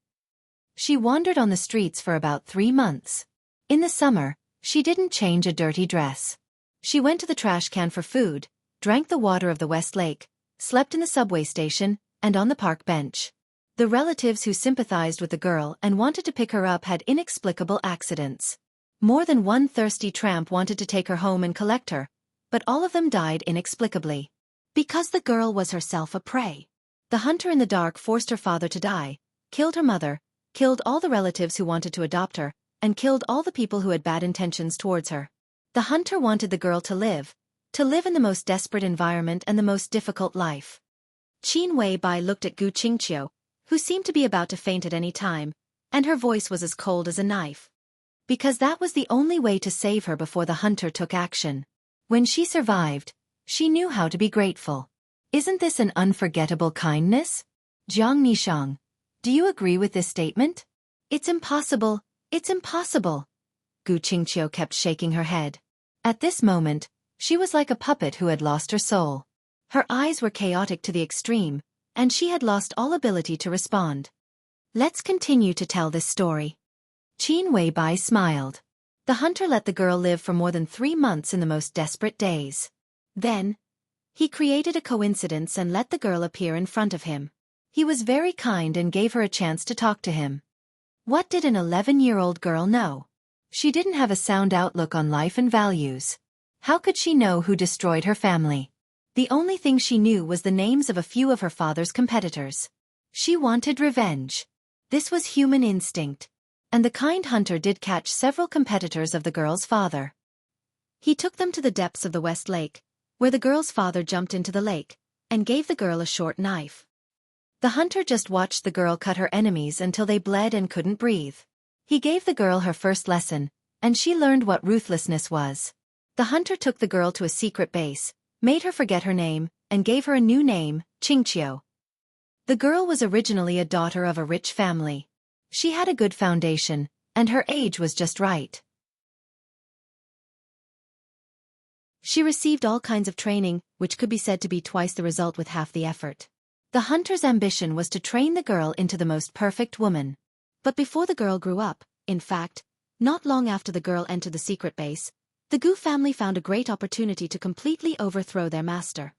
Speaker 1: She wandered on the streets for about 3 months. In the summer, she didn't change a dirty dress. She went to the trash can for food, drank the water of the West Lake, slept in the subway station, and on the park bench. The relatives who sympathized with the girl and wanted to pick her up had inexplicable accidents. More than one thirsty tramp wanted to take her home and collect her, but all of them died inexplicably. Because the girl was herself a prey. The hunter in the dark forced her father to die, killed her mother, killed all the relatives who wanted to adopt her, and killed all the people who had bad intentions towards her. The hunter wanted the girl to live in the most desperate environment and the most difficult life. Qin Weibai looked at Gu Qingqiu, who seemed to be about to faint at any time, and her voice was as cold as a knife. Because that was the only way to save her before the hunter took action. When she survived, she knew how to be grateful. Isn't this an unforgettable kindness? Jianghu, do you agree with this statement? It's impossible, it's impossible. Gu Qingqiu kept shaking her head. At this moment, she was like a puppet who had lost her soul. Her eyes were chaotic to the extreme, and she had lost all ability to respond. Let's continue to tell this story. Qin Weibai smiled. The hunter let the girl live for more than 3 months in the most desperate days. Then, he created a coincidence and let the girl appear in front of him. He was very kind and gave her a chance to talk to him. What did an 11-year-old girl know? She didn't have a sound outlook on life and values. How could she know who destroyed her family? The only thing she knew was the names of a few of her father's competitors. She wanted revenge. This was human instinct. And the kind hunter did catch several competitors of the girl's father. He took them to the depths of the West Lake, where the girl's father jumped into the lake, and gave the girl a short knife. The hunter just watched the girl cut her enemies until they bled and couldn't breathe. He gave the girl her first lesson, and she learned what ruthlessness was. The hunter took the girl to a secret base, made her forget her name, and gave her a new name, Qingqiu. The girl was originally a daughter of a rich family. She had a good foundation, and her age was just right. She received all kinds of training, which could be said to be twice the result with half the effort. The hunter's ambition was to train the girl into the most perfect woman. But before the girl grew up, in fact, not long after the girl entered the secret base, the Gu family found a great opportunity to completely overthrow their master.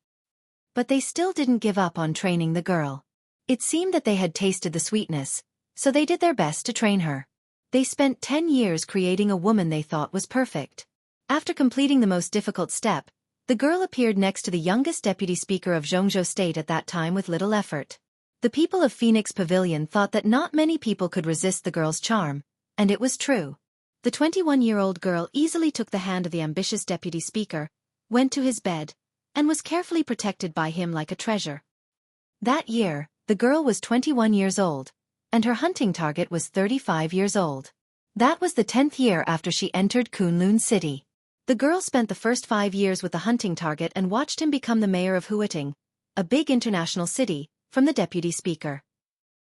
Speaker 1: But they still didn't give up on training the girl. It seemed that they had tasted the sweetness, so they did their best to train her. They spent 10 years creating a woman they thought was perfect. After completing the most difficult step, the girl appeared next to the youngest deputy speaker of Jianghu state at that time with little effort. The people of Phoenix Pavilion thought that not many people could resist the girl's charm, and it was true. The 21-year-old girl easily took the hand of the ambitious deputy speaker, went to his bed, and was carefully protected by him like a treasure. That year, the girl was 21 years old, and her hunting target was 35 years old. That was the 10th year after she entered Kunlun City. The girl spent the first 5 years with the hunting target and watched him become the mayor of Huiting, a big international city, from the deputy speaker.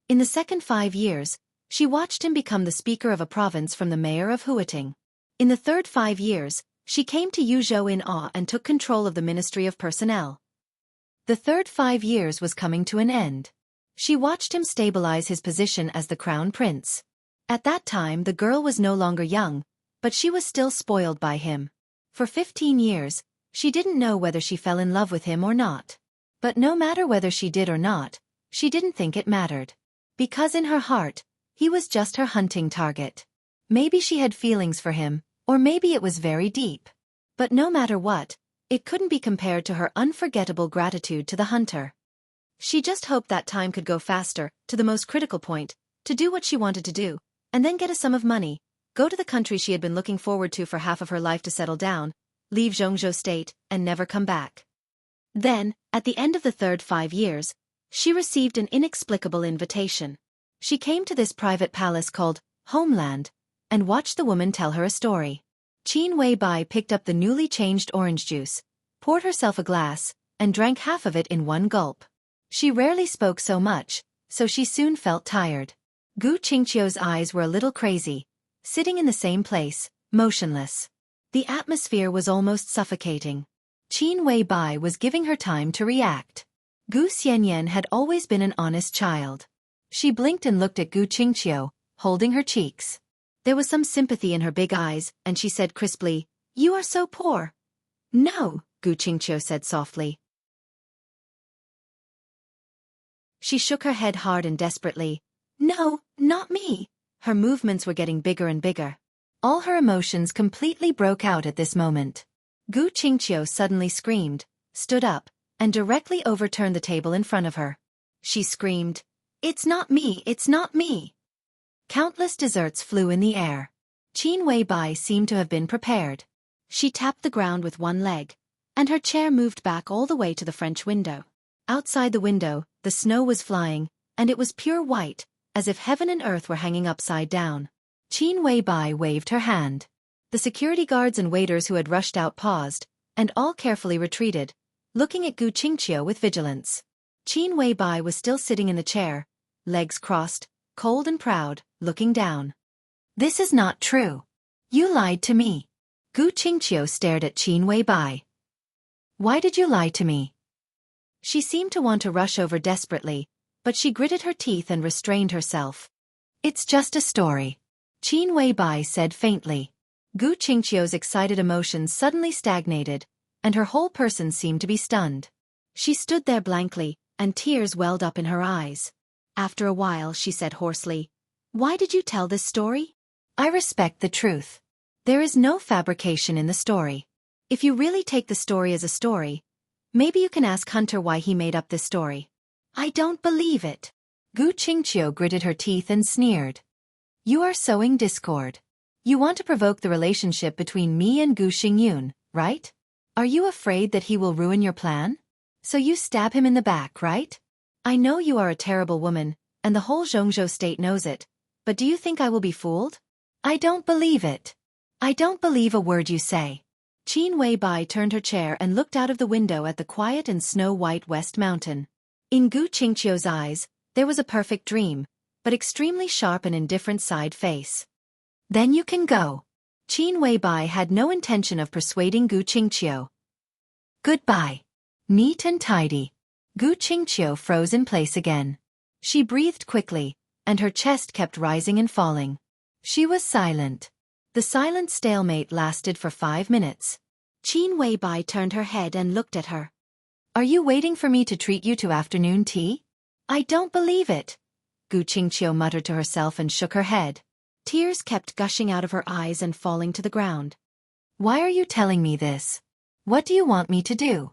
Speaker 1: In the second 5 years, she watched him become the speaker of a province from the mayor of Huiting. In the third 5 years, she came to Yuzhou in awe and took control of the Ministry of Personnel. The third 5 years was coming to an end. She watched him stabilize his position as the crown prince. At that time the girl was no longer young, but she was still spoiled by him. For 15 years, she didn't know whether she fell in love with him or not. But no matter whether she did or not, she didn't think it mattered. Because in her heart, he was just her hunting target. Maybe she had feelings for him, or maybe it was very deep. But no matter what, it couldn't be compared to her unforgettable gratitude to the hunter. She just hoped that time could go faster, to the most critical point, to do what she wanted to do, and then get a sum of money, go to the country she had been looking forward to for half of her life to settle down, leave Jianghu state, and never come back. Then, at the end of the third 5 years, she received an inexplicable invitation. She came to this private palace called Homeland, and watched the woman tell her a story. Qin Weibai picked up the newly changed orange juice, poured herself a glass, and drank half of it in one gulp. She rarely spoke so much, so she soon felt tired. Gu Qingqiu's eyes were a little crazy, sitting in the same place, motionless. The atmosphere was almost suffocating. Qin Weibai was giving her time to react. Gu Xianxia had always been an honest child. She blinked and looked at Gu Qingqiu, holding her cheeks. There was some sympathy in her big eyes, and she said crisply, "You are so poor." "No," Gu Qingqiu said softly. She shook her head hard and desperately. "No, not me." Her movements were getting bigger and bigger. All her emotions completely broke out at this moment. Gu Qingqiu suddenly screamed, stood up, and directly overturned the table in front of her. She screamed, "It's not me, it's not me." Countless desserts flew in the air. Qin Weibai seemed to have been prepared. She tapped the ground with one leg, and her chair moved back all the way to the French window. Outside the window, the snow was flying, and it was pure white, as if heaven and earth were hanging upside down. Qin Weibai waved her hand. The security guards and waiters who had rushed out paused, and all carefully retreated, looking at Gu Qingqiu with vigilance. Qin Weibai was still sitting in the chair, legs crossed, cold and proud, looking down. This is not true. You lied to me. Gu Qingqiu stared at Qin Weibai. Why did you lie to me? She seemed to want to rush over desperately, but she gritted her teeth and restrained herself. It's just a story. Qin Weibai said faintly. Gu Qingqiu's excited emotions suddenly stagnated, and her whole person seemed to be stunned. She stood there blankly, and tears welled up in her eyes. After a while she said hoarsely, "Why did you tell this story? I respect the truth. There is no fabrication in the story. If you really take the story as a story, maybe you can ask Hunter why he made up this story." I don't believe it. Gu Qingqiu gritted her teeth and sneered. You are sowing discord. You want to provoke the relationship between me and Gu Xingyun, right? Are you afraid that he will ruin your plan? So you stab him in the back, right? I know you are a terrible woman, and the whole Zhongzhou state knows it, but do you think I will be fooled? I don't believe it. I don't believe a word you say. Qin Weibai turned her chair and looked out of the window at the quiet and snow-white West Mountain. In Gu Qingqiu's eyes, there was a perfect dream, but extremely sharp and indifferent side face. Then you can go. Qin Weibai had no intention of persuading Gu Qingqiu. Goodbye. Neat and tidy. Gu Qingqiu froze in place again. She breathed quickly, and her chest kept rising and falling. She was silent. The silent stalemate lasted for 5 minutes. Qin Weibai turned her head and looked at her. Are you waiting for me to treat you to afternoon tea? I don't believe it. Gu Qingqiu muttered to herself and shook her head. Tears kept gushing out of her eyes and falling to the ground. Why are you telling me this? What do you want me to do?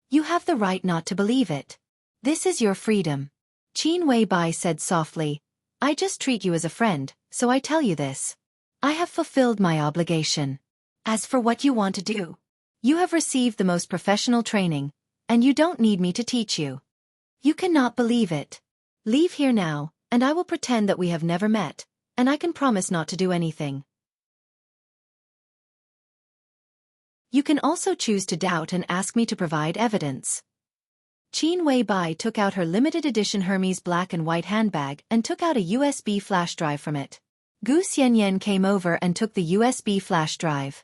Speaker 1: You have the right not to believe it. This is your freedom. Qin Weibai said softly, I just treat you as a friend, so I tell you this. I have fulfilled my obligation. As for what you want to do, you have received the most professional training, and you don't need me to teach you. You cannot believe it. Leave here now, and I will pretend that we have never met, and I can promise not to do anything. You can also choose to doubt and ask me to provide evidence. Qin Weibai took out her limited edition Hermes black and white handbag and took out a USB flash drive from it. Gu Xianyan came over and took the USB flash drive.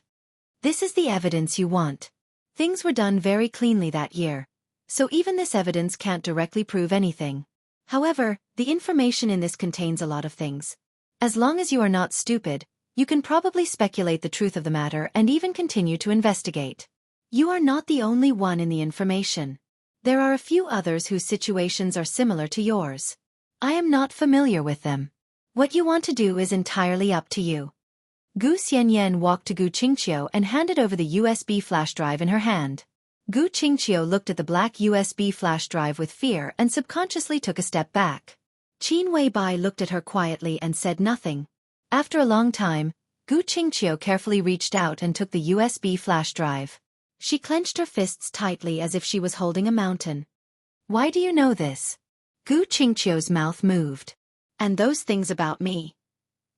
Speaker 1: This is the evidence you want. Things were done very cleanly that year, so even this evidence can't directly prove anything. However, the information in this contains a lot of things. As long as you are not stupid, you can probably speculate the truth of the matter and even continue to investigate. You are not the only one in the information. There are a few others whose situations are similar to yours. I am not familiar with them. What you want to do is entirely up to you. Gu Xianyan walked to Gu Qingqiu and handed over the USB flash drive in her hand. Gu Qingqiu looked at the black USB flash drive with fear and subconsciously took a step back. Qin Weibai looked at her quietly and said nothing. After a long time, Gu Qingqiu carefully reached out and took the USB flash drive. She clenched her fists tightly as if she was holding a mountain. Why do you know this? Gu Qingqiu's mouth moved. And those things about me?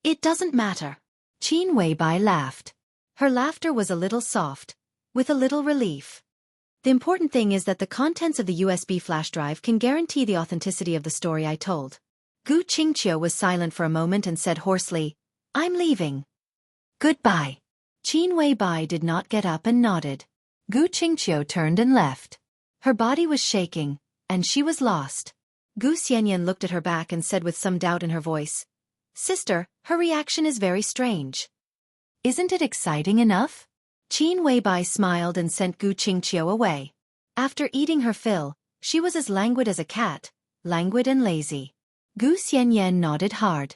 Speaker 1: It doesn't matter. Qin Weibai laughed. Her laughter was a little soft, with a little relief. The important thing is that the contents of the USB flash drive can guarantee the authenticity of the story I told. Gu Qingqiu was silent for a moment and said hoarsely, I'm leaving. Goodbye. Qin Weibai did not get up and nodded. Gu Qingqiu turned and left. Her body was shaking, and she was lost. Gu Xianyan looked at her back and said with some doubt in her voice, Sister, her reaction is very strange. Isn't it exciting enough? Qin Weibai smiled and sent Gu Qingqiu away. After eating her fill, she was as languid as a cat, languid and lazy. Gu Xianyan nodded hard.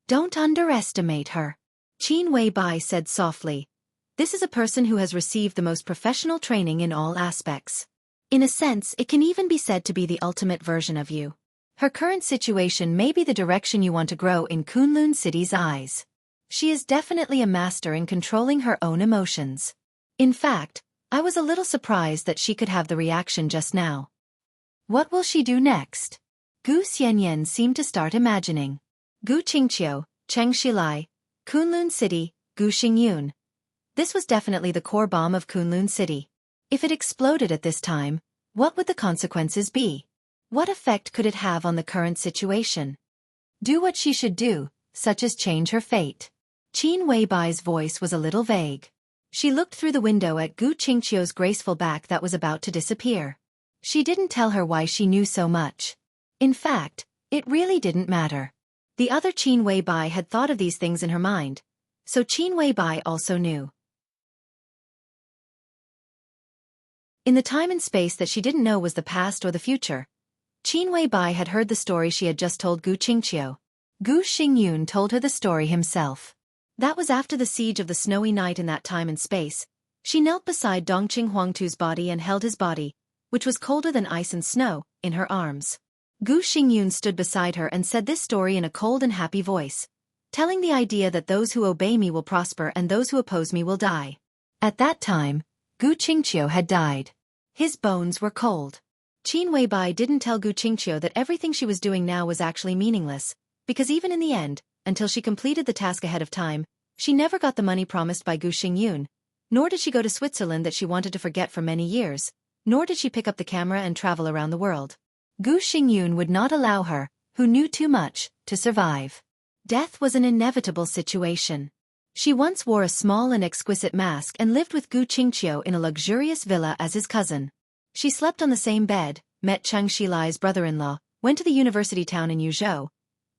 Speaker 1: Don't underestimate her. Qin Weibai said softly, This is a person who has received the most professional training in all aspects. In a sense, it can even be said to be the ultimate version of you. Her current situation may be the direction you want to grow in Kunlun City's eyes. She is definitely a master in controlling her own emotions. In fact, I was a little surprised that she could have the reaction just now. What will she do next? Gu Xianyan seemed to start imagining. Gu Qingqiu, Cheng Shilai, Kunlun City, Gu Xingyun. This was definitely the core bomb of Kunlun City. If it exploded at this time, what would the consequences be? What effect could it have on the current situation? Do what she should do, such as change her fate. Qin Weibai's voice was a little vague. She looked through the window at Gu Qingqiu's graceful back that was about to disappear. She didn't tell her why she knew so much. In fact, it really didn't matter. The other Qin Weibai had thought of these things in her mind, so Qin Weibai also knew. In the time and space that she didn't know was the past or the future, Qin Weibai had heard the story she had just told Gu Qingqiu. Gu Xingyun told her the story himself. That was after the siege of the snowy night in that time and space. She knelt beside Dongqing Huangtu's body and held his body, which was colder than ice and snow, in her arms. Gu Xingyun stood beside her and said this story in a cold and happy voice, telling the idea that those who obey me will prosper and those who oppose me will die. At that time, Gu Qingqiu had died. His bones were cold. Qin Weibai didn't tell Gu Qingqiu that everything she was doing now was actually meaningless, because even in the end, until she completed the task ahead of time, she never got the money promised by Gu Xingyun, nor did she go to Switzerland that she wanted to forget for many years, nor did she pick up the camera and travel around the world. Gu Xingyun would not allow her, who knew too much, to survive. Death was an inevitable situation. She once wore a small and exquisite mask and lived with Gu Qingqiu in a luxurious villa as his cousin. She slept on the same bed, met Cheng Shilai's brother-in-law, went to the university town in Yuzhou,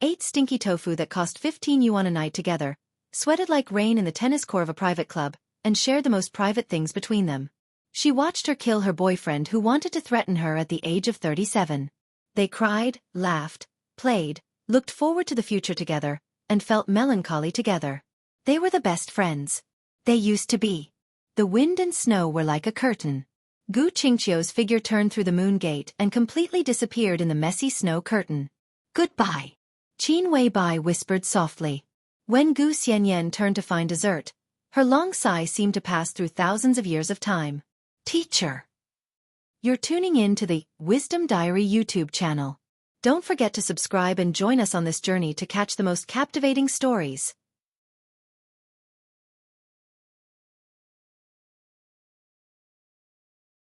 Speaker 1: ate stinky tofu that cost 15 yuan a night together, sweated like rain in the tennis court of a private club, and shared the most private things between them. She watched her kill her boyfriend who wanted to threaten her at the age of 37. They cried, laughed, played, looked forward to the future together, and felt melancholy together. They were the best friends. They used to be. The wind and snow were like a curtain. Gu Qingqiu's figure turned through the moon gate and completely disappeared in the messy snow curtain. Goodbye. Qin Weibai whispered softly. When Gu Xianyan turned to find dessert, her long sigh seemed to pass through thousands of years of time. Teacher. You're tuning in to the Wisdom Diary YouTube channel. Don't forget to subscribe and join us on this journey to catch the most captivating stories.